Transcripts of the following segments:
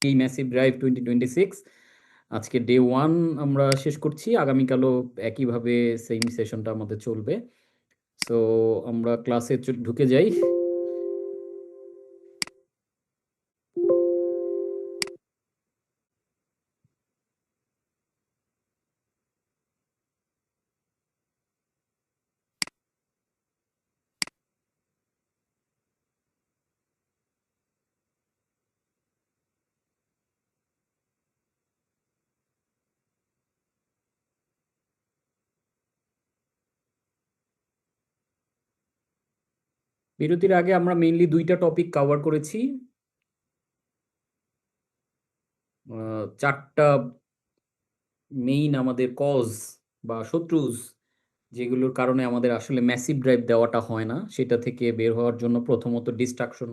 এই massive drive 2026 আজকে day one আমরা শেষ করছি। আগামীকালও একইভাবে সেম সেশনটা আমাদের চলবে। সো আমরা ক্লাসে ঢুকে যাই। বিরতির আগে আমরা মেইনলি দুইটা টপিক কভার করেছি। চারটা মেইন আমাদের কজ বা শত্রুজ যেগুলোর কারণে আমাদের আসলে ম্যাসিভ ড্রাইভ দেওয়াটা হয় না, সেটা থেকে বের হওয়ার জন্য প্রথমত ডিস্ট্রাকশন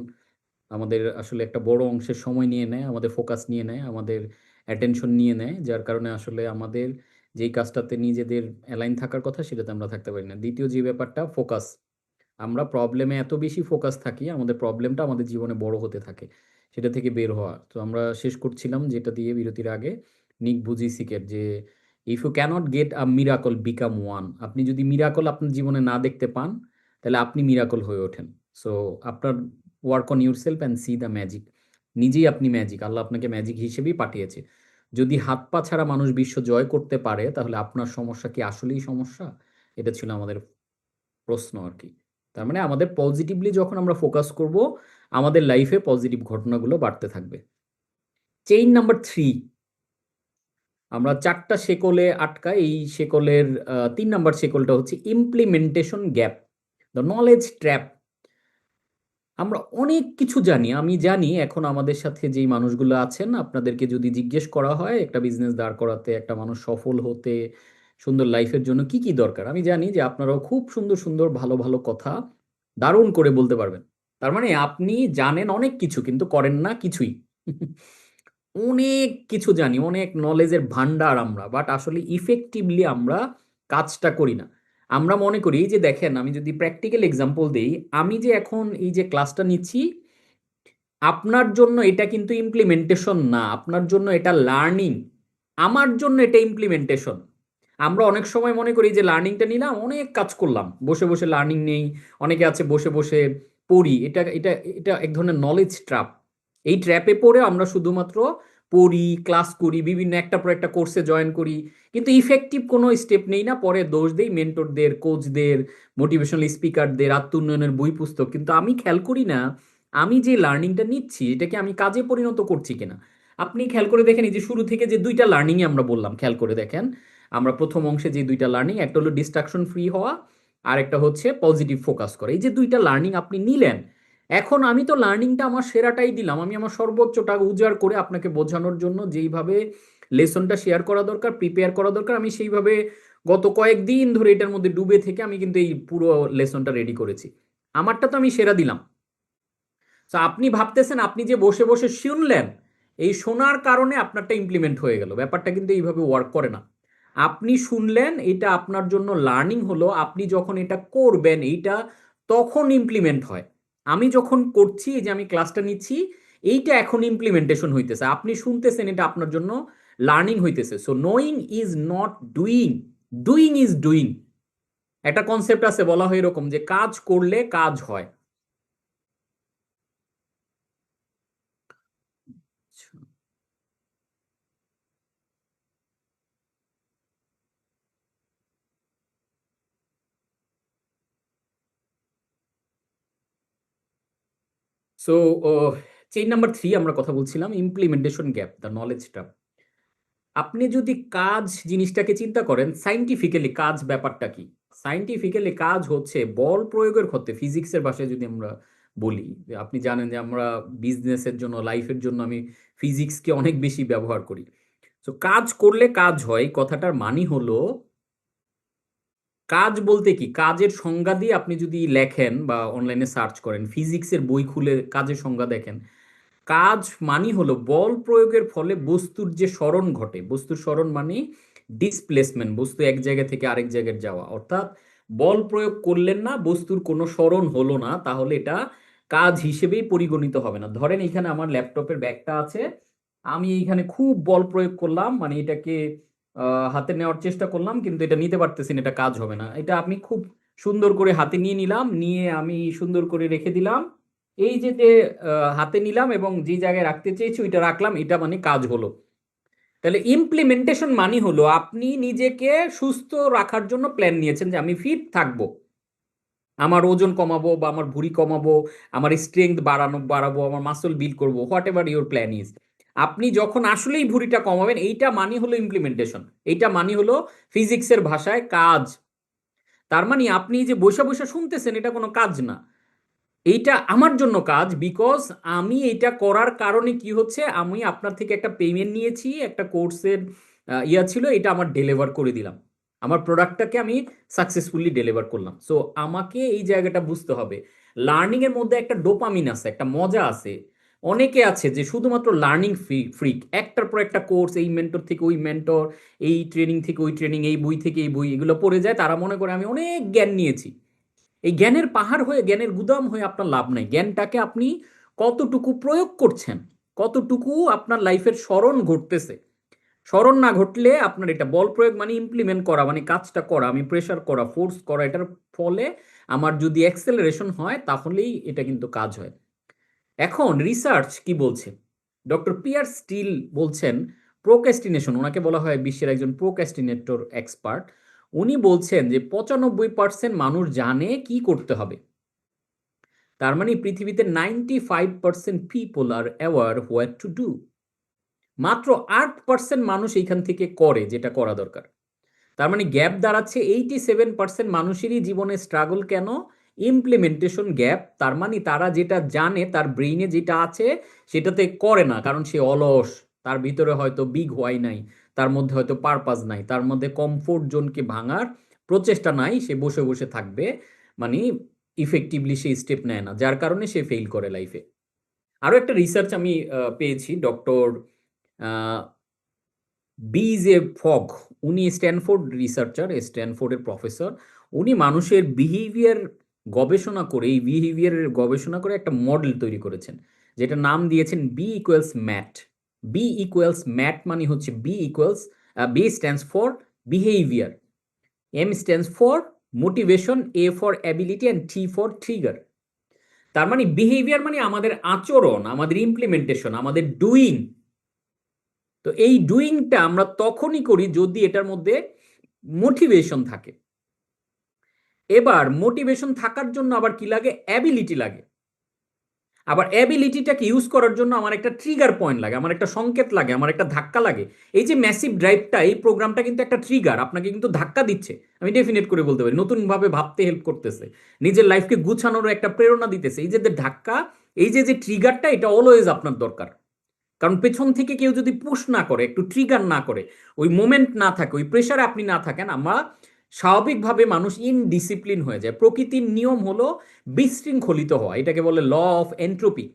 আমাদের আসলে একটা বড় অংশের সময় নিয়ে নেয়, আমাদের ফোকাস নিয়ে নেয়, আমাদের অ্যাটেনশন নিয়ে নেয়, যার কারণে আসলে আমাদের যেই কাজটাতে নিজেদের অ্যালাইন থাকার কথা সেটাতে আমরা থাকতে পারি না। দ্বিতীয় যে ব্যাপারটা ফোকাস, আমরা প্রবলেমে এত বেশি ফোকাস থাকি, আমাদের প্রবলেমটা আমাদের জীবনে বড় হতে থাকে। সেটা থেকে বের হওয়া, তো আমরা শেষ করছিলাম যেটা দিয়ে বিরতির আগে, নিক ভুজিসিকের যে if you can't get a miracle become one. আপনি যদি মিরাকল আপনার জীবনে না দেখতে পান তাহলে আপনি মিরাকল হয়ে ওঠেন। সো আপনার work on your self and C the magic. নিজেই আপনি ম্যাজিক, আল্লাহ আপনাকে ম্যাজিক হিসেবেই পাঠিয়েছে। যদি হাত পা ছাড়া মানুষ বিশ্ব জয় করতে পারে তাহলে আপনার সমস্যা কি আসলেই সমস্যা? এটা ছিল আমাদের প্রশ্ন আর কি। তার মানে আমাদের পজিটিভলি যখন আমরা ফোকাস করব, আমাদের লাইফে পজিটিভ ঘটনাগুলো বাড়তে থাকবে। চেইন নাম্বার 3, আমরা চারটা শেকলে আটকা, এই শেকলের 3 নাম্বার শেকলটা হচ্ছে implementation gap, the knowledge trap. আমরা অনেক কিছু জানি, আমি জানি এখন আমাদের সাথে যেই মানুষগুলো আছেন, আপনাদেরকে যদি জিজ্ঞেস করা হয় একটা বিজনেস দাঁড় করাতে, একটা মানুষ সফল হতে, সুন্দর লাইফের জন্য কি কি দরকার, আমি জানি যে আপনারাও খুব সুন্দর সুন্দর ভালো ভালো কথা দারুণ করে বলতে পারবেন। তার মানে আপনি জানেন অনেক কিছু কিন্তু করেন না কিছুই। অনেক কিছু জানি, অনেক নলেজের ভান্ডার আমরা, বাট আসলে ইফেক্টিভলি আমরা কাজটা করি না। আমরা মনে করি যে দেখেন, আমি যদি প্র্যাকটিক্যাল এক্সাম্পল দেই, আমি যে এখন এই যে ক্লাসটা নিচ্ছি, আপনার জন্য এটা কিন্তু ইমপ্লিমেন্টেশন না, আপনার জন্য এটা লার্নিং, আমার জন্য এটা ইমপ্লিমেন্টেশন। আমরা অনেক সময় মনে করি যে লার্নিংটা নিলাম, অনেক কাজ করলাম, বসে বসে লার্নিং নেই। অনেকে আছে বসে বসে পড়ি, এটা এটা এটা এক ধরনের নলেজ ট্র্যাপ। এই ট্র্যাপে পড়ে আমরা শুধুমাত্র পড়ি, ক্লাস করি, বিভিন্ন একটা পর একটা কোর্সে জয়েন করি, কিন্তু ইফেক্টিভ কোনো স্টেপ নেই না, পরে দোষ দেই মেন্টরদের, কোচদের, মোটিভেশনাল স্পিকারদের, আত্ম উন্নয়নের বই পুস্তক, কিন্তু আমি খেয়াল করি না আমি যে লার্নিংটা নিচ্ছি এটাকে আমি কাজে পরিণত করছি কিনা। আপনি খেয়াল করে দেখেন, এই যে শুরু থেকে যে দুইটা লার্নিং আমরা বললাম, খেয়াল করে দেখেন, আমরা প্রথম অংশে যে দুইটা লার্নিং, একটা হলো ডিস্ট্রাকশন ফ্রি হওয়া, আর একটা হচ্ছে পজিটিভ ফোকাস করা, এই যে দুইটা লার্নিং আপনি নিলেন, এখন আমি তো লার্নিংটা আমার সেরাটাই দিলাম, আমি আমার সর্বোচ্চটা উজাড় করে আপনাকে বোঝানোর জন্য যেইভাবে লেসনটা শেয়ার করা দরকার, প্রিপেয়ার করা দরকার, আমি সেইভাবে গত কয়েকদিন ধরে এটার মধ্যে ডুবে থেকে আমি কিন্তু এই পুরো লেসনটা রেডি করেছি। আমারটা তো আমি সেরা দিলাম। তো আপনি ভাবতেছেন আপনি যে বসে বসে শুনলেন, এই শোনার কারণে আপনারটা ইমপ্লিমেন্ট হয়ে গেল, ব্যাপারটা কিন্তু এইভাবে ওয়ার্ক করে না। আপনি শুনলেন, এটা আপনার জন্য লার্নিং হলো, আপনি যখন এটা করবেন এইটা তখন ইমপ্লিমেন্ট হয়। আমি যখন করছি, এই যে আমি ক্লাসটা নিচ্ছি, এইটা এখন ইমপ্লিমেন্টেশন হইতেছে, আপনি শুনতেছেন, এটা আপনার জন্য লার্নিং হইতেছে। So knowing is not doing, doing is doing. একটা কনসেপ্ট আছে, বলা হয় এরকম যে কাজ করলে কাজ হয়। সো চেইন নাম্বার 3 আমরা কথা বলছিলাম, implementation gap, the knowledge trap. আপনি যদি কাজ জিনিসটাকে চিন্তা করেন সাইন্টিফিক্যালি, কাজ ব্যাপারটা কি? সাইন্টিফিক্যালি কাজ হচ্ছে বল প্রয়োগের ক্ষেত্রে, ফিজিক্সের ভাষায় যদি আমরা বলি, যে আপনি জানেন যে আমরা বিজনেসের জন্য, লাইফের জন্য আমি ফিজিক্সকে অনেক বেশি ব্যবহার করি। তো কাজ করলে কাজ হয় কথাটার মানে হলো, কাজ বলতে কি, কাজের সংজ্ঞা দিয়ে আপনি যদি লেখেন বা অনলাইনে সার্চ করেন, ফিজিক্সের বই খুলে কাজের সংজ্ঞা দেখেন, কাজ মানে হলো বল প্রয়োগের ফলে বস্তুর যে স্মরণ ঘটে, বস্তুর স্মরণ মানে ডিসপ্লেসমেন্ট, বস্তু এক জায়গা থেকে আরেক জায়গায় যাওয়া, অর্থাৎ বল প্রয়োগ করলেন না, বস্তুর কোনো স্মরণ হলো না, তাহলে এটা কাজ হিসেবেই পরিগণিত হবে না। ধরেন এখানে আমার ল্যাপটপের ব্যাগটা আছে, আমি এইখানে খুব বল প্রয়োগ করলাম, মানে এটাকে হাতে নেওয়ার চেষ্টা করলাম, কিন্তু এটা নিতে পারতেছি না, এটা কাজ হবে না। এটা আমি খুব সুন্দর করে হাতে নিয়ে নিলাম, নিয়ে আমি সুন্দর করে রেখে দিলাম। এই যে যে হাতে নিলাম এবং যে জায়গায় রাখতে চেয়েছি ওইটা রাখলাম, এটা মানে কাজ হলো। তাহলে ইমপ্লিমেন্টেশন মানে হলো আপনি নিজেকে সুস্থ রাখার জন্য প্ল্যান নিয়েছেন যে আমি ফিট থাকবো, আমার ওজন কমাবো বা আমার ভুঁড়ি কমাবো, আমার স্ট্রেংথ বাড়াবো, আমার মাসল বিল্ড করবো, what ever your plan is. আপনি যখন আসলেই ভুঁড়িটা কমাবেন, এইটা মানে হলো ইমপ্লিমেন্টেশন, এইটা মানে হলো ফিজিক্সের ভাষায় কাজ। তার মানে আপনি যে বসে বসে শুনতেছেন এটা কোনো কাজ না, এইটা আমার জন্য কাজ, বিকজ আমি এটা করার কারণে কি হচ্ছে, আমি আপনার থেকে একটা পেমেন্ট নিয়েছি, একটা কোর্সের ইয়া ছিল, এটা আমার ডেলিভার করে দিলাম, আমার প্রোডাক্টটাকে আমি সাকসেসফুলি ডেলিভার করলাম। সো আমাকে এই জায়গাটা বুঝতে হবে, লার্নিং এর মধ্যে একটা ডোপামিন আছে, একটা মজা আছে। অনেকে আছে যে শুধুমাত্র লার্নিং ফ্রিক, একটার পর একটা কোর্স, এই মেন্টর থেকে ওই মেন্টর, এই ট্রেনিং থেকে ওই ট্রেনিং, এই বই থেকে এই বই, এগুলো পড়ে যায়, তারা মনে করে আমি অনেক জ্ঞান নিয়েছি। এই জ্ঞানের পাহাড় হয়ে, জ্ঞানের গুদাম হয়ে আপনার লাভ নাই। জ্ঞানটাকে আপনি কতটুকু প্রয়োগ করছেন, কতটুকু আপনার লাইফের স্মরণ ঘটতেছে। স্মরণ না ঘটলে আপনার এটা বল প্রয়োগ মানে ইমপ্লিমেন্ট করা, মানে কাজটা করা, আমি প্রেশার করা, ফোর্স করা, এটার ফলে আমার যদি অ্যাক্সেলারেশন হয় তাহলেই এটা কিন্তু কাজ হয়। এখন রিসার্চ কি বলছে, ডক্টর পিয়ার স্টিল বলছেন, প্রোক্যাস্টিনেশন, ওনাকে বলা হয় বিশ্বের একজন প্রোক্যাস্টিনেটর এক্সপার্ট। উনি বলছেন যে 95% মানুষ জানে কি করতে হবে। তার মানে পৃথিবীতে 95% people R aware what to do. মাত্র 8% মানুষ এইখান থেকে করে যেটা করা দরকার। তার মানে গ্যাপ দাঁড়াচ্ছে 87% মানুষেরই জীবনে স্ট্রাগল কেন, ইমপ্লিমেন্টেশন গ্যাপ। তার মানে তারা যেটা জানে, তার ব্রেইনে যেটা আছে সেটাতে করে না, কারণ সে অলস, তার ভিতরে হয়তো বিগ হোয়াই নাই, তার মধ্যে হয়তো পারপাস নাই, তার মধ্যে কমফোর্ট জোনকে ভাঙার প্রচেষ্টা নাই, সে বসে বসে থাকবে, মানে ইফেক্টিভলি সে স্টেপ নেয় না, যার কারণে সে ফেল করে লাইফে। আরো একটা রিসার্চ আমি পেয়েছি, ডক্টর বিজে ফগ, উনি স্ট্যানফোর্ড রিসার্চার, স্ট্যানফোর্ডের প্রফেসর। উনি মানুষের বিহেভিয়ার গবেষণা করে, এই বিহেভিয়ারের গবেষণা করে একটা মডেল তৈরি করেছেন, যেটা নাম দিয়েছেন B equals MAT. B equals MAT মানে হচ্ছে B equals, B stands for behaviour, M stands for motivation, A for ability and T for trigger. তার মানে বিহেভিয়ার মানে আমাদের আচরণ, আমাদের ইমপ্লিমেন্টেশন, আমাদের ডুইং। তো এই ডুইংটা আমরা তখনই করি যদি এটার মধ্যে মোটিভেশন থাকে। এবার মোটিভেশন থাকার জন্য আবার কি লাগে, অ্যাবিলিটি লাগে। আবার অ্যাবিলিটিটাকে ইউজ করার জন্য আমার একটা ট্রিগার পয়েন্ট লাগে, আমার একটা সংকেত লাগে, আমার একটা ধাক্কা লাগে। এই যে ম্যাসিভ ড্রাইভটা, এই প্রোগ্রামটা কিন্তু একটা ট্রিগার, আপনাকে কিন্তু ধাক্কা দিচ্ছে। আমি ডেফিনেট করে বলতে পারি নতুনভাবে ভাবতে হেল্প করতেছে, নিজের লাইফকে গুছানোর একটা প্রেরণা দিতেছে। এই যে ধাক্কা, এই যে যে ট্রিগারটা, এটা অলওয়েজ আপনার দরকার। কারণ পেছন থেকে কেউ যদি পুশ না করে, একটু ট্রিগার না করে, ওই মোমেন্ট না থাকে, ওই প্রেশারে আপনি না থাকেন, আমরা স্বাভাবিকভাবে মানুষ ইনডিসিপ্লিন হয়ে যায়। প্রকৃতির নিয়ম হলো বিশৃঙ্খলিত হওয়া, এটাকে বলে ল অফ এন্ট্রোপি।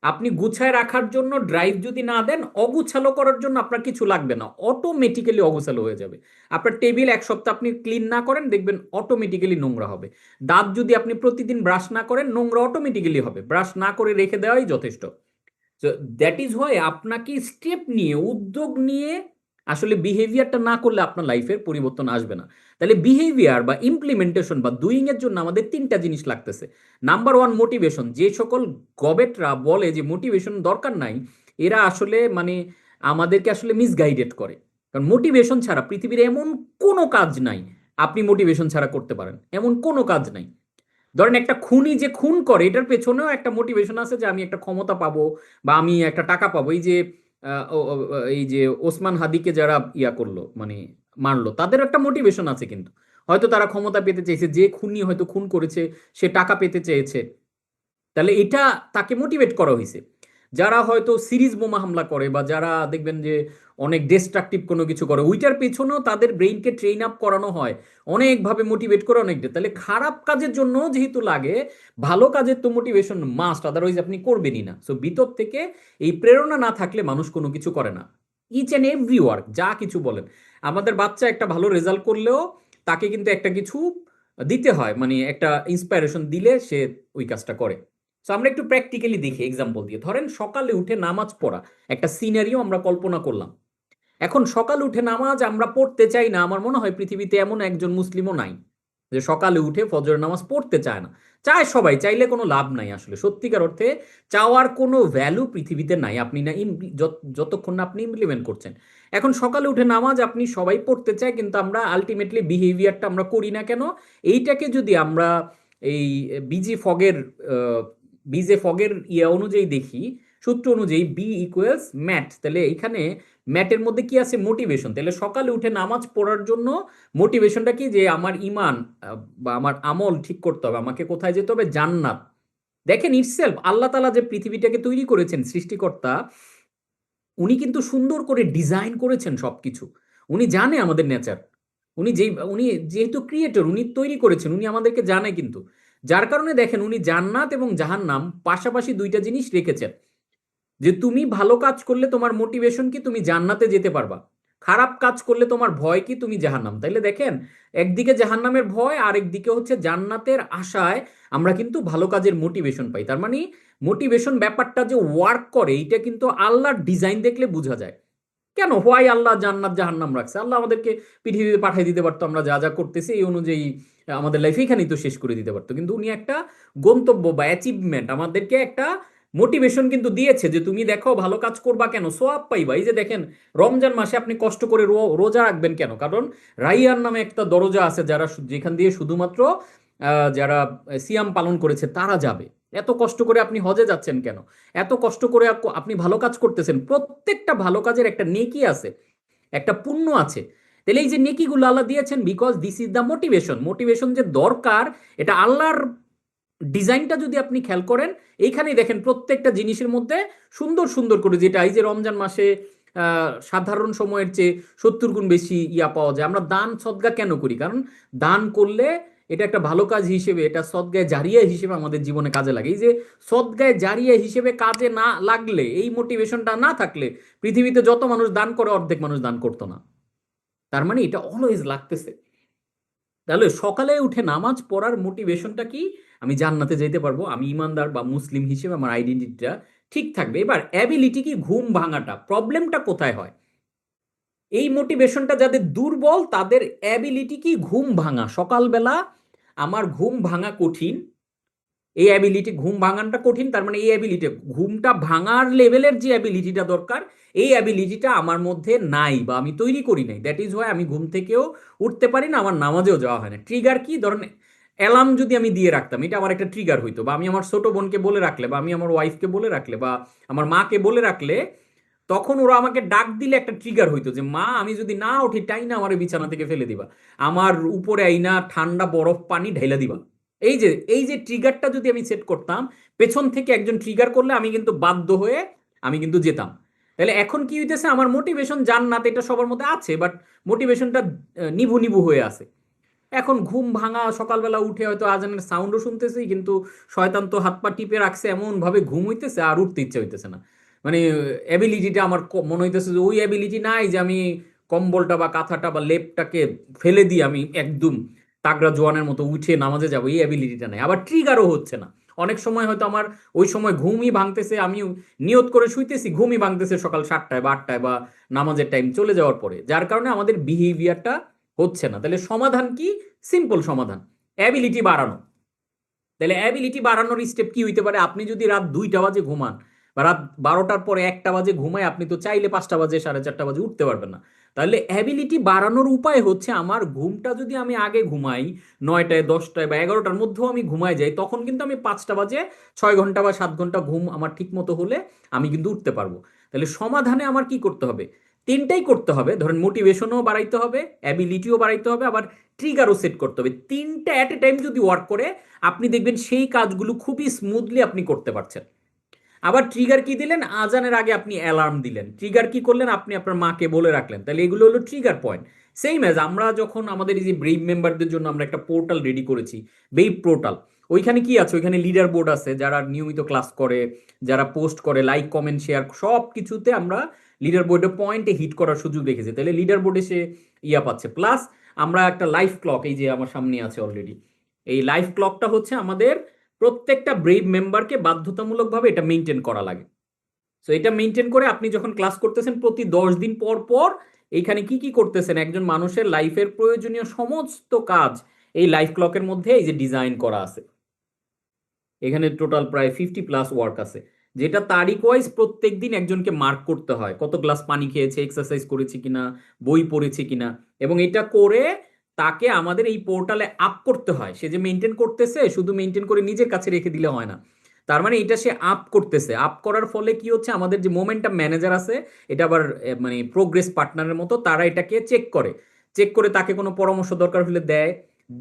আপনি গুছায় রাখার জন্য ড্রাইভ যদি না দেন, অগুছালো করার জন্য আপনার কিছু লাগবে না, অটোমেটিক্যালি অগুছালো হয়ে যাবে। আপনার টেবিল এক সপ্তাহ আপনি ক্লিন না করেন, দেখবেন অটোমেটিক্যালি নোংরা হবে। দাঁত যদি আপনি প্রতিদিন ব্রাশ না করেন, নোংরা অটোমেটিক্যালি হবে, ব্রাশ না করে রেখে দেওয়াই যথেষ্ট। সো দ্যাট ইজ হোয়াই আপনাকে স্টেপ নিয়ে, উদ্যোগ নিয়ে আসলে বিহেভিয়ারটা না করলে আপনার লাইফের পরিবর্তন আসবে না। তাহলে বিহেভিয়ার বা ইমপ্লিমেন্টেশন বা ডুইং এর জন্য আমাদের তিনটা জিনিস লাগতেছে। Number one, motivation. যে সকল গবেটরা বলে যে মোটিভেশন দরকার নাই, এরা আসলে মানে আমাদেরকে আসলে মিসগাইডেড করে। কারণ মোটিভেশন ছাড়া পৃথিবীর এমন কোনো কাজ নাই আপনি মোটিভেশন ছাড়া করতে পারেন, এমন কোনো কাজ নাই। ধরেন একটা খুনি যে খুন করে, এটার পেছনেও একটা মোটিভেশন আছে, যে আমি একটা ক্ষমতা পাবো বা আমি একটা টাকা পাবো। এই যে এই যে ওসমান হাদিকে যারা ইয়া করলো, মানে মারলো, তাদের একটা মোটিভেশন আছে, কিন্তু হয়তো তারা ক্ষমতা পেতে চেয়েছে, যে খুনি হয়তো খুন করেছে সে টাকা পেতে চেয়েছে, তাহলে এটা তাকে মোটিভেট করা হয়েছে। যারা হয়তো সিরিজ বোমা হামলা করে বা যারা দেখবেন যে অনেক ডিস্ট্রাকটিভ কোনো কিছু করে, ওইটার পেছনেও তাদের ব্রেইনকে ট্রেন আপ করানো হয়, অনেকভাবে মোটিভেট করে অনেকটা। তাহলে খারাপ কাজের জন্য যেহেতু লাগে, ভালো কাজের তো মোটিভেশন মাস্ট, আদারওয়াইজ আপনি করবেনই না। সো ভিতর থেকে এই প্রেরণা না থাকলে মানুষ কোনো কিছু করে না। ইচ অ্যান্ড এভরি ওয়ার্ক, যা কিছু বলেন, আমাদের বাচ্চা একটা ভালো রেজাল্ট করলেও তাকে কিন্তু একটা কিছু দিতে হয়, মানে একটা ইন্সপাইরেশন দিলে সে ওই কাজটা করে। সো আমরা একটু প্র্যাকটিক্যালি দেখি এক্সাম্পল দিয়ে। ধরেন সকালে উঠে নামাজ পড়া, একটা সিনারিও আমরা কল্পনা করলাম। এখন সকালে উঠে নামাজ আমরা পড়তে চাই না, আমার মনে হয় পৃথিবীতে এমন একজন মুসলিমও নাই যে সকালে উঠে ফজরের নামাজ পড়তে চায় না। চায় সবাই, চাইলে কোনো লাভ নাই আসলে, সত্যিকার অর্থে চাওয়ার কোনো ভ্যালু পৃথিবীতে নাই, আপনি না যতক্ষণ না আপনি ইমপ্লিমেন্ট করছেন। এখন সকালে উঠে নামাজ আপনি সবাই পড়তে চায়, কিন্তু আমরা আলটিমেটলি বিহেভিয়ারটা আমরা করি না কেন? এইটাকে যদি আমরা এই বিজি ফগের বিজে ফগের ইয়া অনুযায়ী দেখি, সূত্র অনুযায়ী বি ইকুয়ালস ম্যাট, তাহলে এখানে ম্যাটের মধ্যে কি আছে? মোটিভেশন। তাহলে সকালে উঠে নামাজ পড়ার জন্য মোটিভেশনটা কি? যে আমার ইমান বা আমার আমল ঠিক করতে হবে, আমাকে কোথায় যেতে হবে? জান্নাত। দেখেন ইটসেলফ আল্লাহ তাআলা যে পৃথিবীটাকে তৈরি করেছেন, সৃষ্টিকর্তা, উনি কিন্তু সুন্দর করে ডিজাইন করেছেন সবকিছু। উনি জানে আমাদের নেচার। উনি যেহেতু ক্রিয়েটর, উনি তৈরি করেছেন, উনি আমাদেরকে জানে কিন্তু। যার কারণে দেখেন উনি জান্নাত এবং জাহান্নাম পাশাপাশি দুইটা জিনিস রেখেছেন। যে তুমি ভালো কাজ করলে তোমার মোটিভেশন কি? তুমি জান্নাতে যেতে পারবা। খারাপ কাজ করলে তোমার ভয় কি? তুমি জাহান্নাম। তাইলে দেখেন একদিকে জাহান্নামের ভয় আর একদিকে হচ্ছে জান্নাতের আশায় আমরা কিন্তু ভালো কাজের মোটিভেশন পাই। তার মানে মোটিভেশন ব্যাপারটা যে ওয়ার্ক করে, এইটা কিন্তু আল্লাহর ডিজাইন দেখলে বোঝা যায়। কেন? হোয়াই আল্লাহ জান্নাত জাহান্নাম রাখছে? আল্লাহ আমাদেরকে পৃথিবীতে পাঠিয়ে দিতে পারতো, আমরা যা যা করতেছি এই অনুযায়ী আমাদের লাইফ এখানেই তো শেষ করে দিতে পারতো, কিন্তু উনি একটা গন্তব্য বা অ্যাচিভমেন্ট, আমাদেরকে একটা মোটিভেশন কিন্তু দিয়েছে যে তুমি দেখো ভালো কাজ করবা কেন? সোয়াব পাইবা। এই যে দেখেন রমজান মাসে আপনি কষ্ট করে রোজা রাখবেন কেন? কারণ রাইয়ান নামে একটা দরজা আছে, যারা যেখান দিয়ে শুধুমাত্র যারা সিয়াম পালন করেছে তারা যাবে। এত কষ্ট করে আপনি হজে যাচ্ছেন কেন? এত কষ্ট করে আপনি ভালো কাজ করতেছেন, প্রত্যেকটা ভালো কাজের একটা নেকি আছে, একটা পুণ্য আছে। তাহলে এই যে নেকিগুলো আল্লাহ দিয়েছেন, because this is the motivation. Motivation যে দরকার, এটা আল্লাহর ডিজাইনটা যদি আপনি খেয়াল করেন, এইখানেই দেখেন প্রত্যেকটা জিনিসের মধ্যে সুন্দর সুন্দর করে, যেটা এই যে রমজান মাসে সাধারণ সময়ের চেয়ে 70 গুণ বেশি ইয়া পাওয়া যায়। আমরা দান সদগা কেন করি? কারণ দান করলে এটা একটা ভালো কাজ হিসেবে, এটা সদগায়ে জারিয়া হিসেবে আমাদের জীবনে কাজে লাগে। এই যে সদগায়ে জারিয়া হিসেবে কাজে না লাগলে, এই মোটিভেশনটা না থাকলে, পৃথিবীতে যত মানুষ দান করে অর্ধেক মানুষ দান করতো না। তার মানে এটা অলওয়েজ লাগতেছে। তাহলে সকালে উঠে নামাজ পড়ার মোটিভেশনটা কি? আমি জান্নাতে যেতে পারবো, আমি ইমানদার বা মুসলিম হিসেবে আমার আইডেন্টিটিটা ঠিক থাকবে। এবার অ্যাবিলিটি কি? ঘুম ভাঙাটা। প্রবলেমটা কোথায় হয়? এই মোটিভেশনটা যাদের দুর্বল, তাদের অ্যাবিলিটি কি? ঘুম ভাঙা। সকালবেলা আমার ঘুম ভাঙা কঠিন, এই অ্যাবিলিটি, ঘুম ভাঙানটা কঠিন, তার মানে এই অ্যাবিলিটি, ঘুমটা ভাঙার লেভেলের যে অ্যাবিলিটিটা দরকার, এই অ্যাবিলিটিটা আমার মধ্যে নাই বা আমি তৈরি করি নাই। দ্যাট ইজ ওয়াই আমি ঘুম থেকেও উঠতে পারি না, আমার নামাজেও যাওয়া হয় না। ট্রিগার কি? ধরেন অ্যালার্ম যদি আমি দিয়ে রাখতাম, এটা আমার একটা ট্রিগার হইতো, বা আমি আমার ছোট বোনকে বলে রাখলে, বা আমি আমার ওয়াইফকে বলে রাখলে, বা আমার মাকে বলে রাখলে, তখন ওরা আমাকে ডাক দিলে একটা ট্রিগার হইতো যে মা আমি যদি না উঠি টাইনা আমার বিছানা থেকে ফেলে দিবা, আমার উপরে আইনা ঠান্ডা বরফ পানি ঢেলে দিবা। এই যে ট্রিগারটা যদি আমি সেট করতাম, পেছন থেকে একজন ট্রিগার করলে আমি কিন্তু বাধ্য হয়ে আমি কিন্তু যেতাম। তাহলে এখন কি হইতেছে? আমার মোটিভেশন জান্নাত এটা সবার মধ্যে আছে, বাট মোটিভেশনটা নিভু নিভু হয়ে আছে। এখন ঘুম ভাঙা, সকালবেলা উঠে হয়তো আজানের সাউন্ডও শুনতেছি, কিন্তু শয়তান তো হাত পা টিপে রাখছে, এমন ভাবে ঘুম হইতেছে আর উঠতে ইচ্ছে হইতেছে না। মানে অ্যাবিলিটিটা আমার মনে হইতেছে যে ওই অ্যাবিলিটি নাই যে আমি কম্বলটা বা কাঁথাটা বা লেপটাকে ফেলে দিয়ে আমি একদম তাগড়া জোয়ানের মতো উঠে নামাজে যাবো, এই অ্যাবিলিটিটা নাই। আবার ট্রিগারও হচ্ছে না। অনেক সময় হয়তো আমার ওই সময় ঘুমই ভাঙতেছে, আমি নিয়ত করে শুইতেছি, ঘুমই ভাঙতেছে সকাল 7টায় বা 8টায় বা নামাজের টাইম চলে যাওয়ার পরে, যার কারণে আমাদের বিহেভিয়ারটা হচ্ছে না। তাহলে সমাধান কি? সিম্পল সমাধান, অ্যাবিলিটি বাড়ানো। তাহলে অ্যাবিলিটি বাড়ানোর স্টেপ কি হইতে পারে? আপনি যদি রাত 2টা বাজে ঘুমান বা রাত 12টার পরে 1টা বাজে ঘুমায়, আপনি তো চাইলে 5টা বাজে 4:30 বাজে উঠতে পারবেন না। তাহলে অ্যাবিলিটি বাড়ানোর উপায় হচ্ছে, আমার ঘুমটা যদি আমি আগে ঘুমাই 9টায় 10টায় বা 11টার মধ্যেও আমি ঘুমায় যাই, তখন কিন্তু আমি 5টা বাজে 6 ঘন্টা বা 7 ঘন্টা ঘুম আমার ঠিক মতো হলে আমি কিন্তু উঠতে পারবো। তাহলে সমাধানে আমার কি করতে হবে? তিনটাই করতে হবে। ধরেন মোটিভেশনও বাড়াইতে হবে, অ্যাবিলিটিও বাড়াইতে হবে, আবার ট্রিগারও সেট করতে হবে। তিনটা অ্যাট এ টাইম যদি ওয়ার্ক করে, আপনি দেখবেন সেই কাজগুলো খুবই স্মুথলি আপনি করতে পারছেন। আবার ট্রিগার কি দিলেন? আজানের আগে আপনি অ্যালার্ম দিলেন। ট্রিগার কি করলেন? আপনি আপনার মাকে বলে রাখলেন। তাহলে এগুলো হলো ট্রিগার পয়েন্ট। সেম অ্যাজ আমরা যখন আমাদের এই যে ব্রেইভ মেম্বারদের জন্য আমরা একটা পোর্টাল রেডি করেছি, বেইভ পোর্টাল, ওইখানে কি আছে? ওইখানে লিডার বোর্ড আছে, যারা নিয়মিত ক্লাস করে, যারা পোস্ট করে, লাইক কমেন্ট শেয়ার সব কিছুতে আমরা লিডার বোর্ডে পয়েন্টে হিট করার সুযোগ রেখেছি। তাহলে লিডার বোর্ডে সে ইয়া পাচ্ছে। প্লাস আমরা একটা লাইফ ক্লক, এই যে আমার সামনে আছে অলরেডি, এই লাইফ ক্লকটা হচ্ছে আমাদের প্রত্যেকটা ব্রেভ মেম্বারকে বাধ্যতামূলকভাবে এটা মেনটেন করা লাগে। সো এটা মেনটেন করে আপনি যখন ক্লাস করতেছেন প্রতি 10 দিন পর পর এইখানে কি কি করতেছেন, একজন মানুষের লাইফের প্রয়োজনীয় সমস্ত কাজ এই লাইফ ক্লকের মধ্যে এই যে ডিজাইন করা আছে। এখানে টোটাল প্রায় 50+ ওয়ার্ক আছে, যেটা তারিখ ওয়াইজ প্রত্যেক দিন একজনকে মার্ক করতে হয়, কত গ্লাস পানি খেয়েছে, এক্সারসাইজ করেছে কিনা, বই পড়েছে কিনা, এবং এটা করে তাকে আমাদের এই পোর্টালে আপ করতে হয়। সে যে মেনটেন করতেছে, শুধু মেনটেন করে নিজের কাছে রেখে দিলে হয় না, তার মানে এটা সে আপ করতেছে। আপ করার ফলে কি হচ্ছে, আমাদের যে মোমেন্টাম ম্যানেজার আছে, এটা আবার মানে প্রোগ্রেস পার্টনারের মতো, তারা এটাকে চেক করে। চেক করে তাকে কোনো পরামর্শ দরকার হলে দেয়,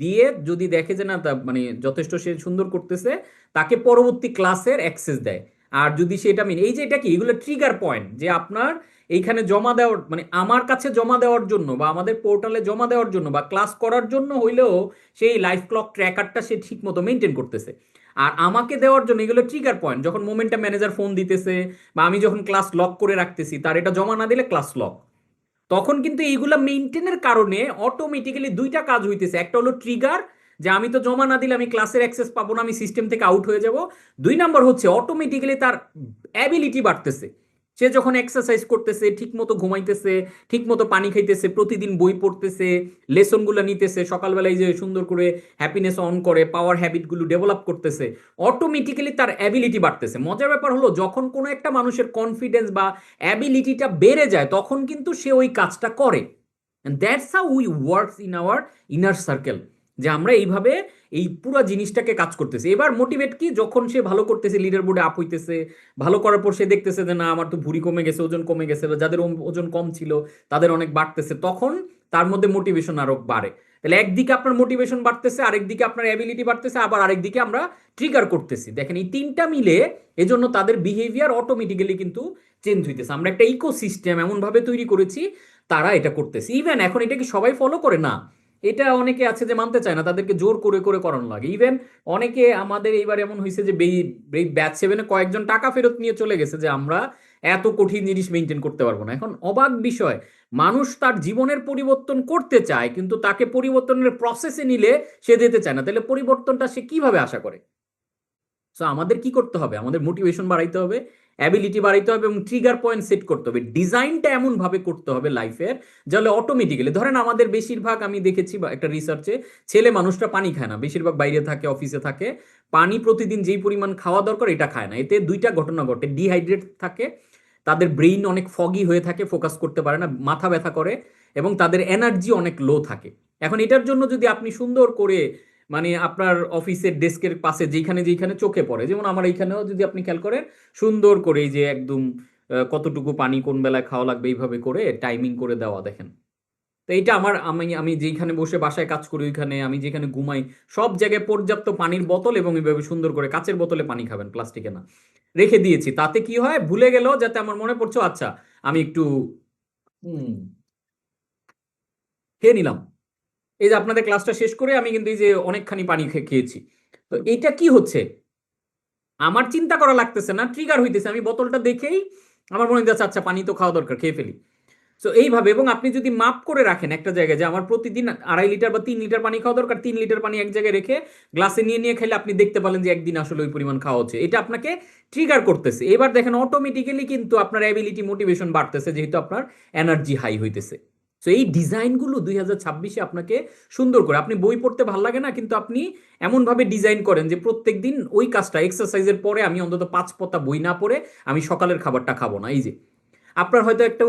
দিয়ে যদি দেখে যে না মানে যথেষ্ট সে সুন্দর করতেছে, তাকে পরবর্তী ক্লাসের অ্যাক্সেস দেয়। আর যদি সেটা মিন এই যে এটা কি, এগুলো ট্রিগার পয়েন্ট যে আপনার এইখানে জমা দেওয়ার মানে আমার কাছে জমা দেওয়ার জন্য বা আমাদের পোর্টালে জমা দেওয়ার জন্য বা ক্লাস করার জন্য হইলেও সেই লাইফ ক্লক ট্র্যাকারটা সে ঠিক মতো মেনটেন করতেছে। আর আমাকে দেওয়ার জন্য এগুলো ট্রিগার পয়েন্ট, যখন মোমেন্টাম ম্যানেজার ফোন দিতেছে বা আমি যখন ক্লাস লক করে রাখতেছি, তার এটা জমা না দিলে ক্লাস লক, তখন কিন্তু এইগুলা মেনটেনের কারণে অটোমেটিক্যালি দুইটা কাজ হইতেছে। একটা হলো ট্রিগার, যে আমি তো জমা না দিলে আমি ক্লাসের অ্যাক্সেস পাবো না, আমি সিস্টেম থেকে আউট হয়ে যাব। দুই নাম্বার হচ্ছে অটোমেটিক্যালি তার অ্যাবিলিটি বাড়তেছে। সে যখন এক্সারসাইজ করতেছে, ঠিক মতো ঘুমাইতেছে, ঠিক মতো পানি খাইতেছে, প্রতিদিন বই পড়তেছে, লেসনগুলো নিতেছে, সকালবেলায় যে সুন্দর করে হ্যাপিনেস অন করে পাওয়ার হ্যাবিটগুলো ডেভেলপ করতেছে, অটোমেটিক্যালি তার অ্যাবিলিটি বাড়তেছে। মজার ব্যাপার হলো, যখন কোনো একটা মানুষের কনফিডেন্স বা অ্যাবিলিটিটা বেড়ে যায়, তখন কিন্তু সে ওই কাজটা করে। That's how we works in our inner circle, যে আমরা এইভাবে এই পুরো জিনিসটাকে কাজ করতেছি। এবার মোটিভেট কি, যখন সে ভালো করতেছে, লিডার বোর্ডে আপ হইতেছে, ভালো করার পর সে দেখতেছে যে না আমার তো ভুঁড়ি কমে গেছে, ওজন কমে গেছে, বা যাদের ওজন কম ছিল তাদের অনেক বাড়তেছে, তখন তার মধ্যে মোটিভেশন আরো বাড়ে। তাহলে একদিকে আপনার মোটিভেশন বাড়তেছে, আরেকদিকে আপনার অ্যাবিলিটি বাড়তেছে, আবার আরেকদিকে আমরা ট্রিগার করতেছি। দেখেন এই তিনটা মিলে এজন্য তাদের বিহেভিয়ার অটোমেটিক্যালি কিন্তু চেঞ্জ হইতেছে। আমরা একটা ইকোসিস্টেম এমন ভাবে তৈরি করেছি, তারা এটা করতেছে। ইভেন এখন এটা কি সবাই ফলো করে না, এটা অনেকে আছে যে মানতে চায় না, তাদেরকে জোর করে করে করানো লাগে। ইভেন অনেকে আমাদের এইবার এমন হয়েছে যে ব্যাচ 7-এ কয়েকজন টাকা ফেরত নিয়ে চলে গেছে যে আমরা এত কঠিন জিনিস মেনটেন করতে পারবো না। এখন অবাক বিষয়, মানুষ তার জীবনের পরিবর্তন করতে চায়, কিন্তু তাকে পরিবর্তনের প্রসেসে নিলে সে যেতে চায় না। তাহলে পরিবর্তনটা সে কিভাবে আশা করে? সো আমাদের কি করতে হবে, আমাদের মোটিভেশন বাড়াইতে হবে, অ্যাবিলিটি বাড়াইতে হবে, এবং ট্রিগার পয়েন্ট সেট করতে হবে। ডিজাইনটা এমন ভাবে করতে হবে লাইফের, যাহলে অটোমেটিক্যালি ধরেন আমাদের বেশিরভাগ আমি দেখেছি বা একটা রিসার্চে, ছেলে মানুষটা পানি খায় না, বেশিরভাগ বাইরে থাকে, অফিসে থাকে, পানি প্রতিদিন যেই পরিমাণ খাওয়া দরকার এটা খায় না। এতে দুইটা ঘটনা ঘটে, ডিহাইড্রেট থাকে, তাদের ব্রেইন অনেক ফগি হয়ে থাকে, ফোকাস করতে পারে না, মাথা ব্যথা করে, এবং তাদের এনার্জি অনেক লো থাকে। এখন এটার জন্য যদি আপনি সুন্দর করে মানে আপনার অফিসের ডেস্কের পাশে যেখানে যেখানে চোখে পড়ে, যেমন আমার এইখানেও যদি আপনি খেয়াল করেন, সুন্দর করে এই যে একদম কতটুকু পানি কোন বেলায় খাওয়া লাগবে এইভাবে করে টাইমিং করে দেওয়া, দেখেন। তো এইটা আমার আমি আমি যেখানে বসে বাসায় কাজ করি, ওইখানে আমি যেখানে ঘুমাই, সব জায়গায় পর্যাপ্ত পানির বোতল, এবং এইভাবে সুন্দর করে কাচের বোতলে পানি খাবেন, প্লাস্টিকে না, রেখে দিয়েছি। তাতে কি হয়, ভুলে গেল যাতে আমার মনে পড়ছে, আচ্ছা আমি একটু হুম খেয়ে নিলাম। এই যে আপনাদের ক্লাসটা শেষ করে আমি কিন্তু এই যে অনেকখানি পানি খেয়েছি। তো এইটা কি হচ্ছে, আমার চিন্তা করা লাগতেছে না, ট্রিগার হইতেছে, আমি বোতলটা দেখেই আমার মনে হচ্ছে আচ্ছা পানি তো খাওয়া দরকার, খেয়ে ফেলি। সো এইভাবে, এবং আপনি যদি মাপ করে রাখেন একটা জায়গায় যে আমার প্রতিদিন 2.5 লিটার বা 3 লিটার পানি খাওয়া দরকার, 3 লিটার পানি এক জায়গায় রেখে গ্লাসে নিয়ে নিয়ে খেলে আপনি দেখতে পারেন যে একদিন আসলে ওই পরিমাণ খাওয়া হচ্ছে, এটা আপনাকে ট্রিগার করতেছে। এবার দেখেন অটোমেটিক্যালি কিন্তু আপনার অ্যাবিলিটি মোটিভেশন বাড়তেছে, যেহেতু আপনার এনার্জি হাই হইতেছে। সো এই ডিজাইনগুলো 2026-এ আপনাকে সুন্দর করে, আপনি বই পড়তে ভাল লাগে না, কিন্তু আপনি এমনভাবে ডিজাইন করেন যে প্রত্যেক দিন ওই কাজটা, এক্সারসাইজের পরে আমি অন্তত 5 পাতা বই না পড়ে আমি সকালের খাবারটা খাবো না। এই যে আপনার হয়তো একটু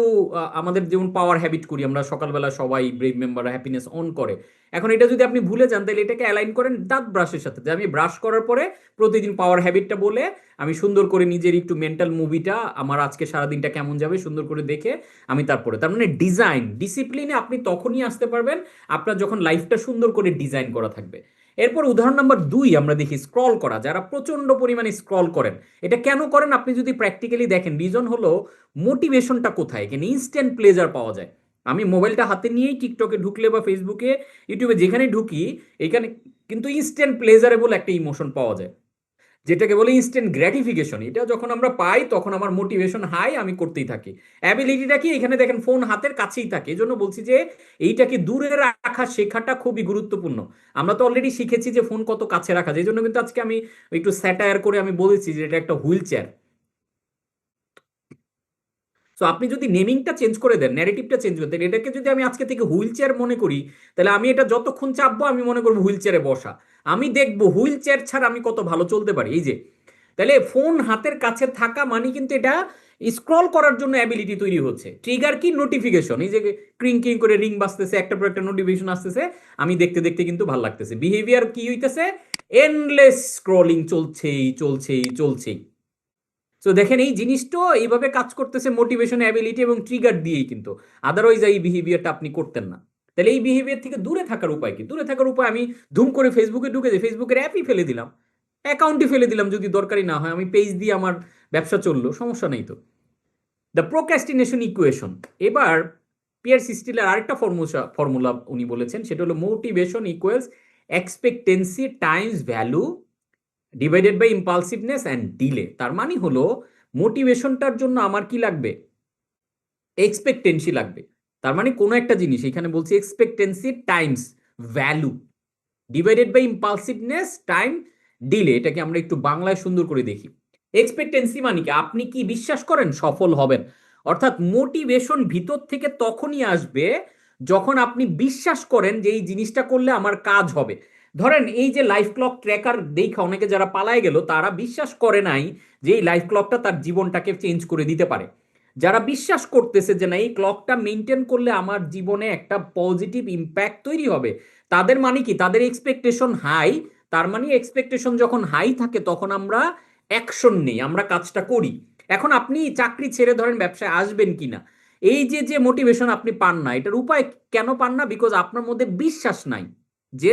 আমাদের যেমন পাওয়ার হ্যাবিট করি আমরা সকালবেলা, সবাই ব্রেভ মেম্বাররা হ্যাপিনেস অন করে, এখন এটা যদি আপনি ভুলে যান, তাহলে এটাকে অ্যালাইন করেন দাঁত ব্রাশের সাথে, যে আমি ব্রাশ করার পরে প্রতিদিন পাওয়ার হ্যাবিটটা বলে আমি সুন্দর করে নিজের একটু মেন্টাল মুভিটা, আমার আজকে সারাদিনটা কেমন যাবে সুন্দর করে দেখে আমি তারপরে, তার মানে ডিজাইন ডিসিপ্লিনে আপনি তখনই আসতে পারবেন আপনার যখন লাইফটা সুন্দর করে ডিজাইন করা থাকবে। এরপর উদাহরণ নাম্বার 2 আমরা দেখি স্ক্রল করা, যারা প্রচন্ড পরিমাণে স্ক্রল করেন। এটা কেন করেন আপনি যদি প্র্যাকটিক্যালি দেখেন, রিজন হলো মোটিভেশনটা কোথায়, এখানে ইনস্ট্যান্ট প্লেজার পাওয়া যায়। আমি মোবাইলটা হাতে নিয়েই টিকটকে ঢুকলে বা ফেসবুকে, ইউটিউবে যেখানে ঢুকি, এখানে কিন্তু ইনস্ট্যান্ট প্লেজারেবল একটা ইমোশন পাওয়া যায়। যেটাকে বলে ইনস্ট্যান্ট গ্র্যাটিফিকেশন। এটা যখন আমরা পাই তখন আমার মোটিভেশন হাই, আমি করতেই থাকি। অ্যাবিলিটিটা কি, এখানে দেখেন ফোন হাতের কাছেই থাকে, এই জন্য বলছি যে এইটাকে দূরে রাখা শেখাটা খুবই গুরুত্বপূর্ণ। আমরা তো অলরেডি শিখেছি যে ফোন কত কাছে রাখা যায়, এই জন্য কিন্তু আজকে আমি একটু স্যাটায়ার করে আমি বলেছি যে এটা একটা হুইল চেয়ার। সো আপনি যদি নেমিংটা চেঞ্জ করে দেন, ন্যারেটিভটা চেঞ্জ করে দেন, এটাকে যদি আমি আজকে থেকে হুইল চেয়ার মনে করি, তাহলে আমি এটা যতক্ষণ চাপবো আমি মনে করবো হুইল চেয়ারে বসা। আমি দেখবো হুইল চেয়ার ছাড়া আমি কত ভালো চলতে পারি। এই যে, তাহলে ফোন হাতের কাছে থাকা মানে কিন্তু এটা স্ক্রল করার জন্য অ্যাবিলিটি তৈরি হচ্ছে। ট্রিগার কি, নোটিফিকেশন। এই যে ক্রিং ক্রিং করে রিং বাজতেছে, একটা পর একটা নোটিফিকেশন আসতেছে, আমি দেখতে দেখতে কিন্তু ভালো লাগতেছে। বিহেভিয়ার কি হইতেছে, এন্ডলেস স্ক্রলিং, চলছেই চলছেই চলছেই। তো দেখেন এই জিনিসটা এইভাবে কাজ করতেছে মোটিভেশন, অ্যাবিলিটি এবং ট্রিগার দিয়েই কিন্তু। আদারওয়াইজ এই বিহেভিয়ারটা আপনি করতেন না। তাহলে এই বিহেভিয়ার থেকে দূরে থাকার উপায় কি? দূরে থাকার উপায়, আমি ধুম করে ফেসবুকে ঢুকে যাই, ফেসবুকের অ্যাপই ফেলে দিলাম, অ্যাকাউন্টই ফেলে দিলাম, যদি দরকারি না হয় আমি পেজ দিয়ে আমার ব্যবসা চললো, সমস্যা নেই তো। The procrastination equation. এবার পিয়ার সিস্টিলের আরেকটা ফর্মুলা উনি বলেছেন, সেটা হলো motivation equals expectancy times value divided by impulsiveness and delay. তার মানে হলো মোটিভেশনটার জন্য আমার কি লাগবে, এক্সপেক্টেন্সি লাগবে। তার মানে কোনো একটা জিনিস, এখানে বলছি expectancy times value divided by impulsiveness time delay. এটাকে আমরা একটু বাংলায় সুন্দর করে দেখি। এক্সপেক্টেন্সি মানে কি, আপনি কি বিশ্বাস করেন সফল হবেন? অর্থাৎ মোটিভেশন ভিতর থেকে তখনই আসবে যখন আপনি বিশ্বাস করেন যে এই জিনিসটা করলে আমার কাজ হবে। ধরেন এই যে লাইফ ক্লক ট্র্যাকার দেখা অনেকে যারা পালায় গেল, তারা বিশ্বাস করে নাই যে এই লাইফ ক্লকটা তার জীবনটাকে চেঞ্জ করে দিতে পারে। যারা বিশ্বাস করতেছে যে না এই ক্লকটা মেনটেন করলে আমার জীবনে একটা পজিটিভ ইম্প্যাক্ট তৈরি হবে, তাদের মানে কি, তাদের এক্সপেকটেশন হাই। তার মানে এক্সপেকটেশন যখন হাই থাকে তখন আমরা অ্যাকশন নেই, আমরা কাজটা করি। এখন আপনি চাকরি ছেড়ে ধরেন ব্যবসায় আসবেন কিনা, এই যে যে মোটিভেশন আপনি পান না, এটার উপায় কেন পান না? বিকজ আপনার মধ্যে বিশ্বাস নাই যে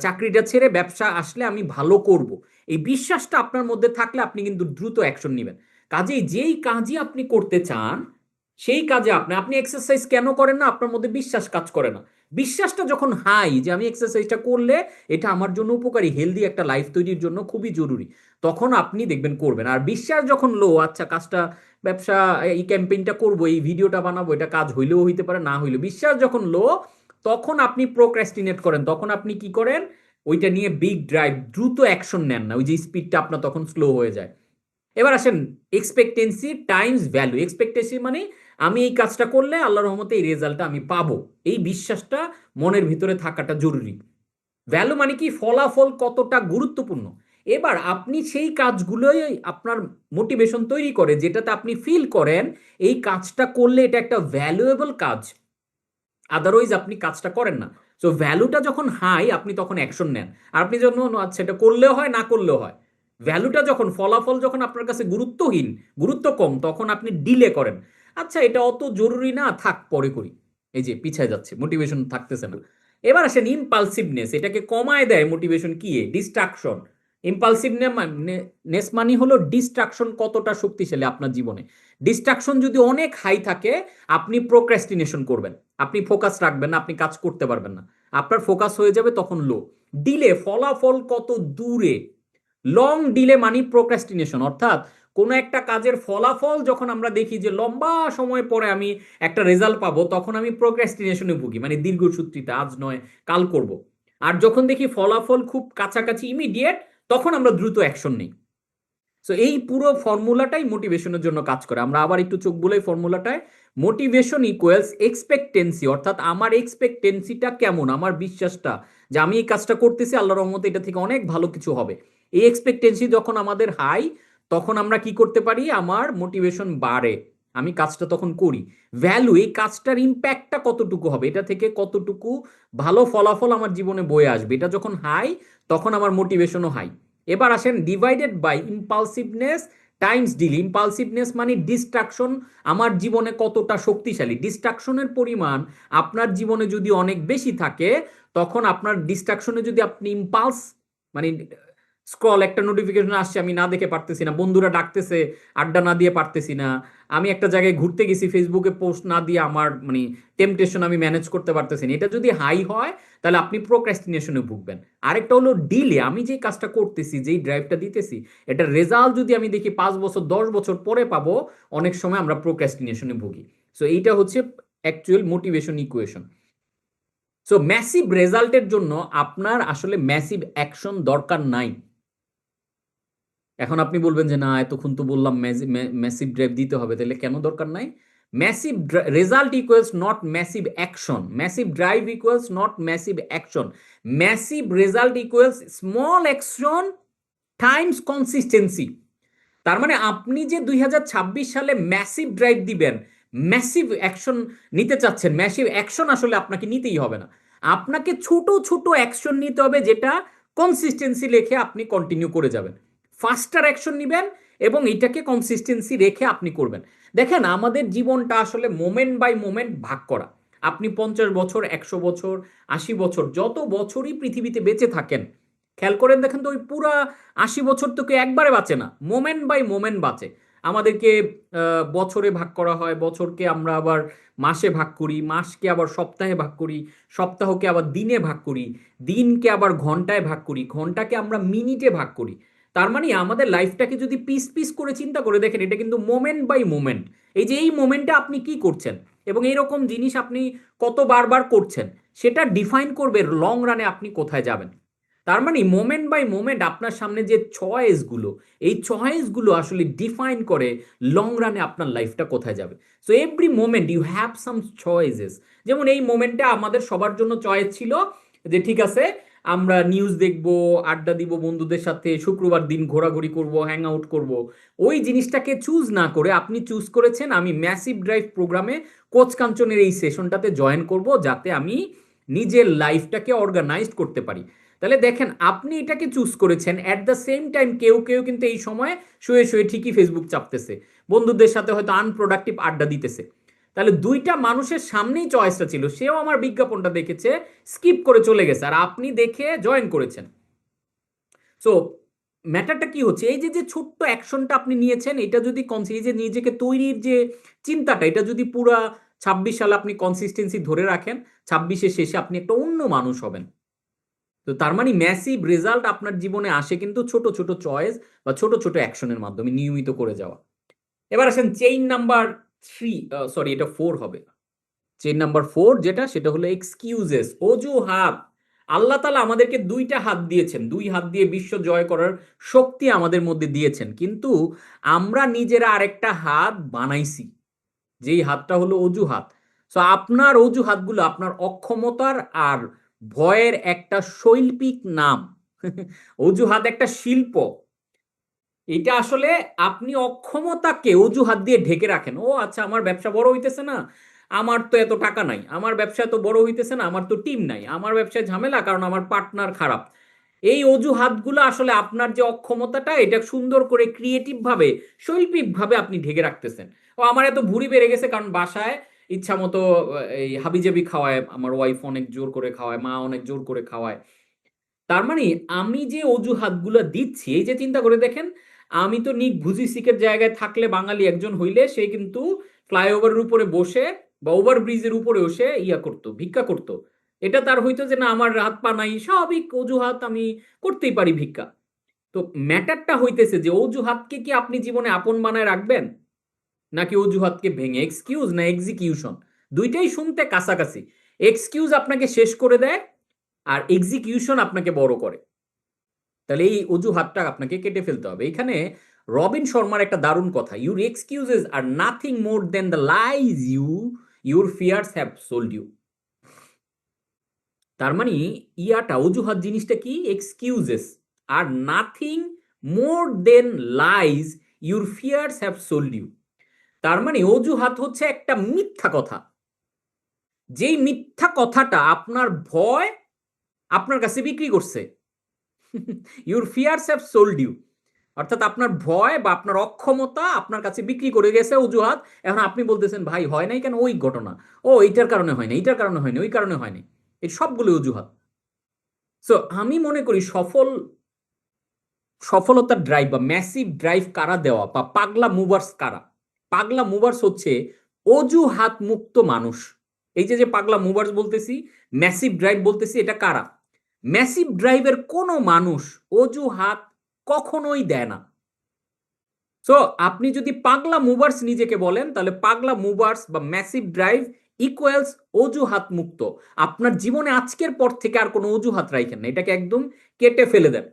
চাকরিটা ছেড়ে ব্যবসা আসলে আমি ভালো করব। এই বিশ্বাসটা আপনার মধ্যে থাকলে আপনি কিন্তু দ্রুত অ্যাকশন নেবেন। কাজেই যেই কাজই আপনি করতে চান সেই কাজে আপনি আপনি এক্সারসাইজ কেন করেন না? আপনার মধ্যে বিশ্বাস কাজ করে না। বিশ্বাসটা যখন হাই যে আমি এক্সারসাইজটা করলে এটা আমার জন্য উপকারী, হেলদি একটা লাইফ তৈরির জন্য খুবই জরুরি, তখন আপনি দেখবেন করবেন। আর বিশ্বাস যখন লো, আচ্ছা কাজটা, ব্যবসা, এই ক্যাম্পেইনটা করব, এই ভিডিওটা বানাবো, এটা কাজ হইলেও হইতে পারে না হইলেও, বিশ্বাস যখন লো, তখন আপনি প্রোক্রাস্টিনেট করেন, তখন আপনি কি করেন, ওইটা নিয়ে বিগ ড্রাইভ, দ্রুত অ্যাকশন নেন না, ওই যে স্পিডটা আপনার তখন স্লো হয়ে যায়। এবার আসেন এক্সপেক্টেন্সি টাইমস ভ্যালু। এক্সপেক্টেন্সি মানে আমি এই কাজটা করলে আল্লাহর রহমতে এই রেজাল্টটা আমি পাবো, এই বিশ্বাসটা মনের ভিতরে থাকাটা জরুরি। ভ্যালু মানে কি, ফলাফল কতটা গুরুত্বপূর্ণ। এবার আপনি সেই কাজগুলোই আপনার মোটিভেশন তৈরি করে, যেটাতে আপনি ফিল করেন এই কাজটা করলে এটা একটা ভ্যালুয়েবল কাজ, আদারওয়াইজ আপনি কাজটা করেন না। সো ভ্যালুটা যখন হাই আপনি তখন অ্যাকশন নেন। আর আপনি যখন আচ্ছা এটা করলেও হয় না করলেও হয়, ভ্যালুটা যখন, ফলাফল যখন আপনার কাছে গুরুত্বহীন, গুরুত্ব কম, তখন আপনি ডিলে করেন। আচ্ছা এটা অত জরুরি না, থাক পরে করি, এই যে পিছায় যাচ্ছে, মোটিভেশন থাকতেছে না। এবার আসেন ইম্পালসিভনেস, এটাকে কমায় দেয় মোটিভেশন কি, ডিস্ট্রাকশন। ইম্পালসিভনেস মানে হলো ডিস্ট্রাকশন কতটা শক্তিশালী আপনার জীবনে। ডিস্ট্রাকশন যদি অনেক হাই থাকে, আপনি প্রোক্রাস্টিনেশন করবেন, আপনি ফোকাস রাখবেন না, আপনি কাজ করতে পারবেন না, আপনার ফোকাস হয়ে যাবে তখন লো। ডিলে, ফলাফল কত দূরে, লং ডিলে মানি প্রোক্রাস্টিনেশন। অর্থাৎ কোনো একটা কাজের ফলাফল যখন আমরা দেখি যে লম্বা সময় পরে আমি একটা রেজাল্ট পাবো, তখন আমি প্রোক্রাস্টিনেশনে ভুগি, মানে দীর্ঘসূত্রিতা, আজ নয় কাল করব। আর যখন দেখি ফলাফল খুব কাছাকাছি, ইমিডিয়েট, তখন আমরা দ্রুত অ্যাকশন নিই। সো এই পুরো ফর্মুলাটাই মোটিভেশনের জন্য কাজ করে। আমরা আবার একটু চোখ বুলাই ফর্মুলাটায়, মোটিভেশন ইকুয়ালস এক্সপেক্টেন্সি, অর্থাৎ আমার এক্সপেক্টেন্সিটা কেমন, আমার বিশ্বাসটা যে আমি এই কাজটা করতেছি আল্লাহর রহমতে এটা থেকে অনেক ভালো কিছু হবে। এই এক্সপেক্টেন্সি যখন আমাদের হাই, তখন আমরা কি করতে পারি, আমার মোটিভেশন বাড়ে, আমি কাজটা তখন করি। ভ্যালু, এই কাজটার ইম্প্যাক্টটা কতটুকু হবে, এটা থেকে কতটুকু ভালো ফলাফল আমার জীবনে বয়ে আসবে, এটা যখন হাই তখন আমার মোটিভেশনও হাই। এবার আসেন ডিভাইডেড বাই ইম্পালসিভনেস টাইমস ডিলে। ইম্পালসিভনেস মানে ডিস্ট্রাকশন আমার জীবনে কতটা শক্তিশালী, ডিস্ট্রাকশনের পরিমাণ আপনার জীবনে যদি অনেক বেশি থাকে, তখন আপনার ডিস্ট্রাকশনে যদি আপনি ইম্পালস মানে স্ক্রল, একটা নোটিফিকেশন আসছে, আমি না দেখে পারতেছি না, বন্ধুরা ডাকতেছে, আড্ডা না দিয়ে পারতেছি না, আমি একটা জায়গায় ঘুরতে গেছি, ফেসবুকে পোস্ট না দিয়ে আমার মানে টেম্পটেশন আমি ম্যানেজ করতে পারতেছি না, এটা যদি হাই হয় তাহলে আপনি প্রোক্রাস্টিনেশনে ভুগবেন। আরেকটা হলো ডিলে, আমি যে কাজটা করতেছি, যেই ড্রাইভটা দিতেছি, এটার রেজাল্ট যদি আমি দেখি 5 বছর 10 বছর পরে পাবো, অনেক সময় আমরা প্রোক্রাস্টিনেশনে ভুগি। সো এইটা হচ্ছে actual motivation equation. So massive রেজাল্টের জন্য আপনার আসলে ম্যাসিভ অ্যাকশন দরকার নাই। এখন আপনি বলবেন যে না, এতক্ষণ তো বললাম ম্যাসিভ ড্রাইভ দিতে হবে, তাহলে কেন দরকার নাই? Massive result equals not massive action, massive drive equals not massive action, massive result equals small action Times consistency. তার মানে আপনি যে 2026 সালে ম্যাসিভ ড্রাইভ দিবেন, ম্যাসিভ অ্যাকশন নিতে চাচ্ছেন, ম্যাসিভ অ্যাকশন আসলে আপনাকে নিতেই হবে না, আপনাকে ছোট ছোট অ্যাকশন নিতে হবে, যেটা কনসিস্টেন্সি রেখে আপনি কন্টিনিউ করে যাবেন। ফাস্টার অ্যাকশন নিবেন এবং এটাকে কনসিস্টেন্সি রেখে আপনি করবেন। দেখেন, আমাদের জীবনটা আসলে মোমেন্ট বাই মোমেন্ট ভাগ করা। আপনি 50 বছর, 100 বছর, 80 বছর, যত বছরই পৃথিবীতে বেঁচে থাকেন, খেয়াল করেন দেখেন তো, ওই পুরা 80 বছর তো কেউ একবারে বাঁচে না, মোমেন্ট বাই মোমেন্ট বাঁচে। আমাদেরকে বছরে ভাগ করা হয়, বছরকে আমরা আবার মাসে ভাগ করি, মাসকে আবার সপ্তাহে ভাগ করি, সপ্তাহকে আবার দিনে ভাগ করি, দিনকে আবার ঘন্টায় ভাগ করি, ঘন্টাকে আমরা মিনিটে ভাগ করি। তার মানে আমাদের লাইফটাকে যদি পিস পিস করে চিন্তা করে দেখেন, এটা কিন্তু মোমেন্ট বাই মোমেন্ট। এই যে এই মোমেন্টে আপনি কি করছেন এবং এইরকম জিনিস আপনি কত বারবার করছেন, সেটা ডিফাইন করবে লং রানে আপনি কোথায় যাবেন। তার মানে মোমেন্ট বাই মোমেন্ট আপনার সামনে যে চয়েসগুলো, এই চয়েসগুলো আসলে ডিফাইন করে লং রানে আপনার লাইফটা কোথায় যাবে। So every moment you have some choices. যেমন এই মোমেন্টে আমাদের সবার জন্য চয়েস ছিল যে ঠিক আছে, আমরা নিউজ দেখব, আড্ডা দিব বন্ধুদের সাথে, শুক্রবার দিন ঘোরাঘুরি করব, হ্যাং আউট করব। ওই জিনিসটাকে চুজ না করে আপনি চুজ করেছেন আমি ম্যাসিভ ড্রাইভ প্রোগ্রামে কোচ কাঞ্চনের এই সেশনটাতে জয়েন করব, যাতে আমি নিজের লাইফটাকে অর্গানাইজড করতে পারি। তাহলে দেখেন, আপনি এটাকে চুজ করেছেন, অ্যাট দ্য সেম টাইম কেউ কেউ কিন্তু এই সময় শুয়ে শুয়ে ঠিকই ফেসবুক চাপতেছে, বন্ধুদের সাথে হয়তো আনপ্রোডাক্টিভ আড্ডা দিতেছে। তাহলে দুইটা মানুষের সামনেই চয়েসটা ছিল, সেও আমার বিজ্ঞাপনটা দেখেছে, স্কিপ করে চলে গেছে, আর আপনি দেখে জয়েন করেছেন। সো ম্যাটারটা কি হচ্ছে, এই যে যে ছোট্ট অ্যাকশনটা আপনি নিয়েছেন, এটা যদি এই যে নিজেকে তৈরির যে চিন্তাটা, এটা যদি পুরা 26 সালে আপনি কনসিস্টেন্সি ধরে রাখেন, 26-এর শেষে আপনি একটা অন্য মানুষ হবেন। তো তার মানে ম্যাসিভ রেজাল্ট আপনার জীবনে আসে কিন্তু ছোট ছোট চয়েস বা ছোট ছোট অ্যাকশনের মাধ্যমে নিয়মিত করে যাওয়া। এবার আসেন চেইন নাম্বার 3, সরি এটা 4 হবে। চেইন নাম্বার 4 যেটা, সেটা হলো এক্সকিউজেস, অজুহাত। আল্লাহ তাআলা আমাদেরকে দুইটা হাত দিয়েছেন, দুই হাত দিয়ে বিশ্ব জয় করার শক্তি আমাদের মধ্যে দিয়েছেন, কিন্তু আমরা নিজেরা আরেকটা হাত বানাইছি, যেই হাতটা হলো অজুহাত। সো আপনার অজুহাতগুলো আপনার অক্ষমতার আর ভয়ের একটা শৈল্পিক নাম। অজুহাত একটা শিল্প। এটা আসলে আপনি অক্ষমতাকে অজুহাত দিয়ে ঢেকে রাখেন। ও আচ্ছা, আমার ব্যবসা বড় হইতেছে না, আমার তো এত টাকা নাই, আমার ব্যবসা এত বড় হইতেছে না, আমার তো টিম নাই, আমার ব্যবসায় ঝামেলা কারণ আমার পার্টনার খারাপ। এই অজুহাতগুলো আসলে আপনার যে অক্ষমতাটা, এটা সুন্দর করে ক্রিয়েটিভ ভাবে, শৈল্পিক ভাবে আপনি ঢেকে রাখতেছেন। ও আমার এত ভুঁড়ি বেড়ে গেছে কারণ বাসায় ইচ্ছা মতো এই হাবিজাবি খাওয়ায়, আমার ওয়াইফ অনেক জোর করে খাওয়ায়, মা অনেক জোর করে খাওয়ায়। তার মানে আমি যে অজুহাতগুলো দিচ্ছি, এই যে চিন্তা করে দেখেন, আমি তো নিক ভুজিসিকের জায়গায় থাকলে, বাঙালি একজন হইলে সে কিন্তু ফ্লাইওভারের উপরে বসে বা ওভার ব্রিজের উপরে বসে ইয়া করতো, ভিক্ষা করতো। এটা তার হইতো যে না, আমার হাত পা নাই, স্বাভাবিক অজুহাত, আমি করতেই পারি ভিক্ষা। তো ম্যাটারটা হইতেছে যে অজুহাতকে কি আপনি জীবনে আপন বানায় রাখবেন, নাকি অজুহাতকে ভেঙে, এক্সকিউজ না এক্সিকিউশন, দুইটাই শুনতে কাছাকাছি। এক্সকিউজ আপনাকে শেষ করে দেয়, আর এক্সিকিউশন আপনাকে বড় করে। তাহলে এই অজুহাতটা আপনাকে কেটে ফেলতে হবে। এখানে রবিন শর্মার একটা দারুণ কথা, your excuses are nothing more than the lies your fears have sold you. তার মানে ইয়াটা, অজুহাত জিনিসটা কি, excuses are nothing more than lies your fears have sold you. তার মানে অজুহাত হচ্ছে একটা মিথ্যা কথা, যেই মিথ্যা কথাটা আপনার ভয় আপনার কাছে বিক্রি করছে। Your fears have sold you, অর্থাৎ আপনার ভয় বা আপনার অক্ষমতা আপনার কাছে বিক্রি করে গেছে অজুহাত। এখন আপনি বলতেছেন ভাই হয় নাই কেন, ওই ঘটনা, ও এইটার কারণে হয় না, এইটার কারণে হয়নি, ওই কারণে হয় নাই, এই সবগুলো অজুহাত। সো আমি মনে করি সফল সফলতার ড্রাইভ বা ম্যাসিভ ড্রাইভ কারা দেওয়া বা পাগলা মুভার্স কারা? পাগলা মুভার্স হচ্ছে অজুহাত মুক্ত মানুষ। এই যে পাগলা মুভার্স বলতেছি, ম্যাসিভ ড্রাইভ বলতেছি, এটা কারা? ম্যাসিভ ড্রাইভের কোনো মানুষ অজুহাত কখনোই দেয় না। সো আপনি যদি পাগলা মুভার্স নিজেকে বলেন, তাহলে পাগলা মুভার্স বা ম্যাসিভ ড্রাইভ ইকুয়ালস অজুহাত মুক্ত। আপনার জীবনে আজকের পর থেকে আর কোনো অজুহাত রাখেন না, এটাকে একদম কেটে ফেলে দেন।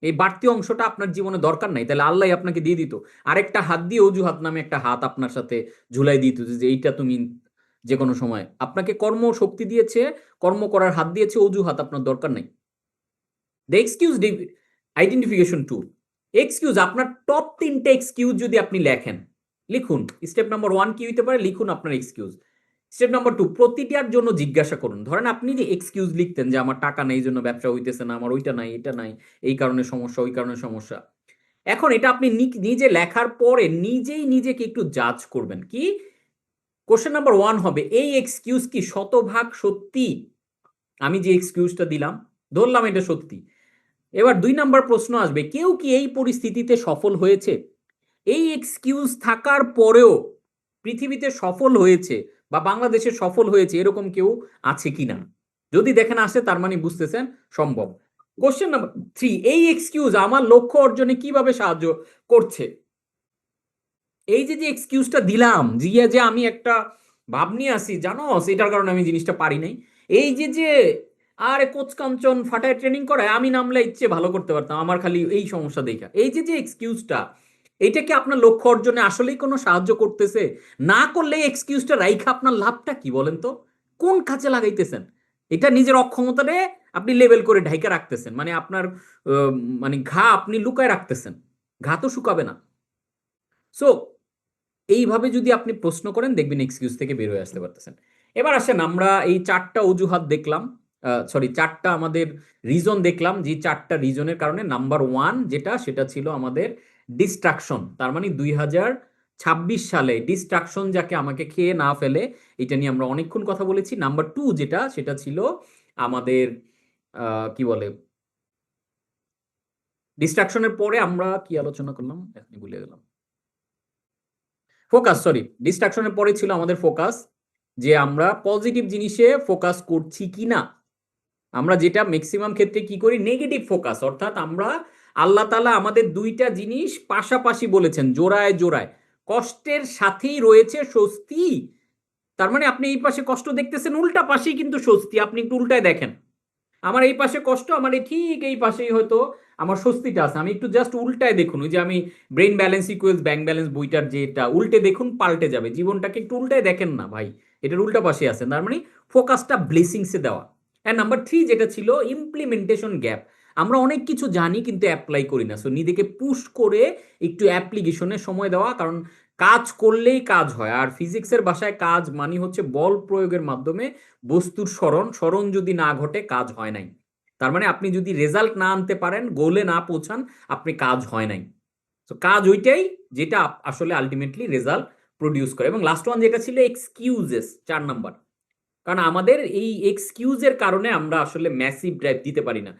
এই বাড়তি অংশটা আপনার জীবনে দরকার নাই, তাহলে আল্লাহ আপনাকে দিয়ে দিত আরেকটা হাত দিয়ে অজুহাত নামে একটা হাত আপনার সাথে ঝুলাই দিত, যে এইটা তুমি যে কোনো সময়, আপনাকে কর্ম শক্তি দিয়েছে, কর্ম করার হাত দিয়েছে, অজুহাত আপনার দরকার নাই। The excuse identification tool. Excuse, আপনার টপ 3টে এক্সকিউজ যদি আপনি লেখেন, লিখুন। স্টেপ নাম্বার 1 কি হইতে পারে, লিখুন আপনার এক্সকিউজ। স্টেপ নাম্বার 2, প্রতিটার জন্য জিজ্ঞাসা করুন। ধরেন আপনি যে এক্সকিউজ লিখতেন যে আমার টাকা নেই, এই জন্য ব্যবসা হইতেছে না, আমার ওইটা নাই, এটা নাই, এই কারণে সমস্যা, ওই কারণে সমস্যা। এখন এটা আপনি নিজে লেখার পরে নিজেই নিজেকে একটু জাজ করবেন। কি কোশ্চেন নাম্বার 1 হবে, এই এক্সকিউজ কি শতভাগ সত্যি? আমি যে এক্সকিউজটা দিলাম, ধরলাম এটা সত্যি। এবার 2 নাম্বার প্রশ্ন আসবে, কেউ কি এই পরিস্থিতিতে সফল হয়েছে? এই এক্সকিউজ থাকার পরেও পৃথিবীতে সফল হয়েছে বা বাংলাদেশে সফল হয়েছে এরকম কেউ আছে কিনা? যদি দেখেন আসে, তার মানে বুঝতেছেন সম্ভব। কোশ্চেন নাম্বার 3, এই এক্সকিউজ আমার লক্ষ্য অর্জনে কিভাবে সাহায্য করছে? এই যে এক্সকিউজটা দিলাম, যে আমি একটা ভাব নিয়ে আসি, জানো সেটার কারণে আমি জিনিসটা পারি নাই, এই যে আরে কোচ কাঞ্চন ফাটায় ট্রেনিং করায়, আমি নামলে ইচ্ছে ভালো করতে পারতাম, আমার খালি এই সমস্যা দেখা, এই যে এক্সকিউজটা, এইটা কি আপনার লক্ষ্য অর্জনে আসলেই কোনো সাহায্য করতেছে? না করলে এক্সকিউজটা রাইখা আপনার লাভটা কি বলেন তো? কোন কাজে লাগাইতেছেন? এটা নিজের অক্ষমতারে আপনি লেবেল করে ঢাইকা রাখতেছেন, মানে আপনার মানে ঘা আপনি লুকায় রাখতেছেন, ঘা তো শুকাবে না। সো এইভাবে যদি আপনি প্রশ্ন করেন, দেখবেন এক্সকিউজ থেকে বের হয়ে আসতে পারতেছেন। এবার আসেন, আমরা এই 4টা অজুহাত দেখলাম, সরি 4টা আমাদের রিজন দেখলাম, যে 4টা রিজনের কারণে নাম্বার 1 যেটা, সেটা ছিল আমাদের ডিস্ট্রাকশন। তার মানে 2026 সালে ডিস্ট্রাকশন যাকে আমাকে খেয়ে না ফেলে, এটা নিয়ে আমরা অনেকক্ষণ কথা বলেছি। নাম্বার 2 যেটা, সেটা ছিল আমাদের কি বলে, ডিস্ট্রাকশনের পরে আমরা কি আলোচনা করলাম এখন ভুলে গেলাম। ফোকাস, সরি, ডিস্ট্রাকশনের পরে ছিল আমাদের ফোকাস, যে আমরা পজিটিভ জিনিসে ফোকাস করছি কিনা। আমরা যেটা ম্যাক্সিমাম ক্ষেত্রে কি করি, নেগেটিভ ফোকাস, অর্থাৎ আমরা, আল্লাহ তাআলা আমাদের 2টা জিনিস পাশাপাশি বলেছেন, জোড়ায় জোড়ায়, কষ্টের সাথেই রয়েছে স্বস্তি। তার মানে আপনি এই পাশে কষ্ট দেখতেছেন, উল্টা পাশেই কিন্তু স্বস্তি, আপনি একটু উল্টায় দেখেন। আমার এই পাশে কষ্ট, আমার এই ঠিক এই পাশেই হয়তো আমার স্বস্তিটা আছে। আমি একটু জাস্ট উল্টায় দেখুন, ওই যে আমি brain balance equals bank balance বইটার যেটা, উল্টে দেখুন পাল্টে যাবে জীবনটাকে, একটু উল্টায় দেখেন না ভাই, এটার উল্টা পাশে আছে। তার মানে ফোকাসটা ব্লেসিংসে দেওয়া। অ্যান্ড নাম্বার 3 যেটা ছিল ইমপ্লিমেন্টেশন গ্যাপ, আমরা অনেক কিছু জানি কিন্তু অ্যাপ্লাই করি না। সো নিজেকে পুশ করে একটু অ্যাপ্লিকেশনে সময় দেওয়া, কারণ কাজ করলেই কাজ হয়। আর ফিজিক্সের ভাষায় কাজ মানে হচ্ছে বল প্রয়োগের মাধ্যমে বস্তুর স্মরণ, স্মরণ যদি না ঘটে কাজ হয় নাই। তার মানে আপনি যদি রেজাল্ট না আনতে পারেন, গোলে না পৌঁছান, আপনি কাজ হয় নাই। তো কাজ ওইটাই যেটা আসলে আলটিমেটলি রেজাল্ট প্রডিউস করে। এবং লাস্ট ওয়ান যেটা ছিল এক্সকিউজেস, 4 নাম্বার, কারণ আমাদের এই এক্সকিউজের কারণে আমরা আসলে ম্যাসিভ ড্রাইভ দিতে পারি না।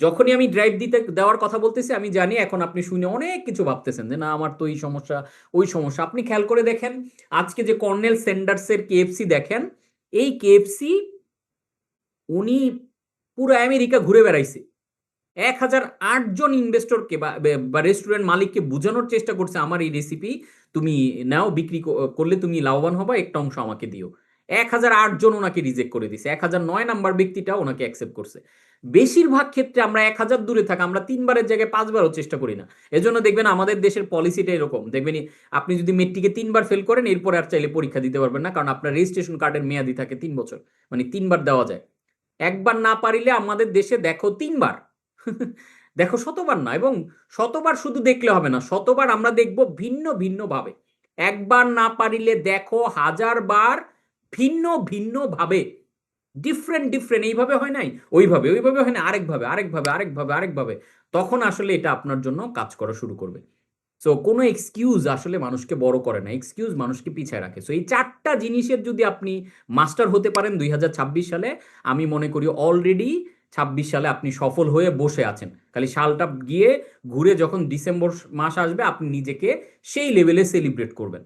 যখনই আমি ড্রাইভ দিতে দেওয়ার কথা বলতেছি, আমি জানি এখন আপনি শুনে অনেক কিছু ভাবতেছেন যে না আমার তো এই সমস্যা, ওই সমস্যা। আপনি খেয়াল করে দেখেন, আজকে যে কর্নেল স্যান্ডার্সের কেএফসি দেখেন, এই কেএফসি উনি পুরো আমেরিকা ঘুরে বেড়াইছে, 1008 জন ইনভেস্টরকে বা রেস্টুরেন্ট মালিককে বোঝানোর চেষ্টা করছে, আমার এই রেসিপি তুমি নাও, বিক্রি করলে তুমি লাভবান হবা, একটা অংশ আমাকে দিও। 1008 জন ওনাকে রিজেক্ট করে দিছে, 1009 নাম্বার ব্যক্তিটা ওনাকে অ্যাকসেপ্ট করছে। বেশিরভাগ ক্ষেত্রে আমরা 1000 দূরে থাকা, আমরা 3বারের জায়গায় 5বারও চেষ্টা করি না। এজন্য দেখবেন আমাদের দেশের পলিসিটা এরকম, দেখবেন আপনি যদি মেট্রিকে 3বার ফেল করেন, এরপরে আর চাইলে পরীক্ষা দিতে পারবেন না, কারণ আপনার রেজিস্ট্রেশন কার্ডের মেয়াদি থাকে 3 বছর, মানে 3বার দেওয়া যায়। একবার না পারিলে আমাদের দেশে দেখো 3বার, দেখো শতবার না। এবং শতবার শুধু দেখলে হবে না, শতবার আমরা দেখব ভিন্ন ভিন্ন ভাবে। একবার না পারিলে দেখো 1000 বার ভিন্ন ভিন্ন ভাবে, ডিফারেন্ট ডিফারেন্ট, এইভাবে হয় নাই, ওইভাবে ওইভাবে হয় না, আরেকভাবে আরেকভাবে আরেকভাবে আরেকভাবে, তখন আসলে এটা আপনার জন্য কাজ করা শুরু করবে। সো কোনো এক্সকিউজ আসলে মানুষকে বড় করে না, এক্সকিউজ মানুষকে পিছায় রাখে। সো এই 4টা জিনিসের যদি আপনি মাস্টার হতে পারেন 2026 সালে, আমি মনে করি অলরেডি 26 সালে আপনি সফল হয়ে বসে আছেন, খালি সালটা গিয়ে ঘুরে যখন ডিসেম্বর মাস আসবে আপনি নিজেকে সেই লেভেলে সেলিব্রেট করবেন।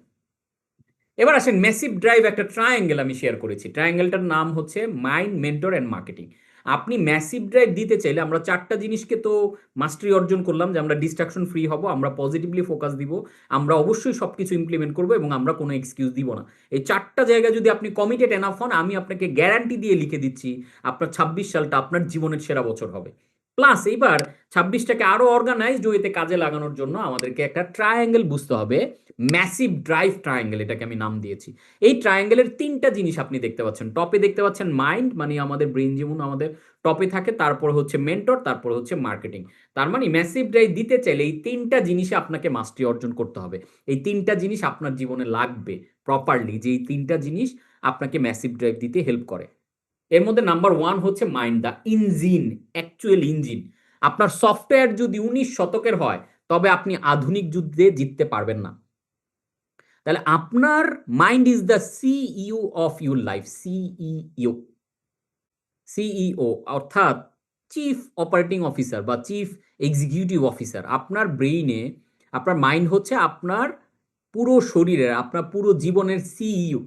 এবার আসেন ম্যাসিভ ড্রাইভ, একটা ট্রায়াঙ্গেল আমি শেয়ার করেছি, ট্রায়াঙ্গেলটার নাম হচ্ছে মাইন্ড, মেন্টর অ্যান্ড মার্কেটিং। আপনি ম্যাসিভ ড্রাইভ দিতে চাইলে আমরা চারটা জিনিসকে তো মাস্টারি অর্জন করলাম, যে আমরা ডিস্ট্রাকশন ফ্রি হব, আমরা পজিটিভলি ফোকাস দিব, আমরা অবশ্যই সবকিছু ইমপ্লিমেন্ট করবো এবং আমরা কোনো এক্সকিউজ দিব না। এই চারটা জায়গায় যদি আপনি কমিটেড এনাফ হন, আমি আপনাকে গ্যারান্টি দিয়ে লিখে দিচ্ছি আপনার 26 সালটা আপনার জীবনের সেরা বছর হবে। প্লাস এইবার 26টাকে আরো অর্গানাইজড ওয়েতে কাজে লাগানোর জন্য আমাদেরকে একটা ট্রায়াঙ্গেল বুঝতে হবে, ম্যাসিভ ড্রাইভ ট্রায়াঙ্গেল এটাকে আমি নাম দিয়েছি। এই ট্রায়াঙ্গেলের তিনটা জিনিস আপনি দেখতে পাচ্ছেন, টপে দেখতে পাচ্ছেন মাইন্ড, মানে আমাদের ব্রেন যেমন আমাদের টপে থাকে, তারপর হচ্ছে মেন্টর, তারপর হচ্ছে মার্কেটিং। তার মানে ম্যাসিভ ড্রাইভ দিতে চাইলে এই তিনটা জিনিসে আপনাকে মাস্টারি অর্জন করতে হবে। এই তিনটা জিনিস আপনার জীবনে লাগবে প্রপারলি, যে এই তিনটা জিনিস আপনাকে ম্যাসিভ ড্রাইভ দিতে হেল্প করে। এর মধ্যে নাম্বার ওয়ান হচ্ছে mind, the engine, actual engine. আপনার সফটওয়্যার যদি 19 শতকের হয় তবে আপনি আধুনিক যুদ্ধে জিততে পারবেন না। তাহলে আপনার mind is the CEO of your life, CEO, CEO অর্থাৎ চিফ অপারেটিং অফিসার বা চিফ এক্সিকিউটিভ অফিসার। আপনার ব্রেইনে আপনার মাইন্ড হচ্ছে আপনার পুরো শরীরের, আপনার পুরো জীবনের সিইও।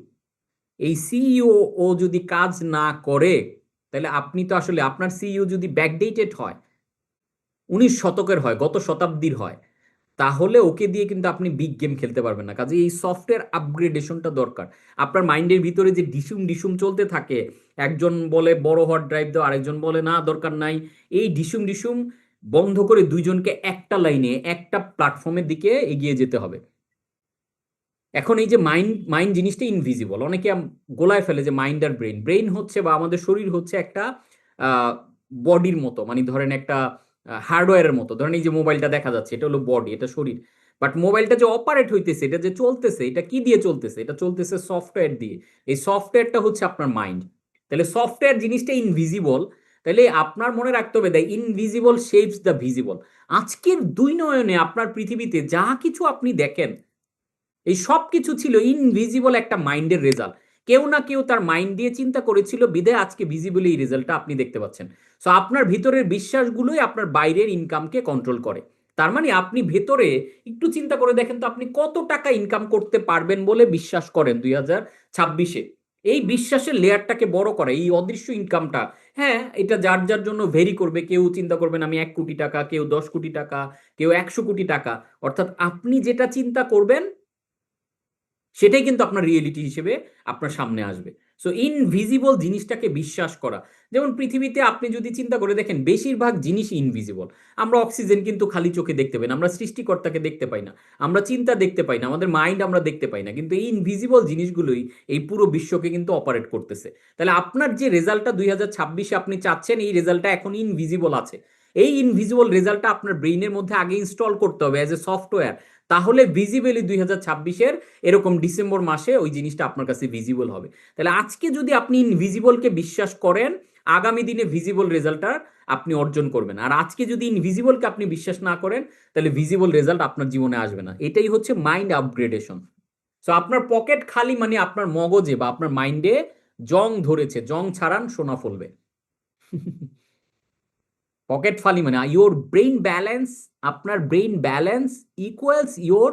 এই সিইও ও যদি কাজ না করে তাহলে আপনি তো আসলে, আপনার সিইও যদি ব্যাকডেটেড হয়, 19 শতকের হয়, গত শতাব্দীর হয়, তাহলে ওকে দিয়ে কিন্তু আপনি বিগ গেম খেলতে পারবেন না। কাজে এই সফটওয়্যার আপগ্রেডেশনটা দরকার। আপনার মাইন্ডের ভিতরে যে ডিসুম ডিসুম চলতে থাকে, একজন বলে বড় হট ড্রাইভ দাও, আরেকজন বলে না দরকার নাই, এই ডিসুম ডিসুম বন্ধ করে দুইজনকে একটা লাইনে একটা প্ল্যাটফর্মের দিকে এগিয়ে যেতে হবে। এখন এই যে মাইন্ড, মাইন্ড জিনিসটা ইনভিজিবল, অনেকে গোলায় ফেলে যে মাইন্ড আর ব্রেন। ব্রেন হচ্ছে বা আমাদের শরীর হচ্ছে একটা বডির মতো, মানে ধরেন একটা হার্ডওয়্যারের মতো। ধরেন এই যে মোবাইলটা দেখা যাচ্ছে, এটা হলো বডি, এটা শরীর। বাট মোবাইলটা যে অপারেট হইতেছে, এটা যে চলতেছে, এটা কি দিয়ে চলতেছে? এটা চলতেছে সফটওয়্যার দিয়ে। এই সফটওয়্যারটা হচ্ছে আপনার মাইন্ড। তাহলে সফটওয়্যার জিনিসটা ইনভিজিবল। তাহলে আপনার মনে রাখতে হবে, the invisible shapes the visible. আজকের দুই নয়নে আপনার পৃথিবীতে যা কিছু আপনি দেখেন, এই সব কিছু ছিল ইনভিজিবল একটা মাইন্ডের রেজাল্ট। কেউ না কেউ তার মাইন্ড দিয়ে চিন্তা করেছিল, বিদে আজকে ভিজিবলি এই রেজাল্টটা আপনি দেখতে পাচ্ছেন। সো আপনার ভিতরের বিশ্বাসগুলোই আপনার বাইরের ইনকামকে কন্ট্রোল করে। তার মানে আপনি ভেতরে একটু চিন্তা করে দেখেন তো, আপনি কত টাকা ইনকাম করতে পারবেন বলে বিশ্বাস করেন 2026-এ। এই বিশ্বাসের লেয়ারটাকে বড় করে এই অদৃশ্য ইনকামটা। হ্যাঁ, এটা যার যার জন্য ভেরি করবে, কেউ চিন্তা করবেন আমি 1 কোটি টাকা, কেউ 10 কোটি টাকা, কেউ 100 কোটি টাকা। অর্থাৎ আপনি যেটা চিন্তা করবেন সেটাই কিন্তু আপনার রিয়েলিটি হিসেবে আপনার সামনে আসবে। সো ইনভিজিবল জিনিসটাকে বিশ্বাস করা। যেমন পৃথিবীতে আপনি যদি চিন্তা করে দেখেন, বেশিরভাগ জিনিসই ইনভিজিবল। আমরা অক্সিজেন কিন্তু খালি চোখে দেখতে পাই না, আমরা সৃষ্টিকর্তাকে দেখতে পাই না, আমরা চিন্তা দেখতে পাই না, আমাদের মাইন্ড আমরা দেখতে পাই না, কিন্তু এই ইনভিজিবল জিনিসগুলোই এই পুরো বিশ্বকে কিন্তু অপারেট করতেছে। তাহলে আপনার যে রেজাল্টটা 2026-এ আপনি চাচ্ছেন, এই রেজাল্টটা এখন ইনভিজিবল আছে। এই ইনভিজিবল রেজাল্টটা আপনার ব্রেইনের মধ্যে আগে ইনস্টল করতে হবে অ্যাজ এ সফটওয়্যার। তাহলে ভিজিবলি 2026-এর এরকম ডিসেম্বর মাসে ওই জিনিসটা আপনার কাছে ভিজিবল হবে। তাহলে আজকে যদি আপনি ইনভিজিবলকে বিশ্বাস করেন, আগামী দিনে ভিজিবল রেজাল্টটা আপনি অর্জন করবেন। আর আজকে যদি ইনভিজিবলকে আপনি বিশ্বাস না করেন, তাহলে ভিজিবল রেজাল্ট আপনার জীবনে আসবে না। এটাই হচ্ছে মাইন্ড আপগ্রেডেশন। সো আপনার পকেট খালি মানে আপনার মগজে বা আপনার মাইন্ডে জং ধরেছে, জং ছাড়ান সোনা ফলবে। পকেট ফালি মানে ইওর ব্রেইন ব্যালেন্স, আপনার brain balance equals your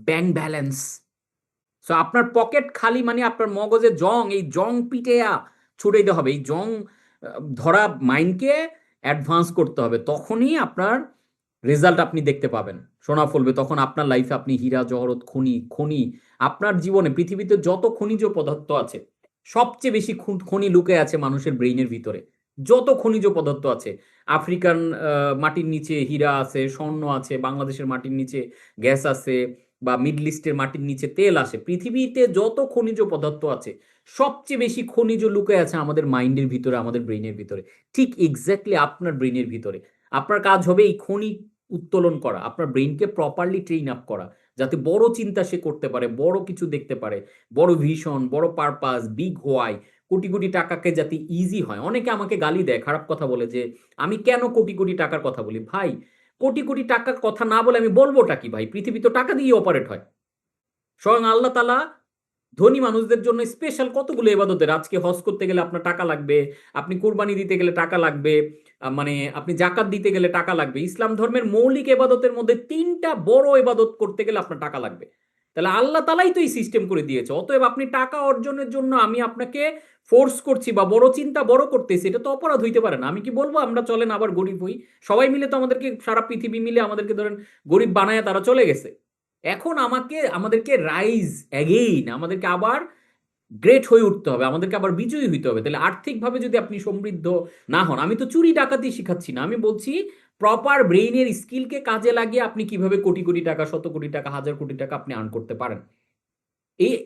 bank balance. So আপনার পকেট খালি মানে আপনার মগজে জং, এই জং পিটেয়া ছুটাইতে হবে। এই জং ধরা মাইন্ডকে অ্যাডভান্স করতে হবে, তখনই আপনার রেজাল্ট আপনি দেখতে পাবেন, সোনা ফলবে। তখন আপনার লাইফে আপনি হীরা জহরত খনি খনি, আপনার জীবনে পৃথিবীতে যত খনিজ পদার্থ আছে, সবচেয়ে বেশি খনি লুকে আছে মানুষের ব্রেইনের ভিতরে। যত খনিজ পদার্থ আছে, আফ্রিকান মাটির নিচে হীরা আছে, স্বর্ণ আছে, বাংলাদেশের মাটির নিচে গ্যাস আছে, বা মিডল ইস্টের মাটির নিচে তেল আসে। পৃথিবীতে যত খনিজ পদার্থ আছে, সবচেয়ে বেশি খনিজ লুকে আছে আমাদের মাইন্ডের ভিতরে, আমাদের ব্রেইনের ভিতরে। ঠিক এক্স্যাক্টলি আপনার ব্রেইনের ভিতরে। আপনার কাজ হবে এই খনি উত্তোলন করা, আপনার ব্রেইনকে প্রপারলি ট্রেন আপ করা, যাতে বড় চিন্তা সে করতে পারে, বড় কিছু দেখতে পারে, বড় ভিশন, বড় purpose, big why. Crore crore টাকাকে যাতে ইজি হয়। অনেকে আমাকে গালি দেয়, খারাপ কথা বলে যে আমি কেন কোটি কোটি টাকার কথা বলি। ভাই, কোটি কোটি টাকার কথা না বলে আমি বলবোটা কি? ভাই, পৃথিবী তো টাকা দিয়ে অপারেট হয়। স্বয়ং আল্লাহ তালা ধনী মানুষদের জন্য স্পেশাল কতগুলো ইবাদতের, আজকে হজ করতে গেলে আপনার টাকা লাগবে, আপনি কোরবানি দিতে গেলে টাকা লাগবে, মানে আপনি জাকাত দিতে গেলে টাকা লাগবে। ইসলাম ধর্মের মৌলিক ইবাদতের মধ্যে 3টা বড় ইবাদত করতে গেলে আপনার টাকা লাগবে। তাহলে আল্লাহ তালাই তো এই সিস্টেম করে দিয়েছে। অতএব আপনি টাকা অর্জনের জন্য আমি আপনাকে ফোর্স করছি বা বড় চিন্তা বড় করতেছি, এটা তো অপরাধ হইতে পারে না। আমি কি বলবো আমরা চলেন আবার গরিব হই? সবাই মিলে তো আমাদেরকে, সারা পৃথিবী মিলে আমাদেরকে ধরেন গরিব বানায় তারা চলে গেছে। এখন আমাদেরকে রাইজ অ্যাগেইন, আমাদেরকে আবার গ্রেট হয়ে উঠতে হবে, আমাদেরকে আবার বিজয়ী হইতে হবে। তাহলে আর্থিকভাবে যদি আপনি সমৃদ্ধ না হন, আমি তো চুরি ডাকাতি শিখাচ্ছি না, আমি বলছি প্রপার ব্রেইনের স্কিলকে কাজে লাগিয়ে আপনি কিভাবে কোটি কোটি টাকা, শত কোটি টাকা, হাজার কোটি টাকা আপনি আর্ন করতে পারেন।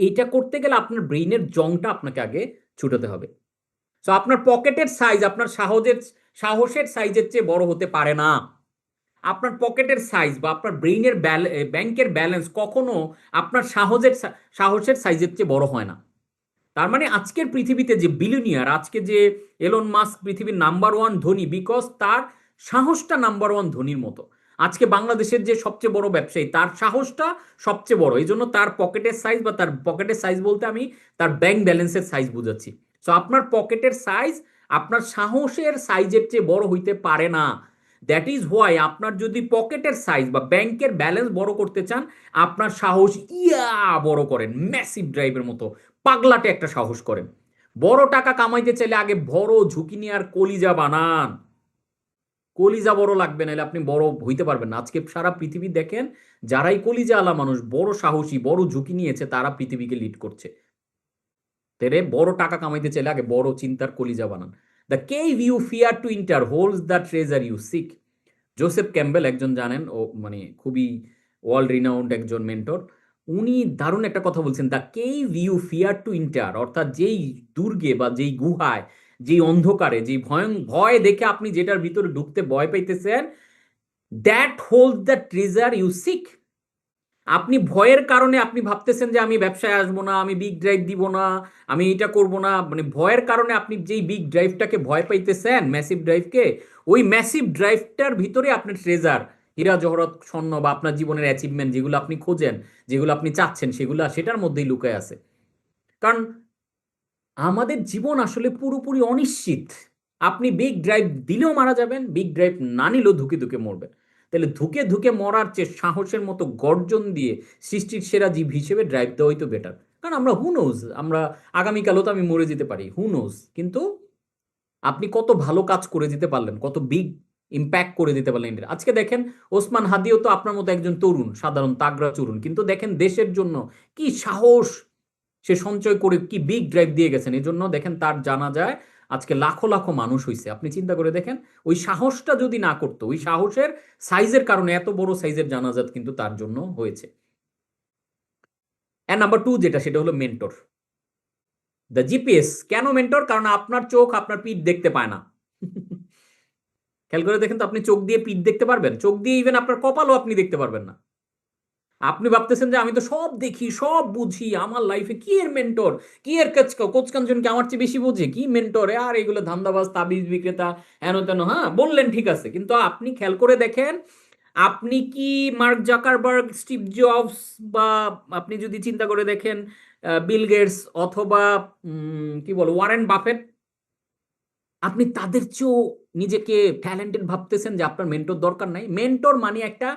এইটা করতে গেলে আপনার ব্রেইনের জংটা আপনাকে আগে ছুটাতে হবে। তো আপনার পকেটের সাইজ আপনার সাহসের সাইজের চেয়ে বড় হতে পারে না। আপনার পকেটের সাইজ বা আপনার ব্রেইনের ব্যাংকের ব্যালেন্স কখনো আপনার সাহসের সাইজের চেয়ে বড় হয় না। তার মানে আজকের পৃথিবীতে যে বিলিয়নিয়ার, আজকে যে এলন মাস্ক পৃথিবীর নাম্বার 1 ধনী, বিকজ তার সাহসটা নাম্বার 1 ধনীর মতো। আজকে বাংলাদেশের যে সবচেয়ে বড় ব্যবসায়ী, তার সাহসটা সবচেয়ে বড়, এই জন্য তার পকেটের সাইজ, বা তার পকেটের সাইজ বলতে আমি তার ব্যাংক ব্যালেন্সের সাইজ বুঝাচ্ছি। তো আপনার পকেটের সাইজ আপনার সাহসের সাইজের চেয়ে বড় হইতে পারে না। দ্যাট ইজ হোয়াই আপনার যদি পকেটের সাইজ বা ব্যাংকের ব্যালেন্স বড় করতে চান, আপনার সাহস বড় করেন, ম্যাসিভ ড্রাইভের মতো পাগলাটে একটা সাহস করেন। বড় টাকা কামাইতে চাইলে আগে বড় ঝুঁকি নিয়ে আর কলিজা বানান। কলিজা বড় লাগবে, নাহলে আপনি বড় হইতে পারবেন না। আজকে সারা পৃথিবী দেখেন, যারাই কলিজা আলা মানুষ, বড় সাহসী, বড় ঝুঁকি নিয়েছে, তারা পৃথিবীকে লিড করছে। তেরে বড় টাকা কামাইতে চাইলে আগে বড় চিন্তার কলিজা বানান। The cave you fear to enter holds the treasure you seek. Joseph Campbell একজন, জানেন, ও মানে খুবই ওয়ার্ল্ড রিনাউন্ড একজন মেন্টর। উনি দারুণ একটা কথা বলছেন, the cave you fear to enter, অর্থাৎ যেই দুর্গে বা যেই গুহায়, যেই অন্ধকারে, যেই ভয় দেখে আপনি যেটার ভিতরে ঢুকতে ভয় পাইতেছেন, that hold the treasure you seek. আপনি ভয়ের কারণে আপনি ভাবতেছেন যে আমি ব্যবসায় আসবো না, আমি বিগ ড্রাইভ দিব না, আমি এটা করব না, মানে ভয়ের কারণে আপনি যেই বিগ ড্রাইভটাকে ভয় পাইতেছেন, ম্যাসিভ ড্রাইভকে, ওই ম্যাসিভ ড্রাইভটার ভিতরে আপনার ট্রেজার, হীরা জহরত স্বর্ণ বা আপনার জীবনের অ্যাচিভমেন্ট যেগুলো আপনি খোঁজেন, যেগুলো আপনি চাচ্ছেন, সেগুলো সেটার মধ্যেই লুকায় আছে। কারণ আমাদের জীবন আসলে পুরোপুরি অনিশ্চিত। আপনি বিগ ড্রাইভ দিলেও মারা যাবেন, বিগ ড্রাইভ না নিলেও ধুকে ধুকে মরবেন। তাহলে ধুকে ধুকে মরার চেয়ে সাহসের মতো গর্জন দিয়ে সৃষ্টির সেরা জীব হিসেবে ড্রাইভ দেওয়াই তো বেটার। কারণ আমরা হু নোজ, আমরা আগামীকালও তো আমি মরে যেতে পারি, হু নোজ। কিন্তু আপনি কত ভালো কাজ করে যেতে পারলেন, কত বিগ ইম্প্যাক্ট করে দিতে পারলেন ইন্ডিয়া। আজকে দেখেন ওসমান হাদিও তো আপনার মতো একজন তরুণ, সাধারণ তাগড়া তরুণ, কিন্তু দেখেন দেশের জন্য কি সাহস সে সঞ্চয় করে, কি বিগ ড্রাইভ দিয়ে গেছেন। এই জন্য দেখেন তার জানা যায় আজকে লাখো লাখো মানুষ হইছে। আপনি চিন্তা করে দেখেন, ওই সাহসটা যদি না করতো, ওই সাহসের সাইজের কারণে এত বড় সাইজের জানাজাত কিন্তু তার জন্য হয়েছে। এন্ড নাম্বার 2 যেটা, সেটা হলো মেন্টর। The GPS. কেন মেন্টর? কারণ আপনার চোখ আপনার পিঠ দেখতে পায় না। খেয়াল করে দেখেন তো, আপনি চোখ দিয়ে পিঠ দেখতে পারবেন? চোখ দিয়ে ইভেন আপনার কপালও আপনি দেখতে পারবেন না। আপনি ভাবতেছেন যে আমি তো সব দেখি, সব বুঝি, আমার লাইফে কি এর মেন্টর, কি এর কোচ কাঞ্চন কি আমার চেয়ে বেশি বোঝে, কি মেন্টর? আর এগুলো ধান্দাবাজ, তাবিজ বিক্রেতা, হেন তেন। হ্যাঁ বললেন, ঠিক আছে, কিন্তু আপনি খেয়াল করে দেখেন, আপনি কি মার্ক জাকারবার্গ, স্টিভ জবস, বা আপনি যদি চিন্তা করে দেখেন বিল গেটস, অথবা কি বল ওয়ারেন বাফেট, আপনি তাদের চেয়েও নিজেকে ট্যালেন্টেড ভাবতেছেন যে আপনার মেন্টর দরকার নাই? মেন্টর মানে একটা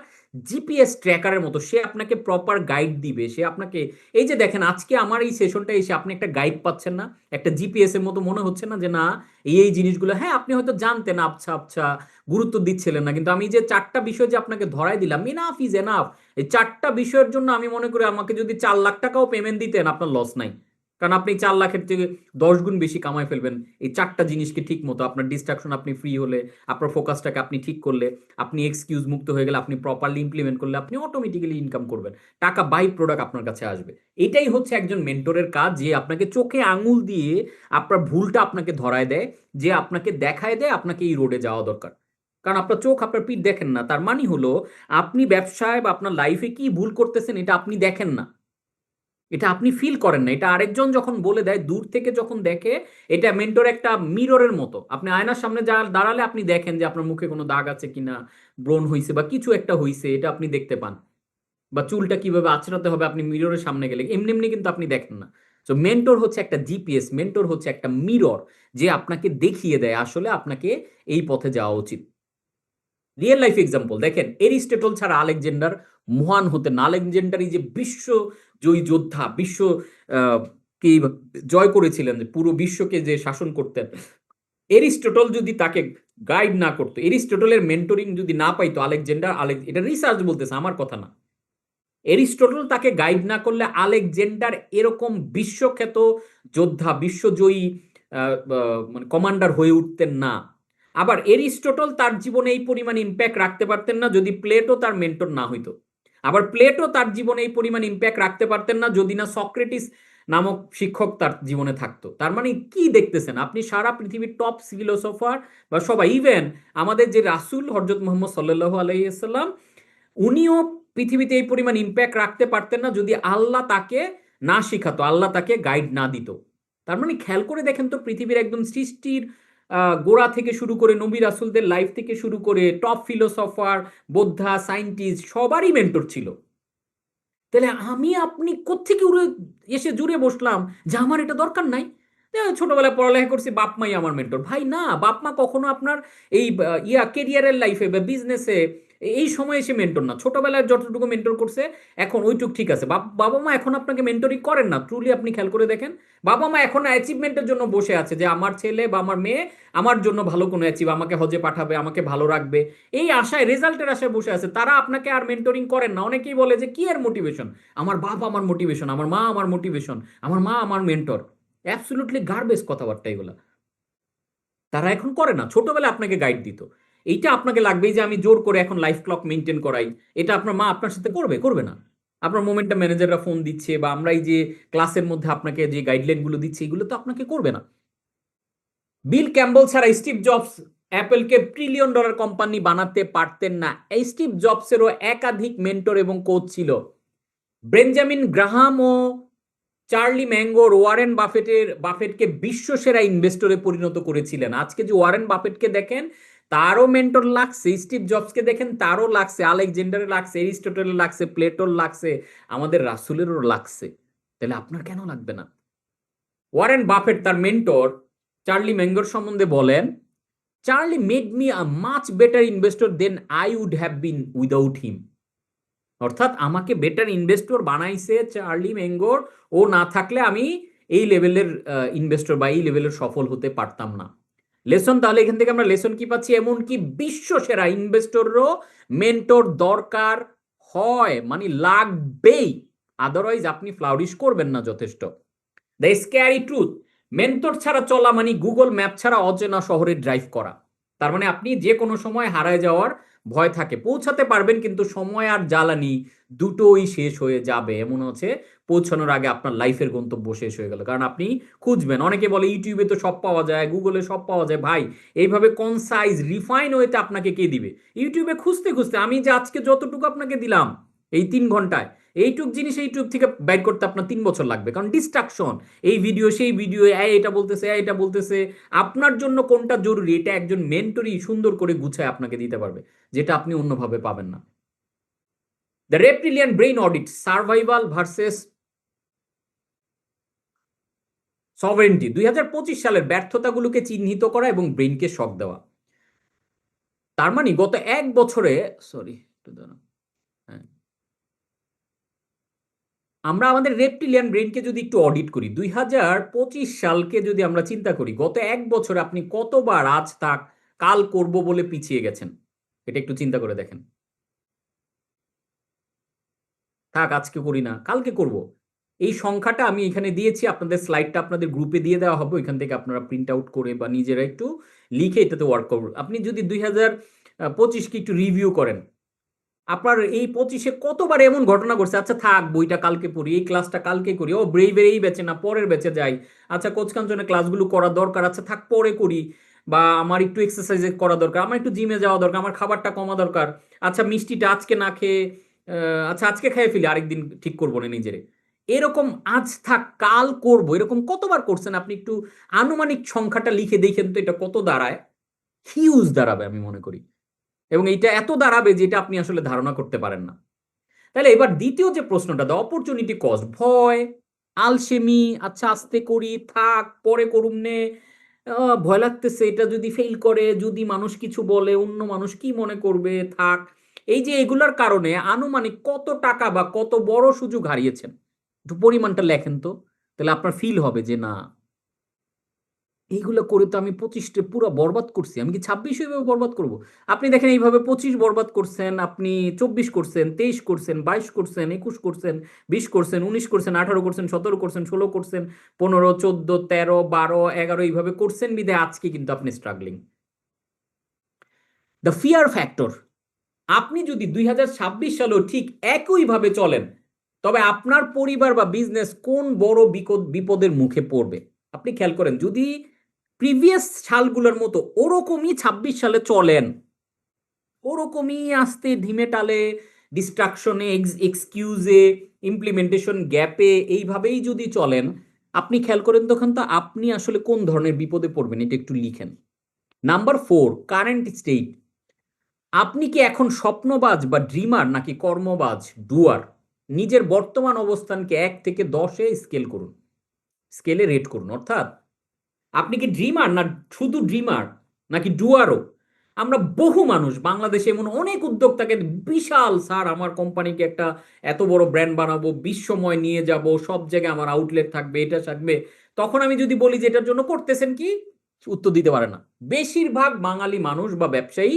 জিপিএস ট্র্যাকারের মতো, সে আপনাকে প্রপার গাইড দিবে, সে আপনাকে, এই যে দেখেন আজকে আমার এই সেশনটা এসে আপনি একটা গাইড পাচ্ছেন না, একটা জিপিএস এর মতো মনে হচ্ছে না যে না এই জিনিসগুলো, হ্যাঁ আপনি হয়তো জানতেন, আচ্ছা আচ্ছা, গুরুত্ব দিচ্ছিলেন না, কিন্তু আমি যে 4টা বিষয় যে আপনাকে ধরাই দিলাম, ইনাফ ইজ এনাফ। এই 4টা বিষয়ের জন্য আমি মনে করি আমাকে যদি 4 লাখ টাকাও পেমেন্ট দিতেন, আপনার লস নাই। কারণ আপনি 4 লাখের থেকে 10 গুণ বেশি কামাই ফেলবেন এই 4টা জিনিসকে ঠিক মতো, আপনার ডিস্ট্রাকশন আপনি ফ্রি হলে, আপনার ফোকাসটাকে আপনি ঠিক করলে, আপনি এক্সকিউজ মুক্ত হয়ে গেলে, আপনি প্রপারলি ইমপ্লিমেন্ট করলে, আপনি অটোমেটিক্যালি ইনকাম করবেন, টাকা বাই প্রোডাক্ট আপনার কাছে আসবে। এটাই হচ্ছে একজন মেন্টরের কাজ, যে আপনাকে চোখে আঙুল দিয়ে আপনার ভুলটা আপনাকে ধরায় দেয়, যে আপনাকে দেখায় দেয় আপনাকে এই রোডে যাওয়া দরকার। কারণ আপনার চোখ আপনার পিঠ দেখেন না, তার মানে হলো আপনি ব্যবসায় বা আপনার লাইফে কি ভুল করতেছেন এটা আপনি দেখেন না, এটা আপনি ফিল করেন না, এটা আরেকজন যখন বলে দেয়, দূর থেকে যখন দেখে, এটা মেন্টর একটা মিররের মতো। আপনি আয়নার সামনে যা দাঁড়ালে আপনি দেখেন যে আপনার মুখে কোনো দাগ আছে কিনা, ব্রণ হইছে বা কিছু একটা হইছে, এটা আপনি দেখতে পান। বা চুলটা কিভাবে আঁচড়াতে হবে আপনি মিররের সামনে গেলে এমনি এমনি কিন্তু আপনি দেখেন না। তো মেন্টর হচ্ছে একটা জিপিএস, মেন্টর হচ্ছে একটা মিরর, যে আপনাকে দেখিয়ে দেয় আসলে আপনাকে এই পথে যাওয়া উচিত। রিয়েল লাইফ এক্সাম্পল দেখেন, এরিস্টটল ছাড়া আলেকজান্ডার মহান হতেন না। আলেকজান্ডার এই যে বিশ্ব জয়ী যোদ্ধা, বিশ্ব কি জয় করেছিলেন, যে পুরো বিশ্বকে যে শাসন করতেন, এরিস্টটল যদি তাকে গাইড না করতো, এরিস্টটলের মেন্টরিং যদি না পাইতো আলেকজান্ডার, এটা রিসার্চ বলতেছে, আমার কথা না, এরিস্টটল তাকে গাইড না করলে আলেকজান্ডার এরকম বিশ্বখ্যাত যোদ্ধা, বিশ্বজয়ী মানে কমান্ডার হয়ে উঠতেন না। আবার এরিস্টটল তার জীবনে এই পরিমাণ ইম্প্যাক্ট রাখতে পারতেন না যদি প্লেটো তার মেন্টর না হইতো। আবার প্লেটো তার জীবনে এই পরিমাণ ইম্প্যাক্ট রাখতে পারতেন না যদি না সক্রেটিস নামক শিক্ষক তার জীবনে থাকতো। তার মানে কি দেখতেছেন আপনি, সারা পৃথিবীর টপ ফিলোসোফার বা সবাই, ইভেন আমাদের যে রাসূল হযরত মুহাম্মদ সাল্লাল্লাহু আলাইহি ওয়াসাল্লাম, উনিও পৃথিবীতে এই পরিমাণ ইম্প্যাক্ট রাখতে পারতেন না যদি আল্লাহ তাকে না শিখাতো, আল্লাহ তাকে গাইড না দিত। তার মানে খেয়াল করে দেখেন তো, পৃথিবীর একদম সৃষ্টির গোড়া থেকে শুরু করে নবী রাসূলদের লাইফ থেকে শুরু করে টপ ফিলোসফার, বোদ্ধা, সায়েন্টিস্ট সবারই মেন্টর ছিল। তাহলে আমি আপনি কোত্থেকে উড়ে এসে জুড়ে বসলাম যে আমার এটা দরকার নাই, ছোটবেলায় পড়ালেখা করছি বাপ মাই আমার মেন্টর। ভাই না, বাপ মা কখনো আপনার এই কেরিয়ারের লাইফে বা বিজনেসে এই সময় এসে মেন্টর না। ছোটবেলায় যতটুকু মেন্টর করছে এখন ওইটুক ঠিক আছে। বাবা মা এখন আপনাকে মেন্টরিং করেন না, ট্রুলি আপনি খেয়াল করে দেখেন। বাবা মা এখন অ্যাচিভমেন্টের জন্য বসে আছে যে আমার ছেলে বা আমার মেয়ে আমার জন্য ভালো কোনো অ্যাচিভ, আমাকে হজে পাঠাবে, আমাকে ভালো রাখবে, এই আশায়, রেজাল্টের আশায় বসে আছে। তারা আপনাকে আর মেন্টরিং করেন না। অনেকেই বলে যে কি এর মোটিভেশন, আমার বাপ আমার মোটিভেশন, আমার মা আমার মোটিভেশন, আমার মা আমার মেন্টর। অ্যাবসলিউটলি গার্বেজ কথাবার্তা এগুলা। তারা এখন করে না, ছোটবেলায় আপনাকে গাইড দিত। এইটা আপনাকে লাগবে যে আমি জোর করে এখন লাইফ ক্লক মেনটেন করাই, এটা আপনার মা আপনার সাথে করবে? করবে না। আপনার মোমেন্টাম ম্যানেজাররা ফোন দিচ্ছে বা আমরা এই যে ক্লাসের মধ্যে আপনাকে যে গাইডলাইন গুলো দিচ্ছি, এগুলো তো আপনাকে করবে না। বিল ক্যাম্বল ছাড়া স্টিভ জবস অ্যাপেলকে ট্রিলিয়ন ডলার কোম্পানি বানাতে পারতেন না। এই স্টিভ জবসেরও একাধিক মেন্টর এবং কোচ ছিল। বেঞ্জামিন গ্রাহাম ও চার্লি ম্যাঙ্গোর বাফেটকে বিশ্বসেরা ইনভেস্টরে পরিণত করেছিলেন। আজকে যে ওয়ারেন বাফেটকে দেখেন, তারও মেন্টর লাগছে। স্টিভ জবসকে দেখেন, তারও লাগছে। আলেকজান্ডারের লাগছে, এরিস্টটলের লাগছে, প্লেটোর লাগছে, আমাদের রাসূলেরও লাগছে। তাহলে আপনার কেন লাগবে না? ওয়ারেন বাফেট তার মেন্টর চার্লি ম্যাঙ্গোর সম্বন্ধে বলেন, Charlie made me a much better investor than I would have been without him. অর্থাৎ আমাকে বেটার ইনভেস্টর বানাইছে চার্লি ম্যাঙ্গোর, ও না থাকলে আমি এই লেভেলের ইনভেস্টর বা এই লেভেলের সফল হতে পারতাম না। লেসন, তাহলে এখান থেকে আমরা লেসন কি পাচ্ছি? এমনকি বিশ্ব সেরা ইনভেস্টরও মেন্টর দরকার হয়, মানে লাগবেই, আদারওয়াইজ আপনি ফ্লাউরিশ করবেন না যথেষ্ট। দ্য স্ক্যারি ট্রুথ, মেন্টর ছাড়া চলা মানে গুগল ম্যাপ ছাড়া অচেনা শহরে ড্রাইভ করা। তার মানে আপনি যে কোনো সময় হারায় যাওয়ার ভয় থাকে, পৌঁছাতে পারবেন কিন্তু সময় আর জ্বালানি দুটোই শেষ হয়ে যাবে। এমন হচ্ছে পৌঁছানোর আগে আপনার লাইফের গন্তব্য শেষ হয়ে গেল, কারণ আপনি খুঁজবেন। অনেকে বলে ইউটিউবে তো সব পাওয়া যায়, গুগলে সব পাওয়া যায়। ভাই, এইভাবে কনসাইজ রিফাইন ওয়েতে আপনাকে কে দিবে? ইউটিউবে খুঁজতে খুঁজতে আমি যে আজকে যতটুকু আপনাকে দিলাম এই 3 ঘন্টায়, এইটুক জিনিস ইউটিউব থেকে বাইর করতে আপনার 3 বছর লাগবে, কারণ ডিস্ট্রাকশন, এই ভিডিও সেই ভিডিও, এটা বলতেছে এটা বলতেছে। আপনার জন্য কোনটা জরুরি এটা একজন মেন্টরই সুন্দর করে গুছায় আপনাকে দিতে পারবে, যেটা আপনি অন্যভাবে পাবেন না। The reptilian brain audit, survival versus sovereignty, 2025 সালের ব্যর্থতাগুলোকে চিহ্নিত করা এবং ব্রেইনকে শক দেওয়া। তার মানে গত 1 বছরে, সরি একটু দাঁড়ান, হ্যাঁ, আমরা আমাদের রেপটিলিয়ান ব্রেনকে যদি একটু অডিট করি, 2025 সালকে যদি আমরা চিন্তা করি, গত 1 বছরে আপনি কতবার আজ থাক কাল করব বলে পিছিয়ে গেছেন, এটা একটু চিন্তা করে দেখেন। থাক আজকে করি না, কালকে করব। এই সংখ্যাটা আমি এখানে দিয়েছি, আপনাদের স্লাইডটা আপনাদের গ্রুপে দিয়ে দেওয়া হবে, ওইখান থেকে আপনারা প্রিন্ট আউট করে বা নিজেরা একটু লিখে এটাতে ওয়ার্ক করুন। আপনি যদি 2025কে একটু রিভিউ করেন, আপনার এই 25-এ কতবার এমন ঘটনা ঘটছে, আচ্ছা থাক বইটা কালকে পড়ি, এই ক্লাসটা কালকে করি, ও ব্রেইভের এই ব্যাচে না পরের ব্যাচে যাই, আচ্ছা কোচ কাঞ্চনের ক্লাসগুলো করা দরকার, আচ্ছা থাক পরে করি, বা আমার একটু এক্সারসাইজ করা দরকার, আমার একটু জিমে যাওয়া দরকার, আমার খাবারটা কমা দরকার, আচ্ছা মিষ্টিটা আজকে না খেয়ে আচ্ছা আজকে খেয়ে ফেলি, আরেকদিন ঠিক করবো না নিজেরে, এরকম আজ থাক কাল করব, এরকম কতবার করছেন আপনি? একটু আনুমানিক সংখ্যাটা লিখে দেখেন তো, এটা কত দাঁড়ায়? হিউজ দাঁড়াবে আমি মনে করি, এবং এইটা এত দাঁড়াবে যেটা আপনি আসলে ধারণা করতে পারেন না। তাহলে এবার দ্বিতীয় যে প্রশ্নটা, দ্য অপরচুনিটি কস্ট, ভয়, আলসেমি, আচ্ছা আস্তে করি, থাক পরে করুম নে, ভয় লাগতেছে এটা যদি ফেল করে, যদি মানুষ কিছু বলে, অন্য মানুষ কি মনে করবে, থাক। এই যে এগুলার কারণে আনুমানিক কত টাকা বা কত বড় সুযোগ হারিয়েছেন, একটু পরিমাণটা লেখেন তো, তাহলে আপনার ফিল হবে যে না, এইগুলো করে তো আমি 25টে পুরা বরবাদ করছি, আমি কি 26 এইভাবে বরবাদ করব? আপনি দেখেন এইভাবে 25 বরবাদ করছেন, আপনি 24 করছেন, 23 করছেন, 22 করছেন, 21 করছেন, 20 করছেন, 19 করছেন, 18 করছেন, 17 করছেন, 16 করছেন, 15, 14, 13, 12, 11 এইভাবে করছেন বিধায় আজকে কিন্তু আপনি স্ট্রাগলিং। দ্য ফিয়ার ফ্যাক্টর, আপনি যদি 2026 সালেও ঠিক একইভাবে চলেন, তবে আপনার পরিবার বা বিজনেস কোন বড় বিপদের মুখে পড়বে? আপনি খেয়াল করেন, যদি প্রিভিয়াস সালগুলোর মতো ওরকমই 26 সালে চলেন, ওরকমই আস্তে ধিমে টালে, ডিস্ট্রাকশনে, এক্সকিউজে, ইমপ্লিমেন্টেশন গ্যাপে এইভাবেই যদি চলেন, আপনি খেয়াল করেন তখন তো আপনি আসলে কোন ধরনের বিপদে পড়বেন, এটা একটু লিখেন। নাম্বার 4, কারেন্ট স্টেট, আপনি কি এখন স্বপ্নবাজ বা ড্রিমার নাকি কর্মবাজ ডুয়ার? নিজের বর্তমান অবস্থানকে 1 থেকে 10-এ স্কেল করুন, স্কেলে রেট করুন। অর্থাৎ আপনি কি ড্রিমার না শুধু ড্রিমার, নাকি ডুয়ারও? আমরা বহু মানুষ বাংলাদেশে এমন অনেক উদ্যোক্তাকে, বিশাল স্যার আমার কোম্পানিকে একটা এত বড় ব্র্যান্ড বানাবো, বিশ্বময় নিয়ে যাব, সব জায়গায় আমার আউটলেট থাকবে, এটা থাকবে, তখন আমি যদি বলি যে এটার জন্য করতেছেন কি, উত্তর দিতে পারে না। বেশিরভাগ বাঙালি মানুষ বা ব্যবসায়ী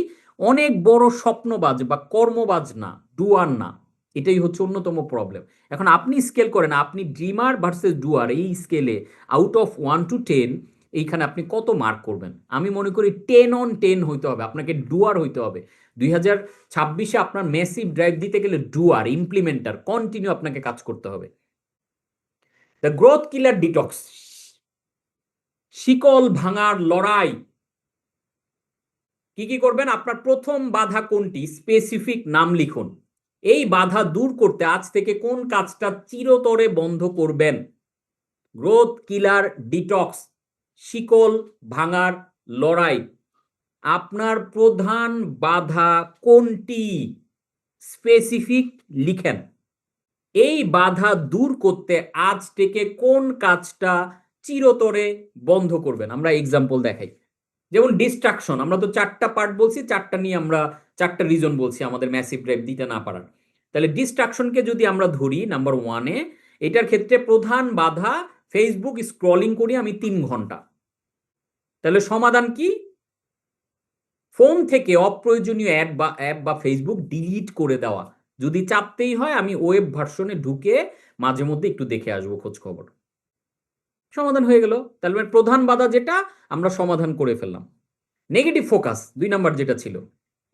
অনেক বড় স্বপ্নবাজ বা কর্মবাজ না, ডুয়ার না। এটাই হচ্ছে অন্যতম প্রবলেম। এখন আপনি স্কেল করেন, আপনি ড্রিমার ভার্সেস ডুয়ার, এই স্কেলে আউট অফ 1 to 10 এইখানে আপনি কত মার্ক করবেন? আমি মনে করি 10 on 10 হইতে হবে, আপনাকে ডুয়ার হইতে হবে। 2026-এ আপনার মেসিভ ড্রাইভ দিতে গেলে ডুয়ার, ইমপ্লিমেন্টার, কন্টিনিউ আপনাকে কাজ করতে হবে। দ্য গ্রোথ কিলার ডিটক্স, শিকল ভাঙার লড়াই। কি কি করবেন? আপনার প্রথম বাধা কোনটি, স্পেসিফিক নাম লিখুন। এই বাধা দূর করতে আজ থেকে কোন কাজটা চিরতরে বন্ধ করবেন? গ্রোথ কিলার ডিটক্স, শিকল ভাঙার লড়াই। আপনার প্রধান বাধা কোনটি? স্পেসিফিক লিখেন। এই বাধা দূর করতে আজ থেকে কোন কাজটা চিরতরে বন্ধ করবেন? আমরা এক্সাম্পল দেখাই। যেমন ডিস্ট্রাকশন, আমরা তো 4টা পার্ট বলছি, 4টা নিয়ে আমরা 4টা রিজন বলছি আমাদের ম্যাসিভ ড্রাইভ দিতে না পারার। তাহলে ডিস্ট্রাকশনকে যদি আমরা ধরি নাম্বার 1-এ, এটার ক্ষেত্রে প্রধান বাধা ফেসবুক স্ক্রলিং করি আমি 3 ঘন্টা। তাহলে সমাধান কি? ফোন থেকে অপ্রয়োজনীয় অ্যাপ বা ফেসবুক ডিলিট করে দেওয়া। যদি চাপতেই হয় আমি ওয়েব ভার্সনে ঢুকে মাঝে মধ্যে একটু দেখে আসবো খোঁজ খবর। সমাধান হয়ে গেল। তাহলে প্রধান বাধা যেটা আমরা সমাধান করে ফেললাম। নেগেটিভ ফোকাস 2 নাম্বার যেটা ছিল,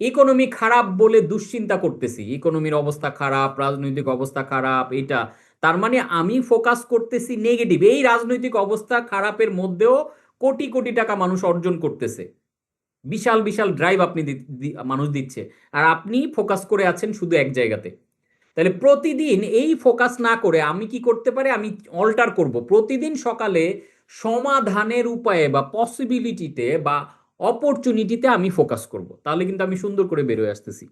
ইকোনমি খারাপ বলে দুশ্চিন্তা করতেছি, ইকোনমির অবস্থা খারাপ, রাজনৈতিক অবস্থা খারাপ, এটা তার মানে আমি ফোকাস করতেছি নেগেটিভ। এই রাজনৈতিক অবস্থা খারাপের মধ্যেও কোটি কোটি টাকা মানুষ অর্জন করতেছে, বিশাল বিশাল ড্রাইভ আপনি মানুষ দিচ্ছে, আর আপনি ফোকাস করে আছেন শুধু এক জায়গাতে। তাহলে প্রতিদিন এই ফোকাস না করে আমি কি করতে পারি? আমি অল্টার করব, প্রতিদিন সকালে সমাধানের উপায়ে বা পসিবিলিটিতে বা অপরচুনিটিতে আমি ফোকাস করব, তাহলে কিন্তু আমি সুন্দর করে বেরোয় আসতেছি।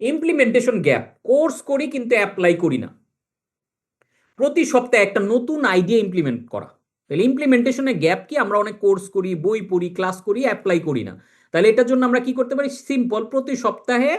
ইমপ্লিমেন্টেশন গ্যাপ, কোর্স করি কিন্তু অ্যাপ্লাই করি না। প্রতি সপ্তাহে একটা নতুন আইডিয়া ইমপ্লিমেন্ট করা। তাহলে ইমপ্লিমেন্টেশনের গ্যাপ কি? আমরা অনেক কোর্স করি, বই পড়ি, ক্লাস করি, অ্যাপ্লাই করি না। তাহলে এটার জন্য আমরা কি করতে পারি? সিম্পল, প্রতি সপ্তাহে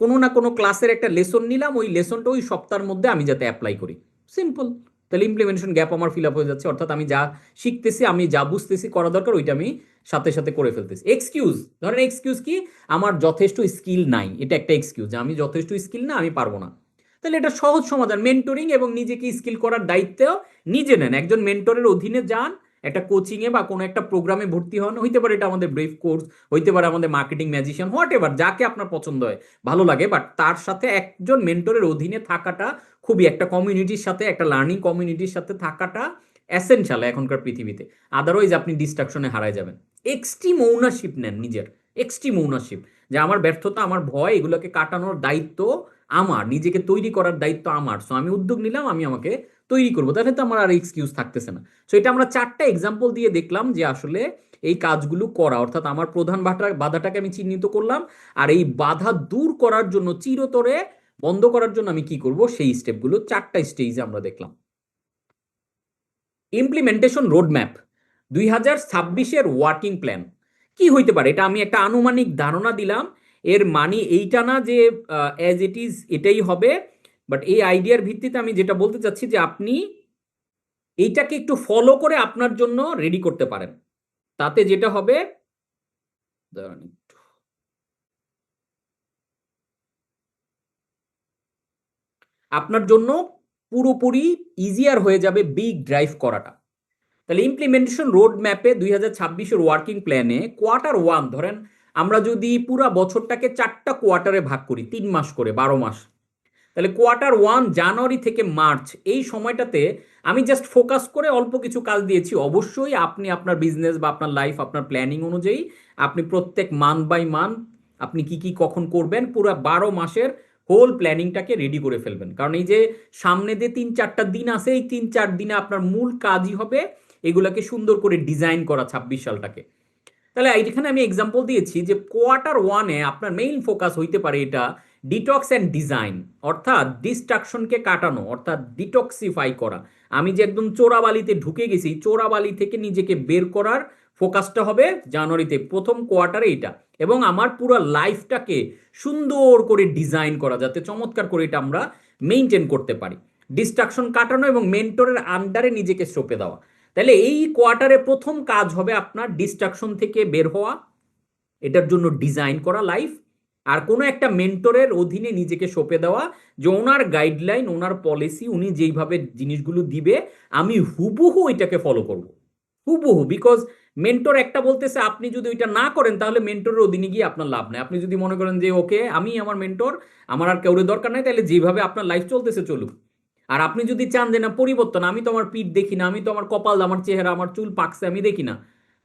কোনো না কোনো ক্লাসের একটা লেসন নিলাম, ওই লেসনটা ওই সপ্তাহের মধ্যে আমি যাতে অ্যাপ্লাই করি, সিম্পল। তাহলে ইমপ্লিমেন্টেশন গ্যাপ আমার ফিল আপ হয়ে যাচ্ছে, অর্থাৎ আমি যা শিখতেছি, আমি যা বুঝতেছি করা দরকার, ওইটা আমি সাথে সাথে করে ফেলতেছি। এক্সকিউজ, ধরেন এক্সকিউজ কি? আমার যথেষ্ট স্কিল নাই, এটা একটা এক্সকিউজ, আমি যথেষ্ট স্কিল না, আমি পারবো না। তাহলে এটা সহজ সমাধান, মেন্টরিং এবং নিজেকে স্কিল করার দায়িত্ব নিজে নেন, একজন মেন্টরের অধীনে যান, একটা কোচিং এ বা কোনো একটা প্রোগ্রামে ভর্তি হন, হইতে পারে এটা আমাদের ব্রেভ কোর্স, হইতে পারে আমাদের মার্কেটিং ম্যাজিশিয়ান, হোয়াট এভার, যাকে আপনার পছন্দ হয় ভালো লাগে, বাট তার সাথে একজন মেন্টরের অধীনে থাকাটা খুবই, একটা কমিউনিটির সাথে, একটা লার্নিং কমিউনিটির সাথে থাকাটা এসেনশিয়াল এখনকার পৃথিবীতে। আদারওয়াইজ আপনি ডিস্ট্রাকশনে হারায় যাবেন। এক্সট্রিম ওনারশিপ নেন নিজের, এক্সট্রিম ওনারশিপ, যে আমার ব্যর্থতা, আমার ভয়, এগুলোকে কাটানোর দায়িত্ব আমার, নিজেকে তৈরি করার দায়িত্ব আমার। সো আমি উদ্যোগ নিলাম, আমি আমাকে তৈরি করবো, তাহলে তো আমার আর এক্সকিউজ থাকতেছে না। সো এটা আমরা 4টা এক্সাম্পল দিয়ে দেখলাম যে আসলে এই কাজগুলো করা, অর্থাৎ আমার প্রধান বাধাটাকে আমি চিহ্নিত করলাম, আর এই বাধা দূর করার জন্য চিরতরে বন্ধ করার জন্য আমি কি করব, সেই স্টেপগুলো 4টা স্টেজে আমরা দেখলাম। ইমপ্লিমেন্টেশন রোডম্যাপ, 2026-এর ওয়ার্কিং প্ল্যান কি হইতে পারে, এটা আমি একটা আনুমানিক ধারণা দিলাম। এর মানে এইটা না যে অ্যাজ ইট ইজ এটাই হবে, বাট এই আইডিয়ার ভিত্তিতে আমি যেটা বলতে চাচ্ছি যে আপনি এইটাকে একটু ফলো করে আপনার জন্য রেডি করতে পারেন। তাতে যেটা হবে, দাঁড়ান একটু। আপনার জন্য পুরোপুরি ইজিয়ার হয়ে যাবে বিগ ড্রাইভ করাটা। তাহলে ইমপ্লিমেন্টেশন রোড ম্যাপে 2026-এর ওয়ার্কিং প্ল্যানে Q1 ধরেন, আমরা যদি পুরা বছরটাকে 4টা কোয়ার্টারে ভাগ করি, 3 মাস করে, 12 মাস, তাহলে Q1 জানুয়ারি থেকে মার্চ এই সময়টাতে আমি জাস্ট ফোকাস করে অল্প কিছু কাজ দিয়েছি। অবশ্যই আপনি আপনার বিজনেস বা আপনার লাইফ, আপনার প্ল্যানিং অনুযায়ী আপনি প্রত্যেক মান্থ বাই মান্থ আপনি কি কি কখন করবেন পুরো 12 মাসের হোল প্ল্যানিংটাকে রেডি করে ফেলবেন। কারণ এই যে সামনে যে 3-4টা দিন আছে, এই 3-4 দিনে আপনার মূল কাজই হবে এগুলাকে সুন্দর করে ডিজাইন করা 26 সালটাকে। তাহলে এইখানে আমি এক্সাম্পল দিয়েছি যে Q1-এ আপনার মেইন ফোকাস হইতে পারে এটা ডিটক্স অ্যান্ড ডিজাইন, অর্থাৎ ডিস্ট্রাকশনকে কাটানো, অর্থাৎ ডিটক্সিফাই করা। আমি যে একদম চোরাবালিতে ঢুকে গেছি, চোরাবালি থেকে নিজেকে বের করার ফোকাসটা হবে জানুয়ারিতে, প্রথম কোয়ার্টারে এটা। এবং আমার পুরো লাইফটাকে সুন্দর করে ডিজাইন করা, যাতে চমৎকার করে এটা আমরা মেনটেন করতে পারি। ডিস্ট্রাকশন কাটানো এবং মেন্টরের আন্ডারে নিজেকে সঁপে দেওয়া। তাহলে এই কোয়ার্টারে প্রথম কাজ হবে আপনার ডিস্ট্রাকশন থেকে বের হওয়া, এটার জন্য ডিজাইন করা লাইফ, আর কোনো একটা মেন্টরের অধীনে নিজেকে সঁপে দেওয়া, যে ওনার গাইডলাইন, ওনার পলিসি, উনি যেইভাবে জিনিসগুলো দিবে আমি হুবহু এটাকে ফলো করব, হুবহু। বিকজ মেন্টর একটা বলতেছে, আপনি যদি ওইটা না করেন তাহলে মেন্টরের অধীনে গিয়ে আপনার লাভ নেই। আপনি যদি মনে করেন যে ওকে আমি আমার মেন্টর, আমার আর কাউরে দরকার নাই, তাহলে যেভাবে আপনার লাইফ চলতেছে চলুক। আর আপনি যদি চান যে না পরিবর্তন, আমি তো আমার পিঠ দেখি না, আমি তো আমার কপাল, আমার চেহারা, আমার চুল পাকছে আমি দেখি না,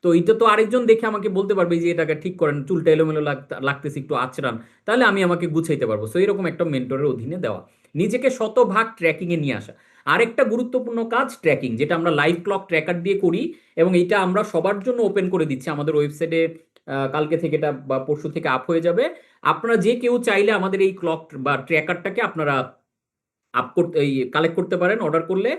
তো এটা তো আরেকজন দেখে আমাকে বলতে পারবে যে এটাকে ঠিক করেন, চুলটা এলোমেলো লাগতেছে, একটু আঁচড়ান, তাহলে আমি আমাকে গুছাইতে পারবো। সো এরকম একটা মেন্টরের অধীনে দেওয়া, নিজেকে শতভাগ ট্র্যাকিং এ নিয়ে আসা। আরেকটা গুরুত্বপূর্ণ কাজ ট্র্যাকিং, যেটা আমরা লাইভ ক্লক ট্র্যাকার দিয়ে করি, এবং এটা আমরা সবার জন্য ওপেন করে দিচ্ছি আমাদের ওয়েবসাইটে। কালকে থেকে এটা বা পরশু থেকে আপ হয়ে যাবে। আপনারা যে কেউ চাইলে আমাদের এই ক্লক বা ট্র্যাকারটাকে আপনারা আপ করতে, এই কালেক্ট করতে পারেন অর্ডার করলে,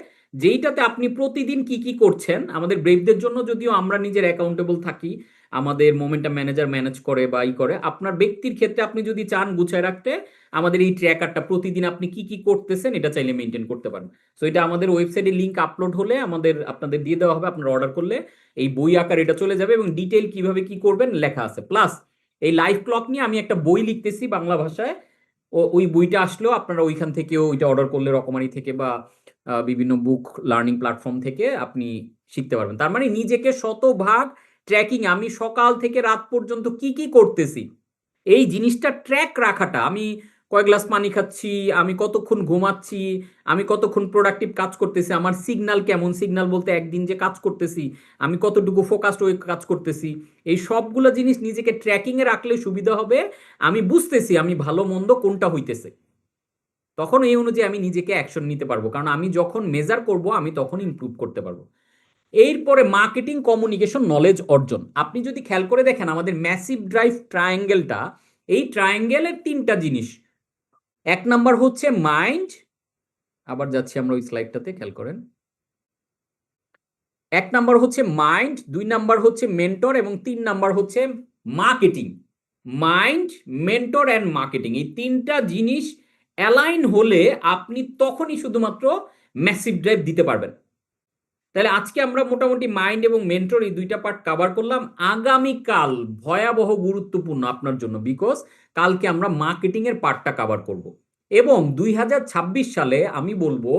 যেইটাতে আপনি প্রতিদিন কি কি করছেন। আমাদের ব্রেভদের জন্য যদিও আমরা নিজের অ্যাকাউন্টেবল থাকি, আমাদের মোমেন্টাম ম্যানেজার ম্যানেজ করে বা ই করে, আপনার ব্যক্তির ক্ষেত্রে আপনি যদি চান গুছায় রাখতে, আমাদের এই ট্র্যাকারটা প্রতিদিন আপনি কি কি করতেছেন এটা চাইলে মেনটেন করতে পারেন। সো এটা আমাদের ওয়েবসাইটে লিঙ্ক আপলোড হলে আপনাদের দিয়ে দেওয়া হবে, আপনারা অর্ডার করলে এই বই আকার এটা চলে যাবে, এবং ডিটেইল কিভাবে কি করবেন লেখা আছে। প্লাস এই লাইভ ক্লক নিয়ে আমি একটা বই লিখতেছি বাংলা ভাষায়, ওই বইটা আসলেও আপনারা ওইখান থেকেও ওইটা অর্ডার করলে, রকমারি থেকে বা বিভিন্ন বুক লার্নিং প্ল্যাটফর্ম থেকে আপনি শিখতে পারবেন। তার মানে নিজেকে শতভাগ ট্র্যাকিং, আমি সকাল থেকে রাত পর্যন্ত কি কি করতেছি এই জিনিসটা ট্র্যাক রাখাটা, আমি কয় গ্লাস পানি খাচ্ছি, আমি কতক্ষণ ঘুমাচ্ছি, আমি কতক্ষণ প্রোডাক্টিভ কাজ করতেছি, আমার সিগন্যাল কেমন, সিগন্যাল বলতে একদিন যে কাজ করতেছি আমি কতটুকু ফোকাসড হয়ে কাজ করতেছি, এই সবগুলো জিনিস নিজেকে ট্র্যাকিং এ রাখলে সুবিধা হবে। আমি বুঝতেছি আমি ভালো মন্দ কোনটা হইতেছে, তখন এই অনুযায়ী আমি নিজেকে অ্যাকশন নিতে পারবো, কারণ আমি যখন মেজার করব আমি তখন ইমপ্রুভ করতে পারবো। এরপরে মার্কেটিং কমিউনিকেশন নলেজ অর্জন, আপনি যদি খেয়াল করে দেখেন আমাদের ম্যাসিভ ড্রাইভ ট্রায়াঙ্গেলটা, এই ট্রায়াঙ্গেলের 3টা জিনিস। 1 নাম্বার হচ্ছে মাইন্ড, আবার যাচ্ছি আমরা ওই স্লাইডটাতে, খেয়াল করেন। 1 নাম্বার হচ্ছে মাইন্ড, 2 নাম্বার হচ্ছে মেন্টর, এবং 3 নাম্বার হচ্ছে marketing. Mind, mentor and marketing, এই 3টা জিনিস অ্যালাইন হলে আপনি তখনই শুধুমাত্র ম্যাসিভ ড্রাইভ দিতে পারবেন। তাহলে আজকে আমরা মোটামুটি মাইন্ড এবং মেন্টর এই 2টা পার্ট কভার করলাম। আগামীকাল ভয়াবহ গুরুত্বপূর্ণ আপনার জন্য, বিকজ কালকে আমরা মার্কেটিং এর পার্টটা কভার করব। এবং 2026 সালে আমি বলবো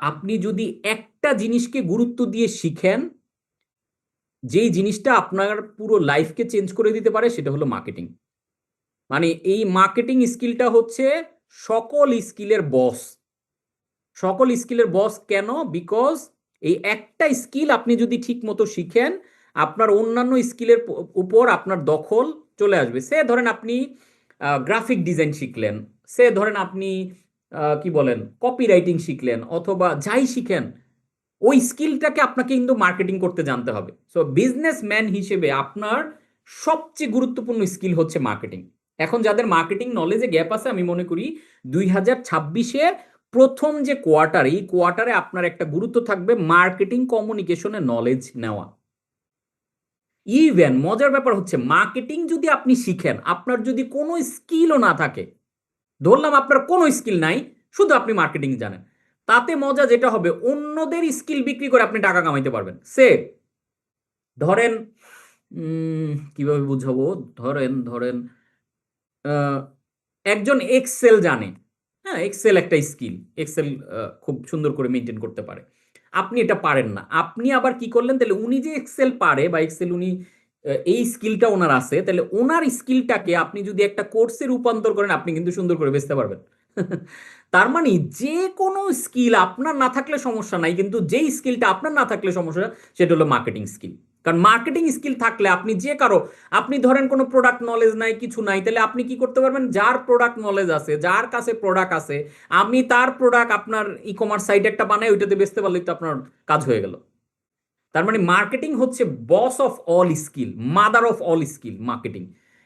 আপনি যদি একটা জিনিসকে গুরুত্ব দিয়ে শিখেন, যেই জিনিসটা আপনার পুরো লাইফকে চেঞ্জ করে দিতে পারে, সেটা হলো মার্কেটিং। মানে এই মার্কেটিং স্কিলটা হচ্ছে সকল স্কিলের বস। সকল স্কিলের বস কেন? বিকজ এই একটা স্কিল আপনি যদি ঠিক মতো শিখেন, আপনার অন্যান্য স্কিলের উপর আপনার দখল চলে আসবে। সে ধরেন আপনি গ্রাফিক ডিজাইন শিখলেন, সে ধরেন আপনি কি বলেন কপি রাইটিং শিখলেন, অথবা যাই শিখেন, ওই স্কিলটাকে আপনাকে কিন্তু মার্কেটিং করতে জানতে হবে। সো বিজনেসম্যান হিসেবে আপনার সবচেয়ে গুরুত্বপূর্ণ স্কিল হচ্ছে মার্কেটিং। এখন যাদের মার্কেটিং নলেজে গ্যাপ আছে, আমি মনে করি 2026-এর প্রথম যে কোয়ার্টার, এই কোয়ার্টারে আপনার একটা গুরুত্ব থাকবে মার্কেটিং কমিউনিকেশনের নলেজ নেওয়া। ইভেন মজার ব্যাপার হচ্ছে, মার্কেটিং যদি আপনি শিখেন, আপনার যদি কোনো স্কিলও না থাকে, ধরলাম আপনার কোনো স্কিল নাই, শুধু আপনি মার্কেটিং জানেন, তাতে মজা যেটা হবে, অন্যদের স্কিল বিক্রি করে আপনি টাকা কামাইতে পারবেন। সে ধরেন, কিভাবে বুঝাবো, ধরেন ধরেন আহ, একজন এক্সেল জানে, হ্যাঁ এক্সেল একটা স্কিল, এক্সেল খুব সুন্দর করে মেনটেন করতে পারে, আপনি এটা পারেন না, আপনি আবার কি করলেন, তাহলে উনি যে এক্সেল পারে বা এক্সেল উনি এই স্কিলটা ওনার আছে, তাহলে ওনার স্কিলটাকে আপনি যদি একটা কোর্সে রূপান্তর করেন, আপনি কিন্তু সুন্দর করে বেচতে পারবেন। তার মানে যে কোনো স্কিল আপনার না থাকলে সমস্যা নাই, কিন্তু যেই স্কিলটা আপনার না থাকলে সমস্যা, সেটা হলো মার্কেটিং স্কিল। কারণ মার্কেটিং স্কিল থাকলে আপনি যে কারো, আপনি ধরেন কোনো প্রোডাক্ট নলেজ নাই, কিছু নাই, তাহলে আপনি কি করতে পারবেন, যার প্রোডাক্ট নলেজ আছে, যার কাছে প্রোডাক্ট আছে, আমি তার প্রোডাক্ট আপনার ই কমার্স সাইট একটা বানাই, ওইটাতে বেচতে পারলেই তো আপনার কাজ হয়ে গেল। তার মানে মার্কেটিং হচ্ছে বস of all skill, mother of all skill, marketing.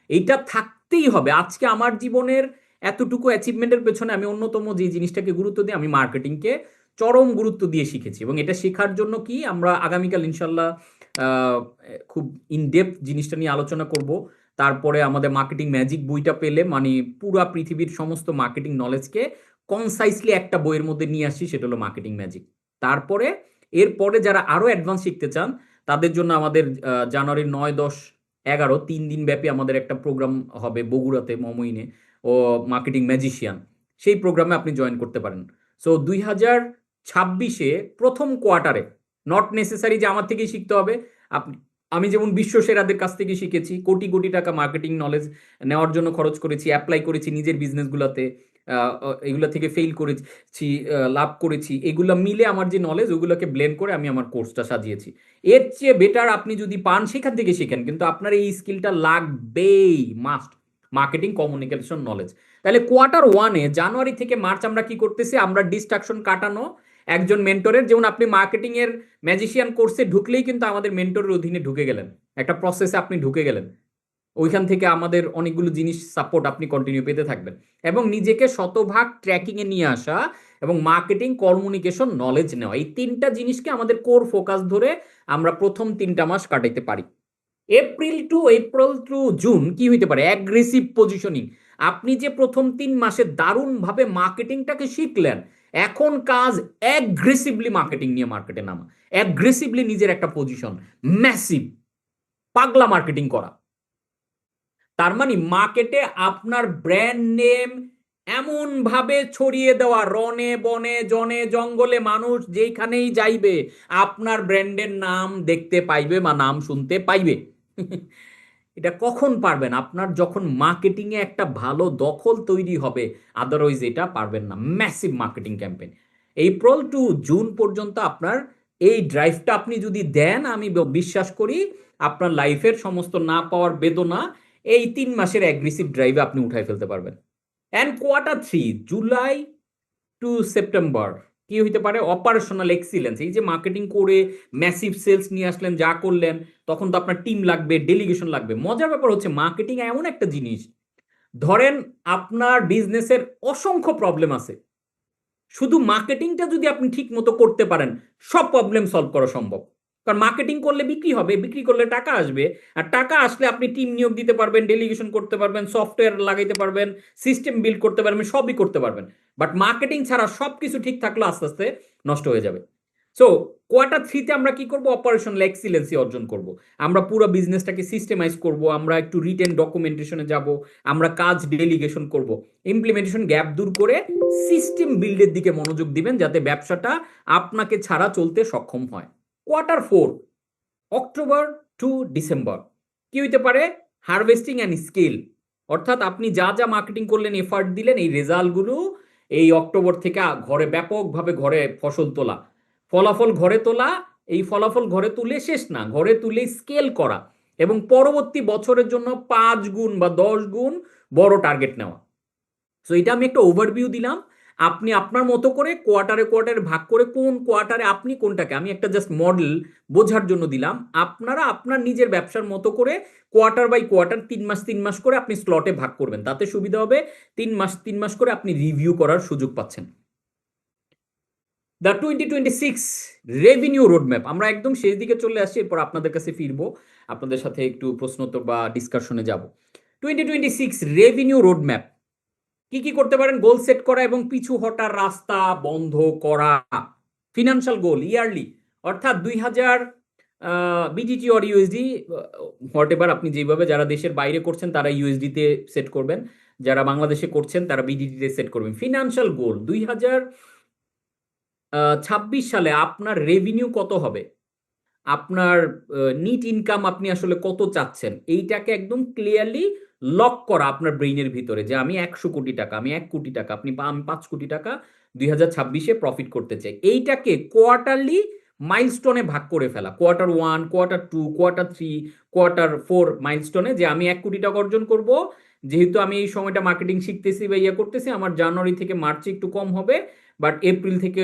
এইটা থাকতেই হবে। আজকে আমার জীবনের এতটুকু অ্যাচিভমেন্টের পেছনে আমি অন্যতম যে জিনিসটাকে গুরুত্ব দিই, আমি মার্কেটিংকে চরম গুরুত্ব দিয়ে শিখেছি, এবং এটা শেখার জন্য কি আমরা আগামীকাল ইনশাল্লাহ আহ, খুব ইনডেপথ জিনিসটা নিয়ে আলোচনা করব। তারপরে আমাদের মার্কেটিং ম্যাজিক বইটা পেলে, মানে পুরা পৃথিবীর সমস্ত মার্কেটিং নলেজকে কনসাইসলি একটা বইয়ের মধ্যে নিয়ে আসি, সেটা হলো মার্কেটিং ম্যাজিক। তারপরে এরপরে যারা আরো অ্যাডভান্স শিখতে চান, তাদের জন্য আমাদের জানুয়ারির 9, 10, 11 3 দিন ব্যাপী আমাদের একটা প্রোগ্রাম হবে বগুড়াতে মমইনে, ও মার্কেটিং ম্যাজিশিয়ান, সেই প্রোগ্রামে আপনি জয়েন করতে পারেন। সো 2026-এ প্রথম কোয়ার্টারে, নট নেসেসারি যে আমার থেকেই শিখতে হবে, আপনি, আমি যেমন বিশ্ব সেরাদের কাছ থেকে শিখেছি, কোটি কোটি টাকা মার্কেটিং নলেজ নেওয়ার জন্য খরচ করেছি, অ্যাপ্লাই করেছি নিজের বিজনেসগুলোতে, এগুলো থেকে ফেল করেছি, লাভ করেছি, এগুলো মিলে আমার যে নলেজ, ওগুলোকে ব্লেন্ড করে আমি আমার কোর্সটা সাজিয়েছি। এর চেয়ে বেটার আপনি যদি পান, সেখান থেকে শিখেন, কিন্তু আপনার এই স্কিলটা লাগবেই, মাস্ট, মার্কেটিং কমিউনিকেশন নলেজ। তাহলে কোয়ার্টার 1-এ জানুয়ারি থেকে মার্চ আমরা কি করতেছি, আমরা ডিস্ট্রাকশন কাটানো একজন মেন্টরের, যেমন আপনি মার্কেটিং এর ম্যাজিশিয়ান কোর্সে ঢুকলেই কিন্তু আমাদের মেন্টরের অধীনে ঢুকে গেলেন, একটা প্রসেসে আপনি ঢুকে গেলেন, ওইখান থেকে আমাদের অনেকগুলো জিনিস সাপোর্ট আপনি কন্টিনিউ পেতে থাকবেন। এবং নিজেকে শতভাগ ট্র্যাকিং এ নিয়ে আসা এবং মার্কেটিং কমিউনিকেশন নলেজ নেওয়া, এই তিনটা জিনিসকে আমাদের কোর ফোকাস ধরে আমরা প্রথম 3টা মাস কাটাইতে পারি। এপ্রিল টু জুন কি হইতে পারে, অ্যাগ্রেসিভ পজিশনিং। আপনি যে প্রথম 3 মাসে দারুণ ভাবে মার্কেটিংটাকে শিখলেন, এখন কাজ অ্যাগ্রেসিভলি মার্কেটিং নিয়ে মার্কেটে নামা, অ্যাগ্রেসিভলি নিজের একটা পজিশন, ম্যাসিভ পাগলা মার্কেটিং করা। তার মানে মার্কেটে আপনার ব্র্যান্ড নেম এমন ভাবে ছড়িয়ে দেওয়া, রনে বনে জনে জঙ্গলে মানুষ যেখানেই যাইবে, আপনার ব্র্যান্ডের নাম দেখতে পাইবে বা নাম শুনতে পাইবে। এটা কখন পারবেন, আপনার যখন মার্কেটিং এ একটা ভালো দখল তৈরি হবে, আদারওয়াইজ এটা পারবেন না। Massive marketing campaign April two June পর্যন্ত আপনার এই ড্রাইভটা আপনি যদি দেন, আমি বিশ্বাস করি আপনার লাইফের সমস্ত না পাওয়ার বেদনা এই 3 মাসের অ্যাগ্রেসিভ ড্রাইভে আপনি উঠাই ফেলতে পারবেন। And quarter 3, July to September, কি হইতে পারে, অপারেশনাল এক্সিলেন্স। এই যে মার্কেটিং করে ম্যাসিভ সেলস নিয়ে আসলেন, যা করলেন, তখন তো আপনার টিম লাগবে, ডেলিগেশন লাগবে। মজার ব্যাপার হচ্ছে, মার্কেটিং এমন একটা জিনিস, ধরেন আপনার বিজনেসের অসংখ্য প্রবলেম আছে, শুধু মার্কেটিংটা যদি আপনি ঠিক মতো করতে পারেন, সব প্রবলেম সলভ করা সম্ভব। কারণ মার্কেটিং করলে বিক্রি হবে, বিক্রি করলে টাকা আসবে, আর টাকা আসলে আপনি টিম নিয়োগ দিতে পারবেন, ডেলিগেশন করতে পারবেন, সফটওয়্যার লাগাইতে পারবেন, সিস্টেম বিল্ড করতে পারবেন, সবই করতে পারবেন। বাট মার্কেটিং ছাড়া সবকিছু ঠিক থাকলে আস্তে আস্তে নষ্ট হয়ে যাবে। সো কোয়ার্টার 3-তে আমরা কি করব, অপারেশনাল এক্সিলেন্সি অর্জন করব। আমরা পুরো বিজনেসটাকে সিস্টেমাইজ করব, আমরা একটু রিটেন ডকুমেন্টেশনে যাব, আমরা কাজ ডেলিগেশন করব, ইমপ্লিমেন্টেশন গ্যাপ দূর করে সিস্টেম বিল্ডের দিকে মনোযোগ দিবেন, যাতে ব্যবসাটা আপনাকে ছাড়া চলতে সক্ষম হয়। কোয়ার্টার 4, অক্টোবর টু ডিসেম্বর, কি হইতে পারে, হারভেস্টিং অ্যান্ড স্কেল। অর্থাৎ আপনি যা যা মার্কেটিং করলেন, এফার্ট দিলেন, এই রেজাল্টগুলো এই অক্টোবর থেকে ঘরে ব্যাপকভাবে ঘরে ফসল তোলা, ফলাফল ঘরে তোলা। এই ফলাফল ঘরে তুলে শেষ না, ঘরে তুলে স্কেল করা, এবং পরবর্তী বছরের জন্য 5 গুণ বা 10 গুণ বড় টার্গেট নেওয়া। সো এটা আমি একটা ওভারভিউ দিলাম। আপনি আপনার মতো করে কোয়ার্টারে কোয়ার্টারে ভাগ করে কোন কোয়ার্টারে আপনি কোনটাকে, আমি একটা জাস্ট মডেল বোঝার জন্য দিলাম, আপনারা আপনার নিজের ব্যবসার মতো করে কোয়ার্টার বাই কোয়ার্টার 3 মাস 3 মাস করে আপনি স্লটে ভাগ করবেন, তাতে সুবিধা হবে 3 মাস 3 মাস করে আপনি রিভিউ করার সুযোগ পাচ্ছেন। দ্য 2026 রেভিনিউ রোডম্যাপ, আমরা একদম শেষ দিকে চলে আসছি, এরপর আপনাদের কাছে ফিরবো, আপনাদের সাথে একটু প্রশ্নোত্তর বা ডিসকাশনে যাব। 2026 রেভিনিউ রোডম্যাপ, কি কি করতে পারেন? গোল সেট করা এবং পিছু হটার রাস্তা বন্ধ করা। ফিনান্সিয়াল গোল ইয়ারলি, অর্থাৎ 2000 বিজিটি অর ইউএসডি, হোয়াট এভার, আপনি যেভাবে, যারা দেশের বাইরে করছেন তারা ইউএসডি তে সেট করবেন, যারা বাংলাদেশে করছেন তারা বিজিটি তে সেট করবেন। ফিনান্সিয়াল গোল 2026 সালে আপনার রেভিনিউ কত হবে, আপনার নিট ইনকাম আপনি আসলে কত চাচ্ছেন, এইটাকে একদম ক্লিয়ারলি লক করা আপনার ব্রেইনের ভিতরে, যে আমি 100 কোটি টাকা, আমি 1 কোটি টাকা, আমি 5 কোটি টাকা 2026-এ প্রফিট করতে চাই। এইটাকে কোয়ার্টারলি মাইলস্টোনে ভাগ করে ফেলা, কোয়ার্টার 1, কোয়ার্টার 2, কোয়ার্টার 3, কোয়ার্টার 4 মাইলস্টোনে, যে আমি 1 কোটি টাকা অর্জন করব, যেহেতু আমি এই সময়টা মার্কেটিং শিখতেছি বা ইয়ে করতেছি, আমার জানুয়ারি থেকে মার্চে একটু কম হবে, বাট এপ্রিল থেকে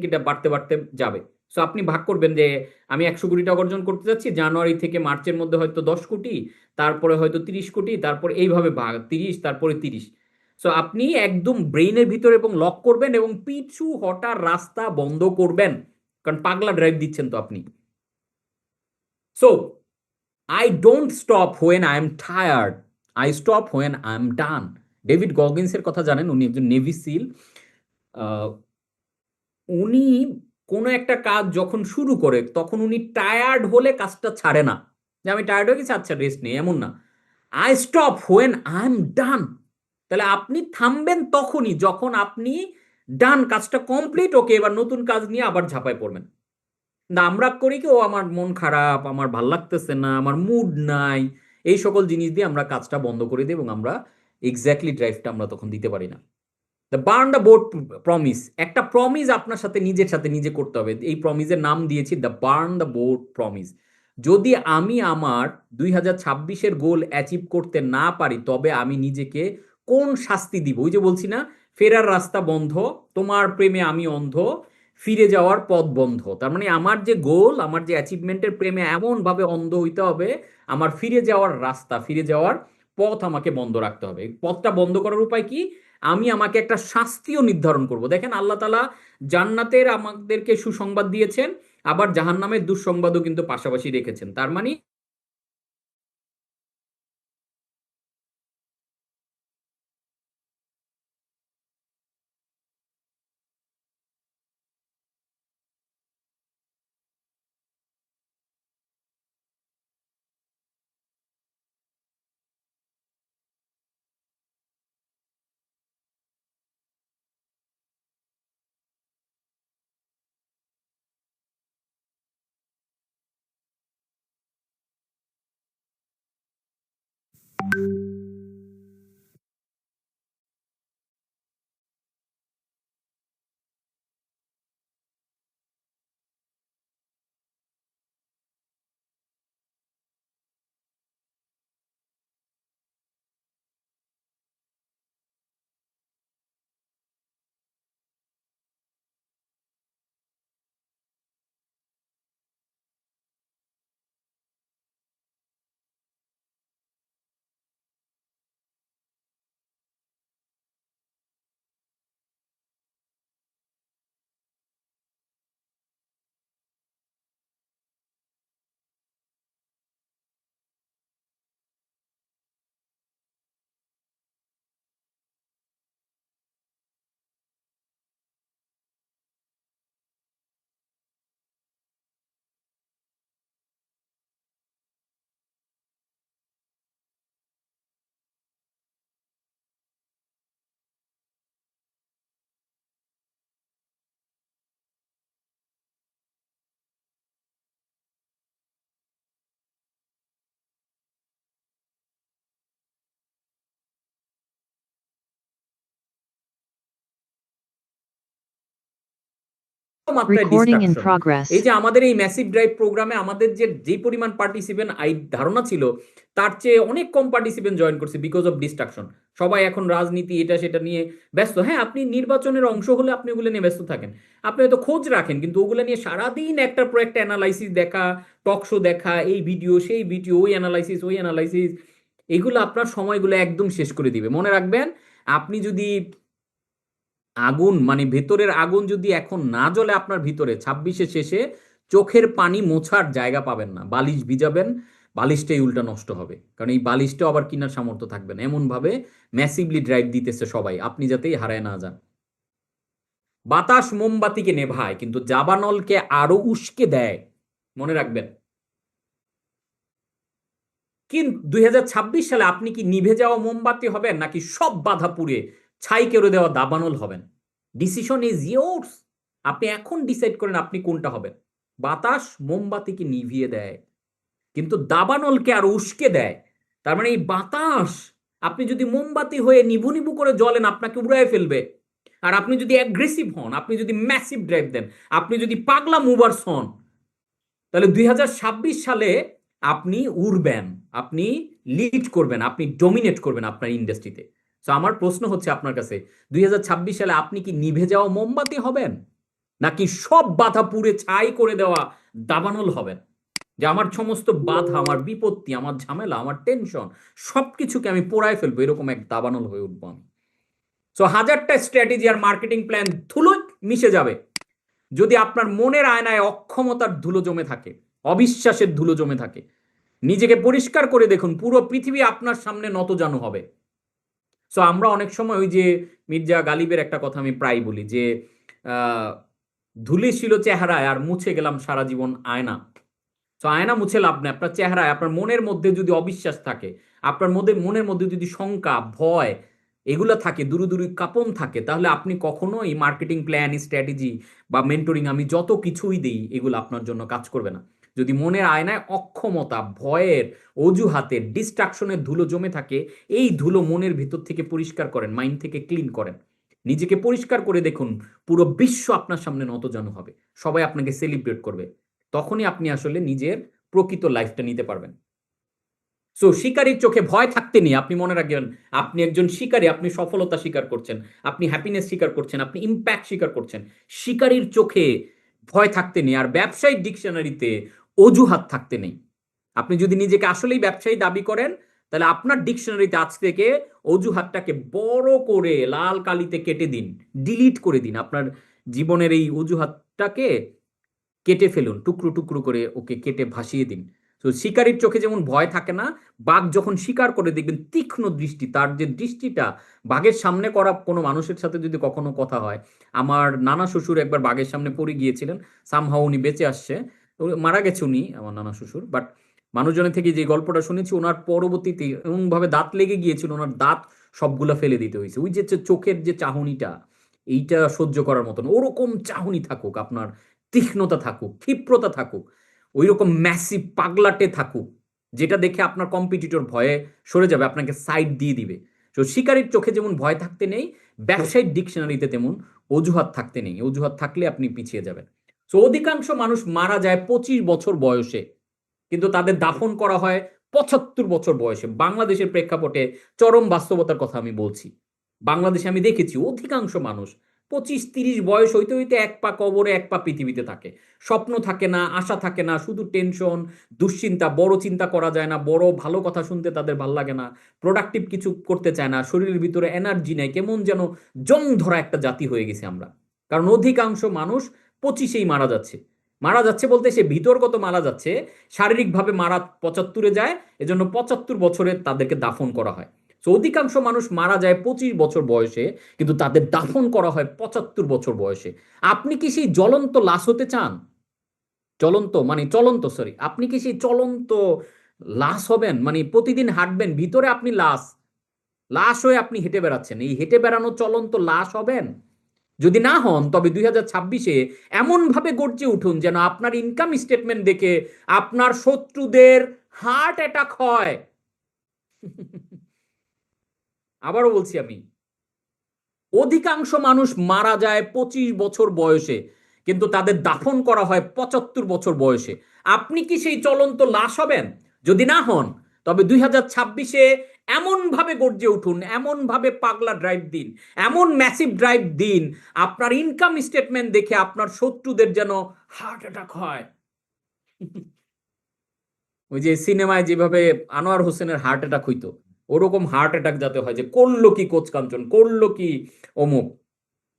এটা বাড়তে বাড়তে যাবে। সো আপনি ভাগ করবেন যে আমি 100 কোটি টাকা অর্জন করতে যাচ্ছি, জানুয়ারি থেকে মার্চের মধ্যে হয়তো 10 কোটি, তারপরে হয়তো 30 কোটি, তারপর এইভাবে ভাগ 30, তারপরে 30। সো আপনি একদম ব্রেইনের ভিতরে এবং লক করবেন এবং পিছু হটার রাস্তা বন্ধ করবেন, কারণ পাগলা ড্রাইভ দিচ্ছেন তো আপনি। So I don't stop when I am tired, I stop when I am done. David গগিন্সের কথা জানেন? উনি একজন নেভি সিল। উনি কোনো একটা কাজ যখন শুরু করে তখন উনি টায়ার্ড হলে কাজটা ছাড়ে না, যে আমি টায়ার্ড হয়ে গেছি আচ্ছা রেস্ট নেই, এমন না। I stop when I am ডান। তাহলে আপনি থামবেন তখনই যখন আপনি ডান, কাজটা কমপ্লিট, ওকে এবার নতুন কাজ নিয়ে আবার ঝাঁপায় পড়বেন। না আমরা করি কি, ও আমার মন খারাপ, আমার ভাল লাগতেছে না, আমার মুড নাই, এই সকল জিনিস দিয়ে আমরা কাজটা বন্ধ করে দিই এবং আমরা এক্স্যাক্টলি ড্রাইভটা আমরা তখন দিতে পারি না। The burn the board promise, একটা প্রমিস আপনার সাথে নিজের সাথে নিজে করতে হবে, এই প্রমিসের নাম দিয়েছি the burn the board promise. যদি আমি আমার 2026-এর গোল অ্যাচিভ করতে না পারি, তবে আমি নিজেকে কোন শাস্তি দিব? ওই যে বলছি না, ফেরার রাস্তা বন্ধ, তোমার প্রেমে আমি অন্ধ, ফিরে যাওয়ার পথ বন্ধ। তার মানে আমার যে গোল, আমার যে অ্যাচিভমেন্টের প্রেমে এমন ভাবে অন্ধ হইতে হবে, আমার ফিরে যাওয়ার রাস্তা, ফিরে যাওয়ার পথ আমাকে বন্ধ রাখতে হবে। পথটা বন্ধ করার উপায় কি? আমি আমাকে একটা শাস্তিও নির্ধারণ করব। দেখেন আল্লাহ তাআলা জান্নাতের আমাদেরকে সুসংবাদ দিয়েছেন, আবার জাহান্নামের দুঃসংবাদও কিন্তু পাশাপাশি রেখেছেন। তার মানে মাত্রায় Recording in ডিস্ট্রাকশন। progress. এই যে আমাদের এই ম্যাসিভ ড্রাইভ প্রোগ্রামে আমাদের যে পরিমাণ পার্টিসিপেন্ট ধারণা ছিল তার চেয়ে অনেক কম পার্টিসিপেন্ট জয়েন করছে বিকজ অফ ডিস্ট্রাকশন। সবাই এখন রাজনীতি এটা সেটা নিয়ে ব্যস্ত। হ্যাঁ, আপনি নির্বাচনের অংশ হলে আপনি ওগুলো নিয়ে ব্যস্ত থাকেন, আপনি হয়তো খোঁজ রাখেন, কিন্তু ওগুলো নিয়ে সারাদিন একটার পর একটা অ্যানালাইসিস দেখা, টক শো দেখা, এই ভিডিও সেই ভিডিও, ওই অ্যানালাইসিস, এগুলো আপনার সময়গুলো একদম শেষ করে দিবে। মনে রাখবেন, আপনি যদি আগুন মানে ভেতরের আগুন যদি এখন না জ্বলে আপনার ভিতরে 26-এ শেষে, চোখের পানি মোছার জায়গা পাবেন না, বালিশ ভিজাবেন, বালিশটাই উল্টা নষ্ট হবে, কারণ এই বালিশটা আবার কেনার সামর্থ্য থাকবে না। এমন ভাবে ম্যাসিভলি ড্রাইভ দিতেছে সবাই, আপনি যাতেই হারায় না যান। বাতাস মোমবাতিকে নেভায় কিন্তু জাবানলকে আরো উস্কে দেয়, মনে রাখবেন। কিন্তু 2026 সালে আপনি কি নিভে যাওয়া মোমবাতি হবেন, নাকি সব বাধা পুড়ে ছাই করে দেওয়া দাবানল হবেন? Decision is yours. আপনি এখন ডিসাইড করেন আপনি কোনটা হবেন। বাতাস মোমবাতিকে নিভিয়ে দেয় কিন্তু দাবানলকে আর উস্কে দেয়। তার মানে এই বাতাস, আপনি যদি মোমবাতি হয়ে নিভু নিভু করে জ্বলেন আপনাকে উড়ায় ফেলবে। আর আপনি যদি অ্যাগ্রেসিভ হন, আপনি যদি ম্যাসিভ ড্রাইভ দেন, আপনি যদি পাগলা মুভার্স হন, তাহলে 2026 সালে আপনি উড়বেন, আপনি লিড করবেন, আপনি ডমিনেট করবেন আপনার ইন্ডাস্ট্রিতে। তো আমার প্রশ্ন হচ্ছে আপনার কাছে, 2026 সালে আপনি কি নিভে যাওয়া মোমবাতি হবেন, নাকি সব বাধা পুড়ে ছাই করে দেওয়া দাবানল হবেন? যে আমার সমস্ত বাধা, আমার বিপত্তি, আমার ঝামেলা, আমার টেনশন, সবকিছুকে আমি পোড়ায় ফেলবো, এরকম এক দাবানল হয়ে উঠবো আমি। সো হাজারটা স্ট্র্যাটেজি আর মার্কেটিং প্ল্যান ধুলো মিশে যাবে যদি আপনার মনের আয়নায় অক্ষমতার ধুলো জমে থাকে, অবিশ্বাসের ধুলো জমে থাকে। নিজেকে পরিষ্কার করে দেখুন, পুরো পৃথিবী আপনার সামনে নতজানু হবে। সো আমরা অনেক সময় ওই যে মির্জা গালিবের একটা কথা আমি প্রায় বলি যে আহ, ধুলি ছিল চেহারায় আর মুছে গেলাম সারা জীবন আয়না। তো আয়না মুছে লাভ নেই, আপনার চেহারায়, আপনার মনের মধ্যে যদি অবিশ্বাস থাকে, আপনার মনের মধ্যে যদি শঙ্কা, ভয়, এগুলো থাকে, দুরু দুরু কাঁপন থাকে, তাহলে আপনি কখনোই মার্কেটিং প্ল্যান, স্ট্র্যাটেজি বা মেন্টরিং আমি যত কিছুই দিই এগুলো আপনার জন্য কাজ করবে না। যদি মনের আয়নায় অক্ষমতা, ভয়ের, অজুহাতের, ডিস্ট্রাকশনের ধুলো জমে থাকে, এই ধুলো মনের ভিতর থেকে পরিষ্কার করেন, মাইন্ড থেকে ক্লিন করেন, নিজেকে পরিষ্কার করে দেখুন, পুরো বিশ্ব আপনার সামনে নতজানু হবে, সবাই আপনাকে সেলিব্রেট করবে। তখনই আপনি আসলে নিজের প্রকৃত লাইফটা নিতে পারবেন। সো শিকারীর চোখে ভয় থাকতে নেই, আপনি মনে রাখবেন, আপনি একজন শিকারী, আপনি সফলতা স্বীকার করছেন, আপনি হ্যাপিনেস স্বীকার করছেন, আপনি ইম্প্যাক্ট স্বীকার করছেন। শিকারীর চোখে ভয় থাকতে নেই, আর ব্যবসায়িক ডিকশনারিতে অজুহাত থাকতে নেই। আপনি যদি নিজেকে আসলেই ব্যবসায়ী দাবি করেন, তাহলে আপনার ডিকশনারিতে আজ থেকে অজুহাতটাকে বড় করে লাল কালিতে কেটে দিন, ডিলিট করে দিন। আপনার জীবনের এই অজুহাতটাকে কেটে ফেলুন, টুকরো টুকরো করে ওকে কেটে ভাসিয়ে দিন। তো শিকারীর চোখে যেমন ভয় থাকে না, বাঘ যখন শিকার করে দেখবেন তীক্ষ্ণ দৃষ্টি, তার যে দৃষ্টিটা, বাঘের সামনে করা কোনো মানুষের সাথে যদি কখনো কথা হয়, আমার নানা শ্বশুর একবার বাঘের সামনে পড়ে গিয়েছিলেন, সামহাও উনি বেঁচে আসছে, মারা গেছে উনি, আমার নানা শ্বশুর, বাট মানুষজনের থেকে যে গল্পটা শুনেছি, ওনার পরবর্তীতে এমন ভাবে দাঁত লেগে গিয়েছিল, ওনার দাঁত সবগুলা ফেলে দিতে হয়েছে। ওই যে চোখের যে চাহনিটা, এইটা সহ্য করার মতন ওরকম চাহনি থাকুক আপনার, তীক্ষ্ণতা থাকুক, ক্ষিপ্রতা থাকুক, ওই রকম ম্যাসিভ পাগলাটে থাকুক, যেটা দেখে আপনার কম্পিটিটর ভয়ে সরে যাবে, আপনাকে সাইড দিয়ে দিবে। তো শিকারীর চোখে যেমন ভয় থাকতে নেই, ব্যবসায়িক ডিকশনারিতে তেমন অজুহাত থাকতে নেই। অজুহাত থাকলে আপনি পিছিয়ে যাবেন। তো অধিকাংশ মানুষ মারা যায় 25 বছর বয়সে, কিন্তু তাদের দাফন করা হয় 75 বছর বয়সে। বাংলাদেশের প্রেক্ষাপটে চরম বাস্তবতার কথা আমি বলছি। বাংলাদেশে আমি দেখেছি অধিকাংশ মানুষ 25-30 বয়স হইতে হইতে এক পা কবরে এক পা পৃথিবীতে থাকে। স্বপ্ন থাকে না, আশা থাকে না, শুধু টেনশন, দুশ্চিন্তা, বড় চিন্তা করা যায় না, বড় ভালো কথা শুনতে তাদের ভাল লাগে না, প্রোডাক্টিভ কিছু করতে চায় না, শরীরের ভিতরে এনার্জি নেই, কেমন যেন জং ধরা একটা জাতি হয়ে গেছে আমরা। কারণ অধিকাংশ মানুষ 25-এই মারা যাচ্ছে। মারা যাচ্ছে বলতে সে ভিতরগত মারা যাচ্ছে, শারীরিকভাবে মারা 75-এ যায়, এজন্য 75 বছরে তাদেরকে দাফন করা হয়। তো অধিকাংশ মানুষ মারা যায় 25 বছর বয়সে, কিন্তু তাদের দাফন করা হয় 75 বছর বয়সে। আপনি কি সেই জ্বলন্ত লাশ হতে চান? চলন্ত, সরি, আপনি কি সেই চলন্ত লাশ হবেন? মানে প্রতিদিন হাঁটবেন, ভিতরে আপনি লাশ, লাশ হয়ে আপনি হেঁটে বেড়াচ্ছেন, এই হেঁটে বেড়ানো চলন্ত লাশ হবেন? যদি না হন, তবে 2026-এ এমন ভাবে গর্জে উঠুন যেন আপনার ইনকাম স্টেটমেন্ট দেখে আপনার শত্রুদের হার্ট অ্যাটাক হয়। আবারও বলছি আমি, অধিকাংশ মানুষ মারা যায় 25 বছর বয়সে, কিন্তু তাদের দাফন করা হয় ৭৫ বছর বয়সে। আপনি কি সেই চলন্ত লাশ হবেন? যদি না হন, তবে 2026-এ এমন ভাবে গর্জে উঠুন, এমন ভাবে পাগলা ড্রাইভ দিন, এমন ম্যাসিভ ড্রাইভ দিন, আপনার ইনকাম স্টেটমেন্ট দেখে আপনার শত্রুদের যেন হার্ট অ্যাটাক হয়। ওই যে সিনেমায় যেভাবে আনোয়ার হোসেনের হার্ট অ্যাটাক হইতো, ওরকম হার্ট অ্যাটাক যাতে হয়, যে করলো কি কোচ কাঞ্চন, করলো কি অমুক,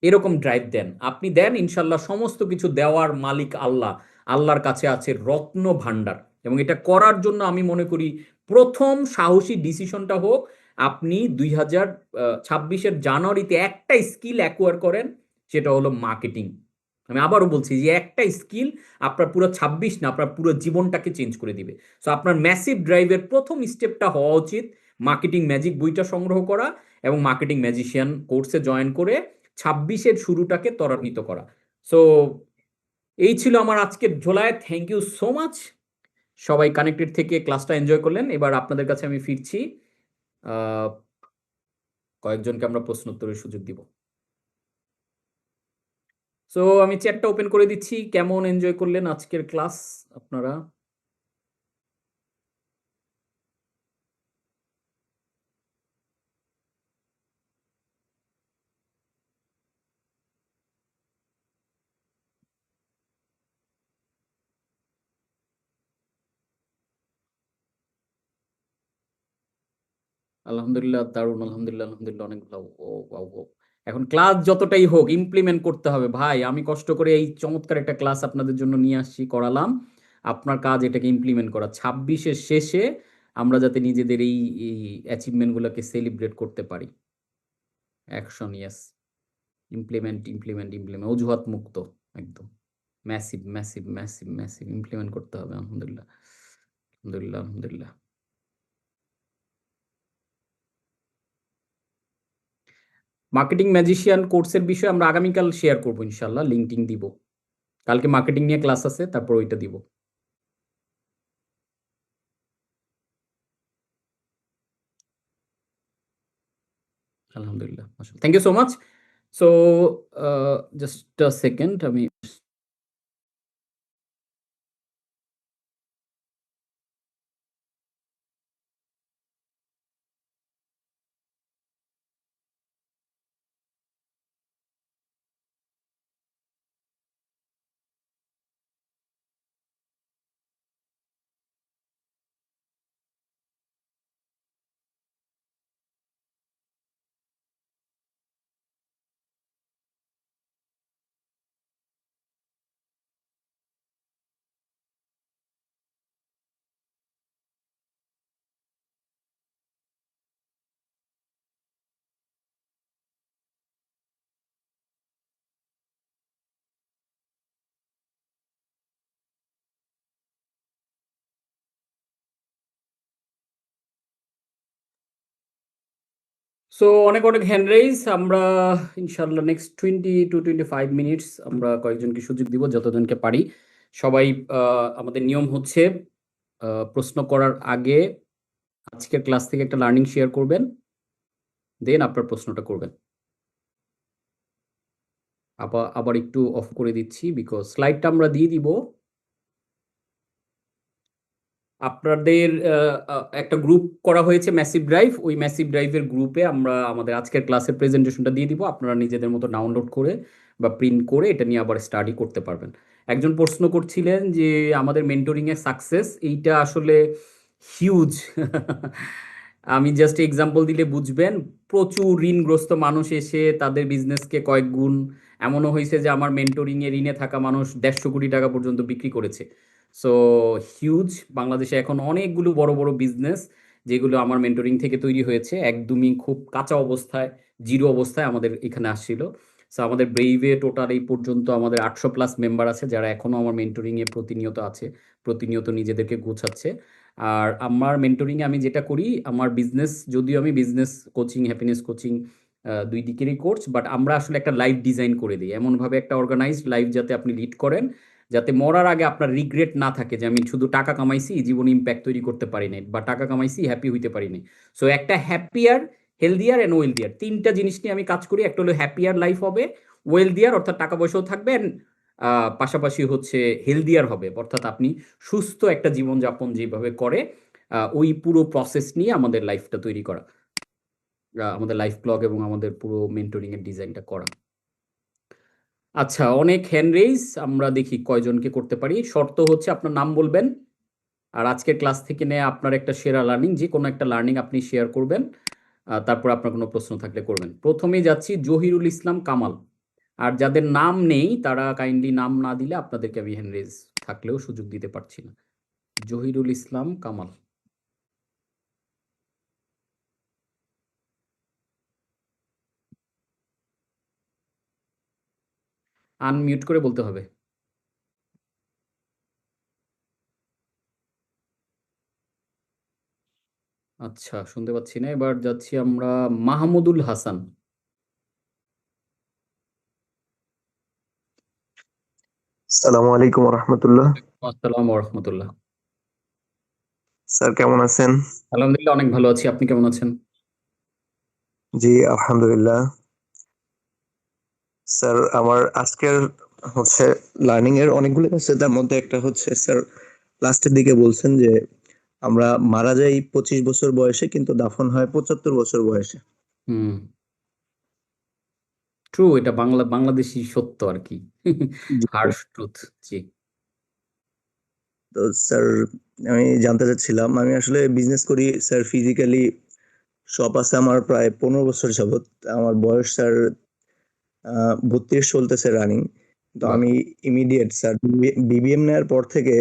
এরকম ড্রাইভ দেন। আপনি দেন, ইনশাল্লাহ সমস্ত কিছু দেওয়ার মালিক আল্লাহ। আল্লাহর কাছে আছে রত্ন ভান্ডার। এবং এটা করার জন্য আমি মনে করি প্রথম সাহসী ডিসিশনটা হোক, আপনি 2026-এর জানুয়ারিতে একটা স্কিল অ্যাকোয়ার করেন, সেটা হলো মার্কেটিং। আমি আবারও বলছি যে একটা স্কিল আপনার পুরো 26 না, আপনার পুরো জীবনটাকে চেঞ্জ করে দিবে। সো আপনার ম্যাসিভ ড্রাইভের প্রথম স্টেপটা হওয়া উচিত মার্কেটিং ম্যাজিক বইটা সংগ্রহ করা এবং মার্কেটিং ম্যাজিশিয়ান কোর্সে জয়েন করে 26-এর শুরুটাকে ত্বরান্বিত করা। সো এই ছিল আমার আজকের ঝোলায়। Thank you so much. সবাই কানেক্টেড থেকে ক্লাসটা এনজয় করলেন। এবার আপনাদের কাছে আমি ফিরছি। আহ, কয়েকজনকে আমরা প্রশ্ন উত্তরের সুযোগ দিব। সো আমি চ্যাটটা ওপেন করে দিচ্ছি। কেমন এনজয় করলেন আজকের ক্লাস আপনারা? আলহামদুলিল্লাহ, দারুণ। আলহামদুলিল্লাহ, আলহামদুলিল্লাহ, অনেক ভালো। ও বাউ, ও। এখন ক্লাস যতটাই হোক ইমপ্লিমেন্ট করতে হবে ভাই। আমি কষ্ট করে এই চমৎকার একটা ক্লাস আপনাদের জন্য নিয়ে আসছি, করালাম। আপনার কাজ এটাকে ইমপ্লিমেন্ট করা। 26-এর শেষে আমরা যাতে নিজেদের এই অ্যাচিভমেন্ট গুলোকে সেলিব্রেট করতে পারি। Action, yes. Implement, implement, implement, অজুহাত মুক্ত। একদম massive, massive, massive, massive implement করতে হবে। আলহামদুলিল্লাহ, আলহামদুলিল্লাহ, আলহামদুলিল্লাহ। মার্কেটিং ম্যাজিশিয়ান কোর্সের বিষয়ে আমরা আগামীকাল শেয়ার করবো ইনশাল্লাহ, লিঙ্কটিং দিব। কালকে মার্কেটিং নিয়ে ক্লাস আছে, তারপর ওইটা দিব। আলহামদুলিল্লাহ, thank you so much. So just a second, আমি সো অনেক অনেক হ্যান্ড রেইজ। আমরা ইনশাল্লাহ নেক্সট 20 to 25 মিনিটস আমরা কয়েকজনকে সুযোগ দিব, যতজনকে পারি। সবাই আমাদের নিয়ম হচ্ছে প্রশ্ন করার আগে আজকের ক্লাস থেকে একটা লার্নিং শেয়ার করবেন, দেন আপনার প্রশ্নটা করবেন। আবার আবার একটু অফ করে দিচ্ছি, বিকজ স্লাইডটা আমরা দিয়ে দিব। আপনাদের একটা গ্রুপ করা হয়েছে ম্যাসিভ ড্রাইভ, ওই ম্যাসিভ ড্রাইভের গ্রুপে আমরা আমাদের আজকের ক্লাসের প্রেজেন্টেশনটা দিয়ে দিব। আপনারা নিজেদের মতো ডাউনলোড করে বা প্রিন্ট করে এটা নিয়ে আবার স্টাডি করতে পারবেন। একজন প্রশ্ন করছিলেন যে আমাদের মেন্টরিং এর সাকসেস এইটা আসলে হিউজ। আমি জাস্ট এক্সাম্পল দিলে বুঝবেন। প্রচুর ঋণগ্রস্ত মানুষ এসে তাদের বিজনেসকে কয়েক গুণ, এমনও হয়েছে যে আমার মেন্টরিং এ ঋণে থাকা মানুষ 150 কোটি টাকা পর্যন্ত বিক্রি করেছে। So huge. বাংলাদেশে এখন অনেকগুলো বড় বড় বিজনেস যেগুলো আমার মেন্টরিং থেকে তৈরি হয়েছে, একদমই খুব কাঁচা অবস্থায়, জিরো অবস্থায় আমাদের এখানে আসছিল। সো আমাদের ব্রেইভে টোটাল এই পর্যন্ত আমাদের 800+ মেম্বার আছে, যারা এখনো আমার মেন্টরিং এ প্রতিনিয়ত আছে, প্রতিনিয়ত নিজেদেরকে গোছাচ্ছে। আর আমার মেন্টরিং এ আমি যেটা করি, আমার বিজনেস, যদিও আমি বিজনেস কোচিং, হ্যাপিনেস কোচিং দুই দিকেরই কোর্স, বাট আমরা আসলে একটা লাইফ ডিজাইন করে দিই, এমনভাবে একটা অর্গানাইজড লাইফ যাতে আপনি লিড করেন, যাতে মরার আগে আপনার রিগ্রেট না থাকে যে আমি শুধু টাকা কামাইছি, জীবনে ইম্প্যাক্ট তৈরি করতে পারি নাই, বা টাকা কামাইছি হ্যাপি হইতে পারি নাই। সো একটা হ্যাপিয়ার, হেলদিয়ার অ্যান্ড ওয়েলদিয়ার, তিনটা জিনিস নিয়ে আমি কাজ করি। একটা হলো হ্যাপিয়ার লাইফ হবে, ওয়েলদিয়ার অর্থাৎ টাকা পয়সাও থাকবে, পাশাপাশি হচ্ছে হেলদিয়ার হবে, অর্থাৎ আপনি সুস্থ একটা জীবনযাপন যেভাবে করে ওই পুরো প্রসেস নিয়ে আমাদের লাইফটা তৈরি করা, আমাদের লাইফ ব্লগ এবং আমাদের পুরো মেন্টরিং এর ডিজাইনটা করা। আচ্ছা, অনেক হ্যান্ড রেইজ, আমরা দেখি কয়জনকে করতে পারি। শর্ত হচ্ছে আপনার নাম বলবেন, আর আজকের ক্লাস থেকে নিয়ে আপনার একটা সেরা লার্নিং, যে কোনো একটা লার্নিং আপনি শেয়ার করবেন, তারপর আপনার কোনো প্রশ্ন থাকলে করবেন। প্রথমেই যাচ্ছি জহিরুল ইসলাম কামাল। আর যাদের নাম নেই তারা কাইন্ডলি নাম না দিলে আপনাদেরকে আমি হ্যান্ড রেজ থাকলেও সুযোগ দিতে পারছি না। জহিরুল ইসলাম কামাল। আনমিউট করে বলতে হবে। আচ্ছা, শুনতে পাচ্ছি না। এবার যাচ্ছি আমরা মাহমুদুল হাসান। আসসালামু আলাইকুম রহমতুল্লাহ। আসসালামু রহমতুল্লাহ। স্যার কেমন আছেন? আলহামদুলিল্লাহ, অনেক ভালো আছি। আপনি কেমন আছেন? জি আলহামদুলিল্লাহ। স্যার আমার আজকের হচ্ছে লার্নিং এর অনেকগুলো আছে, তার মধ্যে একটা হচ্ছে স্যার লাস্টের দিকে বলছেন যে আমরা মারা যাই 25 বছর বয়সে কিন্তু দাফন হয় 75 বছর বয়সে। Hmm, true. এটা বাংলাদেশি সত্য আর কি। জি। Harsh truth. জি। তো স্যার আমি জানতে চাচ্ছিলাম, আমি আসলে বিজনেস করি স্যার, ফিজিক্যালি শপ আছে আমার প্রায় 15 বছর যাবত। আমার বয়স স্যার 32 চলতেছে রানিং। তো বাহ। আমি ইমিডিয়েট স্যার বিবিএম নেওয়ার পর থেকে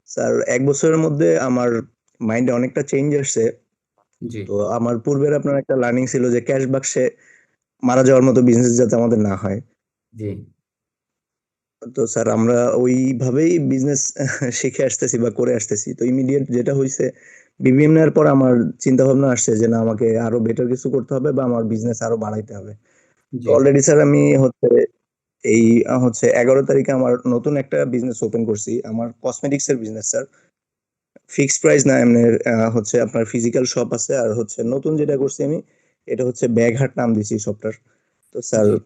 স্যার 1 বছরের মধ্যে আমার মাইন্ডে অনেকটা চেঞ্জ আসছে। জি। তো আমার পূর্বের আপনার একটা লার্নিং ছিল যে ক্যাশ বাক্সে মারা যাওয়ার মতো বিজনেস যাতে আমাদের না হয়। জি। তো স্যার আমরা ওইভাবেই বিজনেস শিখে আসতেছি বা করে আসতেছি। তো ইমিডিয়েট যেটা হয়েছে, বিবিএম নেওয়ার পর আমার চিন্তা ভাবনা আসছে যে না, আমাকে আরো বেটার কিছু করতে হবে বা আমার বিজনেস আরো বাড়াইতে হবে। তো জি। অলরেডি স্যার আমি হচ্ছে এই হচ্ছে 11 তারিখে আমার নতুন একটা বিজনেস ওপেন করছি, আমার কসমেটিক্স এর বিজনেস স্যার। ফিক্সড প্রাইস না, এমনি হচ্ছে আপনার ফিজিক্যাল শপ আছে। আর হচ্ছে নতুন যেটা করছি আমি, এটা হচ্ছে ব্যাগহাট নাম দিছি শপটার। তো স্যার জি।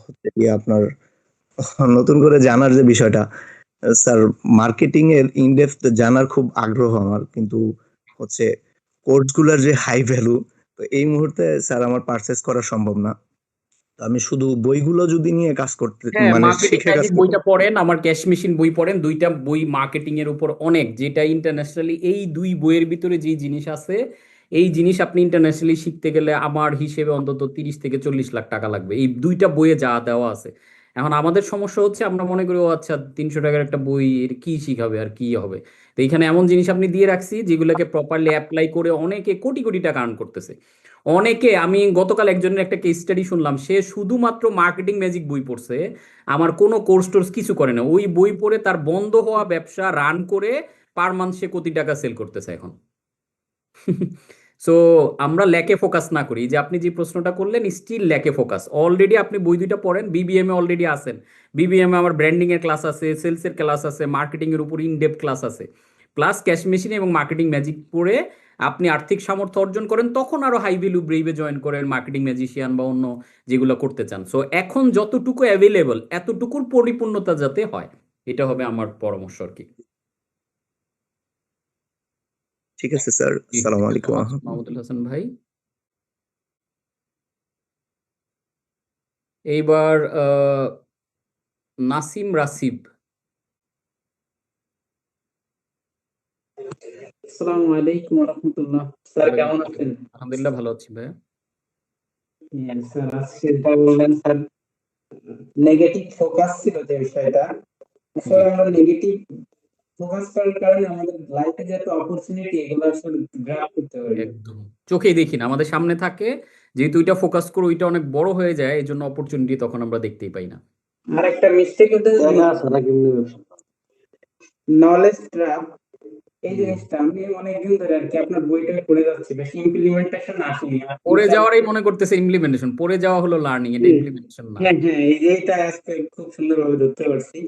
হচ্ছে কি আপনার নতুন করে জানার যে বিষয়টা, স্যার মার্কেটিং এর ইনডেপথ জানার খুব আগ্রহ আমার, কিন্তু হচ্ছে কোর্স গুলার যে হাই ভ্যালু, তো এই মুহূর্তে স্যার আমার পারচেস করা সম্ভব না। তো আমি শুধু বইগুলো যদি নিয়ে কাজ করতে, হ্যাঁ, মানে মার্কেটিং শিখে কাজ ম্যাজিক করতে। বইটা পড়েন, আমার ক্যাশ মেশিন বই পড়েন। দুইটা বই মার্কেটিং এর উপর অনেক, যেটা ইন্টারন্যাশনালি এই দুই বইয়ের ভিতরে যে জিনিস আছে, এই জিনিস আপনি ইন্টারন্যাশনালি শিখতে গেলে আমার হিসেবে অন্তত 30 থেকে 40 লাখ টাকা লাগবে, এই দুইটা বইয়ে যা দেওয়া আছে। এখন আমাদের সমস্যা হচ্ছে আমরা মনে করি ও আচ্ছা 300 টাকার একটা বই, এর কি শিখাবে আর কি হবে। তো এইখানে এমন জিনিস আপনি দিয়ে রাখছি যেগুলোকে প্রপারলি অ্যাপ্লাই করে অনেকে কোটি কোটি টাকা আর্ন করতেছে। অনেকে, আমি গতকাল একজনের একটা কেস স্টাডি শুনলাম, সে শুধুমাত্র মার্কেটিং ম্যাজিক বই পড়ছে, আমার কোনো কোর্স টোর্স কিছু করে না, ওই বই পড়ে তার বন্ধ হওয়া ব্যবসা রান করে পার মান্থ সে কোটি টাকা সেল করতেছে এখন। সো আমরা ল্যাকে ফোকাস না করি, যে আপনি যে প্রশ্নটা করলেন, স্টিল ল্যাকে ফোকাস। অলরেডি আপনি বই দুইটা পড়েন, বিবিএম এ অলরেডি আছেন। বিবিএম এ আমার ব্র্যান্ডিং এর ক্লাস আছে, সেলস এর ক্লাস আছে, মার্কেটিং এর উপর ইন ডেপথ ক্লাস আছে। প্লাস ক্যাশ মেশিন এবং মার্কেটিং ম্যাজিক পড়ে আপনি আর্থিক সামর্থ্য অর্জন করেন, তখন আরো হাই ভ্যালু ব্রেইভে জয়েন করেন, মার্কেটিং ম্যাজিশিয়ান বা অন্য যেগুলো করতে চান। সো এখন যতটুকু অ্যাভেলেবল এতটুকুর পরিপূর্ণতা যাতে হয়, এটা হবে আমার পরামর্শ আর কি। ঠিক আছে স্যার, জি, আসসালামু থ্যাংক ইউ সো আলাইকুম। মাচ মাহমুদুল হাসান ভাই। এইবার নাসিম রাসিব। আসসালামু আলাইকুম রহমতুল্লাহ। স্যার ওয়ালাইকুম কেমন আসসালাম। আছেন? আলহামদুলিল্লাহ, ভালো আছি ভাইয়া। স্যার আজকে যেটা বললেন স্যার, নেগেটিভ ফোকাস ছিল যে বিষয়টা, জি। আসলে আমরা নেগেটিভ ফোকাস করার কারণে আমাদের লাইফে যে একটা অপরচুনিটি, এগুলো আসলে গ্র্যাব করতে পারি না। একদম চোখেই দেখি না, আমাদের সামনে থাকে, যেহেতু ওইটা ফোকাস করে ওইটা অনেক বড় হয়ে যায়, এই জন্য অপরচুনিটি তখন আমরা দেখতেই পাই না। আর একটা মিস্টেক হতে নলেজ ট্র্যাপ, এই হুম। জিনিসটা আমি অনেকদিন ধরে আর কি আপনার বইটা পড়ে যাচ্ছি, বেশি ইমপ্লিমেন্টেশন আসেনি। আর পড়ে ইনশাআল্লাহ যাওয়ারই মনে করতেছে ইমপ্লিমেন্টেশন, পড়ে যাওয়া হলো লার্নিং, এটা হুম, ইমপ্লিমেন্টেশন না। হ্যাঁ হ্যাঁ, এইটা আজকে খুব সুন্দরভাবে ধরতে পারছি।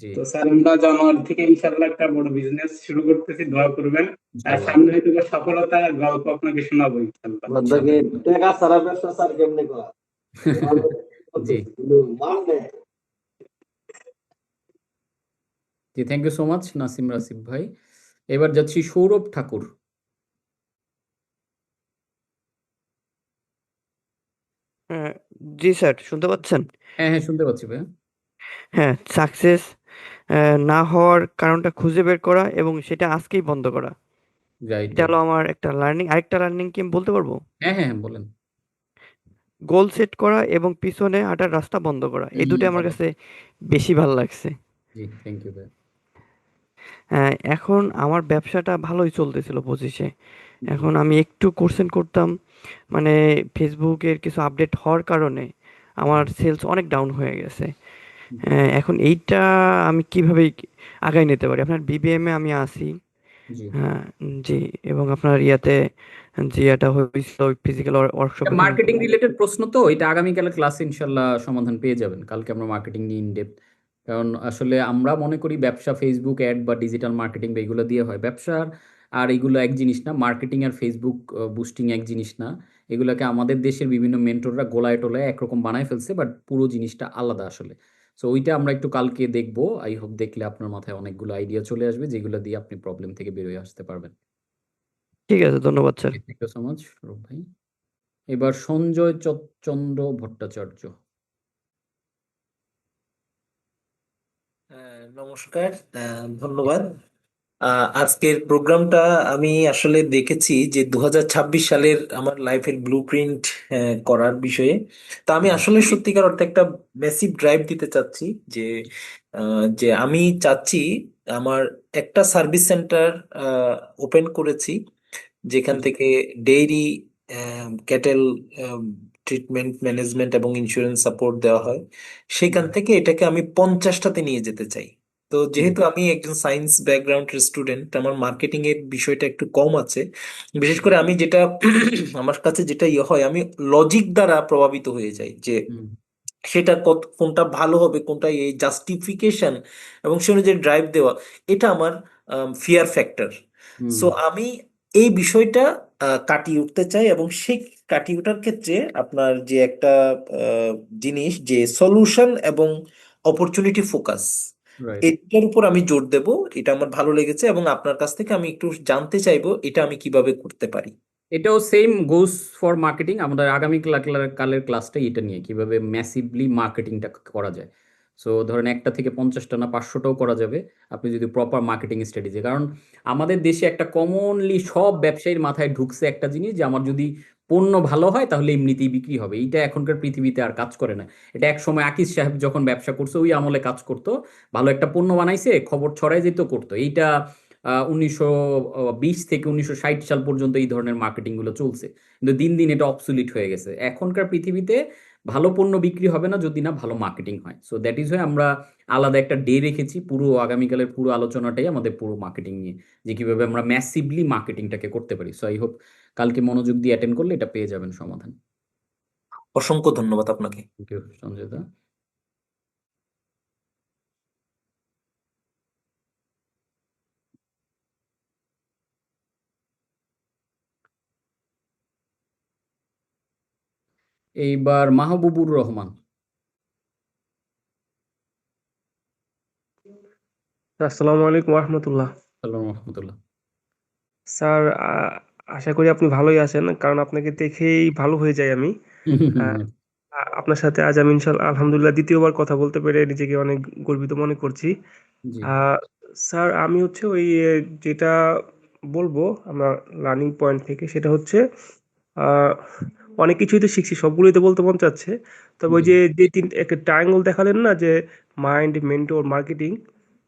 জি। তো স্যার আমরা জানুয়ারি থেকে ইনশাআল্লাহ একটা বড় বিজনেস শুরু করতেছি, দোয়া করবেন। আর ইনশাআল্লাহ। সামনে হয়তো বা সফলতার গল্প আপনাকে শোনাবো ইনশাআল্লাহ। ইনশাআল্লাহ। টাকা ছাড়া ব্যবসা স্যার কেমনে করা? জি। মানে জি, thank you so much Nasim Rasif ভাই। এবার যাচ্ছি সৌরভ ঠাকুর। হ্যাঁ, জি স্যার, শুনতে পাচ্ছেন? হ্যাঁ, হ্যাঁ, শুনতে পাচ্ছি ভাইয়া। হ্যাঁ, সাকসেস না হওয়ার কারণটা খুঁজে বের করা এবং সেটা আজকেই বন্ধ করা। রাইট, এটা রাইট। হলো আমার একটা লার্নিং। আরেকটা লার্নিং কি আমি বলতে পারবো? হ্যাঁ, হ্যাঁ, হ্যাঁ, বলেন। গোল সেট করা এবং পিছনে হাঁটার রাস্তা বন্ধ করা। এই দুটোই আমার ভালো। কাছে বেশি ভালো লাগছে। জি, থ্যাংক ইউ ভাইয়া। এখন আমার ব্যবসাটা ভালোই চলতেছিল 25-এ। জি, এখন আমি একটু কোশ্চেন করতাম, মানে ফেসবুকের কিছু আপডেট হওয়ার কারণে আমার সেলস অনেক ডাউন হয়ে গেছে। এখন এইটা আমি কিভাবে আগায় নিতে পারি? আপনার বিবিএম এ আমি আছি। জি। হ্যাঁ, জি। এবং আপনার ইয়াতে যে এটা হয়েছিল ফিজিক্যাল ওয়ার্কশপে মার্কেটিং রিলেটেড প্রশ্ন তো এটা আগামীকালের ক্লাসে ইনশাল্লাহ সমাধান পেয়ে যাবেন। কালকে আমরা মার্কেটিং নিয়ে ইনডেপথ, কারণ আসলে আমরা মনে করি ব্যবসা ফেসবুক অ্যাড বা ডিজিটাল মার্কেটিং বা এগুলো দিয়ে হয়। ব্যবসার আর এগুলো এক জিনিস না, মার্কেটিং আর ফেসবুক বুস্টিং এক জিনিস না। এগুলোকে আমাদের দেশের বিভিন্ন মেন্টররা গোলায় টোলায় একরকম বানায় ফেলছে, বাট পুরো জিনিসটা আলাদা আসলে। সো ওইটা আমরা একটু কালকে দেখবো। আই হোপ দেখলে আপনার মাথায় অনেকগুলো আইডিয়া চলে আসবে, যেগুলো দিয়ে আপনি প্রবলেম থেকে বেরোয় আসতে পারবেন। ঠিক আছে, ধন্যবাদ sir. Thank you so much Roop ভাই। এবার সঞ্জয় চন্দ্র ভট্টাচার্য। নমস্কার, ধন্যবাদ। আজকের প্রোগ্রামটা আমি আসলে দেখেছি যে 2026 সালের আমার লাইফের ব্লু প্রিন্ট করার বিষয়ে। তা আমি আসলে সত্যিকার অর্থে একটা মেসিভ ড্রাইভ দিতে চাচ্ছি যে যে আমি চাচ্ছি আমার একটা সার্ভিস সেন্টার ওপেন করেছি, যেখান থেকে ডেইরি, ক্যাটেল ট্রিটমেন্ট, ম্যানেজমেন্ট এবং ইন্স্যুরেন্স সাপোর্ট দেওয়া হয়। সেখান থেকে এটাকে আমি 50টাতে নিয়ে যেতে চাই। তো যেহেতু আমি একজন সায়েন্স ব্যাকগ্রাউন্ডের স্টুডেন্ট, আমার মার্কেটিং এর বিষয়টা একটু কম আছে। বিশেষ করে আমি যেটা আমার কাছে যেটা ইয়ে হয়, আমি লজিক দ্বারা প্রভাবিত হয়ে যাই যে সেটা কোনটা ভালো হবে, কোনটা এই জাস্টিফিকেশন এবং সে অনুযায়ী ড্রাইভ দেওয়া, এটা আমার ফিয়ার ফ্যাক্টর। সো আমি এই বিষয়টা কাটিয়ে উঠতে চাই, এবং সেই কাটিয়ে ওঠার ক্ষেত্রে আপনার যে একটা আহ, জিনিস, যে সলিউশন এবং অপরচুনিটি ফোকাস, রাইট। এটার উপর আমি জোর দেব। এটা আমার ভালো লেগেছে এবং আপনার কাছ থেকে আমি একটু জানতে চাইবো এটা আমি কিভাবে করতে পারি। এটাও সেম গোস ফর মার্কেটিং। আমাদের আগামী কালের ক্লাসটা এটা নিয়ে কিভাবে ম্যাসিভলি মার্কেটিংটা করা যায়। সো ধরেন 1টা থেকে 50টা না 500টাও করা যাবে আপনি যদি প্রপার মার্কেটিং স্ট্র্যাটেজি। কারণ আমাদের দেশে একটা কমনলি সব ব্যবসায়ীর মাথায় ঢুকছে একটা জিনিস, যে আমার যদি পণ্য ভালো হয় তাহলে এমনিতেই বিক্রি হবে। এইটা এখনকার পৃথিবীতে আর কাজ করে না। এটা এক সময় আকিজ সাহেব যখন ব্যবসা করছে ওই আমলে কাজ করতো। ভালো একটা পণ্য বানাইছে, খবর ছড়াই যেত, করতো। এইটা 1920 থেকে 1960 সাল পর্যন্ত এই ধরনের মার্কেটিং গুলো চলছে। কিন্তু দিন দিন এটা অবসলিট হয়ে গেছে। এখনকার পৃথিবীতে ভালো পণ্য বিক্রি হবে না যদি না ভালো মার্কেটিং হয়। সো দ্যাট ইজ হয় আমরা আলাদা একটা ডে রেখেছি। পুরো আগামীকালের পুরো আলোচনাটাই আমাদের পুরো মার্কেটিং নিয়ে, যে কিভাবে আমরা ম্যাসিভলি মার্কেটিংটাকে করতে পারি। সো আই হোপ কালকে মনোযোগ দিয়ে অ্যাটেন্ড করলে এটা পেয়ে যাবেন সমাধান। অসংখ্য ধন্যবাদ আপনাকে। থ্যাংক ইউ সঞ্জয় দা। এইবার মাহবুবুর রহমান। আসসালামু আলাইকুম রহমতুল্লাহ। সালাম রহমতুল্লাহ। স্যার, আশা করি আপনি ভালোই আছেন, কারণ আপনাকে দেখেই ভালো হয়ে যাই আমি। আহ, আপনার সাথে আজ আমি ইনশাল্লাহ আলহামদুলিল্লাহ দ্বিতীয়বার কথা বলতে পেরে নিজেকে অনেক গর্বিত মনে করছি। জি, আহ, স্যার, আমি হচ্ছে ওই যেটা বলবো আমার লার্নিং পয়েন্ট থেকে, সেটা হচ্ছে আহ, অনেক কিছুই তো শিখছি, সবগুলোই তো বলতে মন চাচ্ছে। তবে ওই জি। যে যে তিনটে একটা ট্রায়াঙ্গল দেখালেন না, যে মাইন্ড, মেন্টর, মার্কেটিং,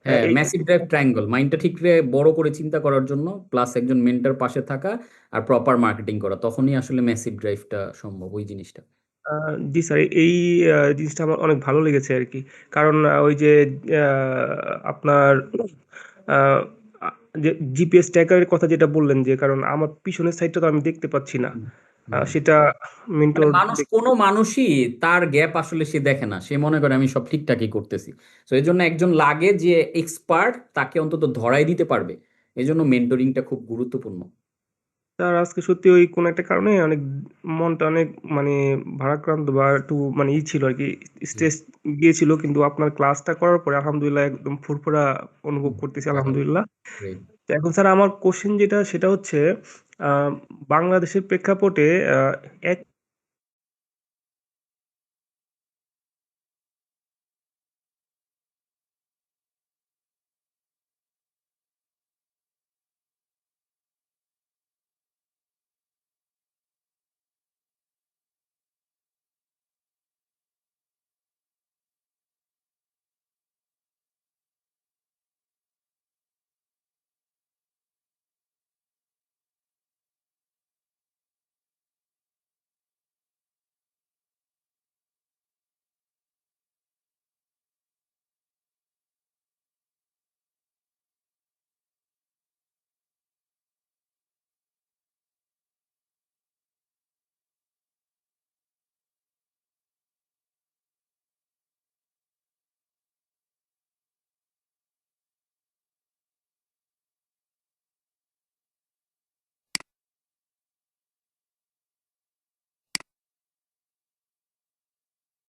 হ্যাঁ, এই ম্যাসিভ ড্রাইভ ট্রায়াঙ্গল, মাইন্ডটা ঠিক বড় করে চিন্তা করার জন্য, প্লাস একজন মেন্টর পাশে থাকা, আর প্রপার মার্কেটিং করা, তখনই আসলে ম্যাসিভ ড্রাইভটা সম্ভব, ওই জিনিসটা। জি স্যার, এই জিনিসটা আমার অনেক ভালো লেগেছে আর কি। কারণ ওই যে আপনার আহ, আ- যে জিপিএস ট্র্যাকারের কথা যেটা বললেন, যে কারণ আমার পিছনের সাইডটা তো আমি দেখতে পাচ্ছি না, হুম, হুম। সেটা মানে মেন্টর। কোনো মানুষই তার গ্যাপ আসলে সে দেখে না, সে মনে করে আমি সব ঠিকঠাকই করতেছি। তো এই জন্য একজন লাগে যে এক্সপার্ট, তাকে অন্তত ধরাই দিতে পারবে। এই জন্য মেন্টরিংটা খুব গুরুত্বপূর্ণ। স্যার আজকে সত্যি ওই কোনো একটা কারণে অনেক মনটা অনেক মানে ভারাক্রান্ত বা একটু মানে ছিল আর কি, স্ট্রেস গিয়েছিল, কিন্তু আপনার ক্লাসটা করার পরে আলহামদুলিল্লাহ একদম ফুরফুরা অনুভব করতেছি আলহামদুলিল্লাহ। গ্রেট। তো এখন স্যার আমার কোশ্চেন যেটা সেটা হচ্ছে বাংলাদেশের প্রেক্ষাপটে এক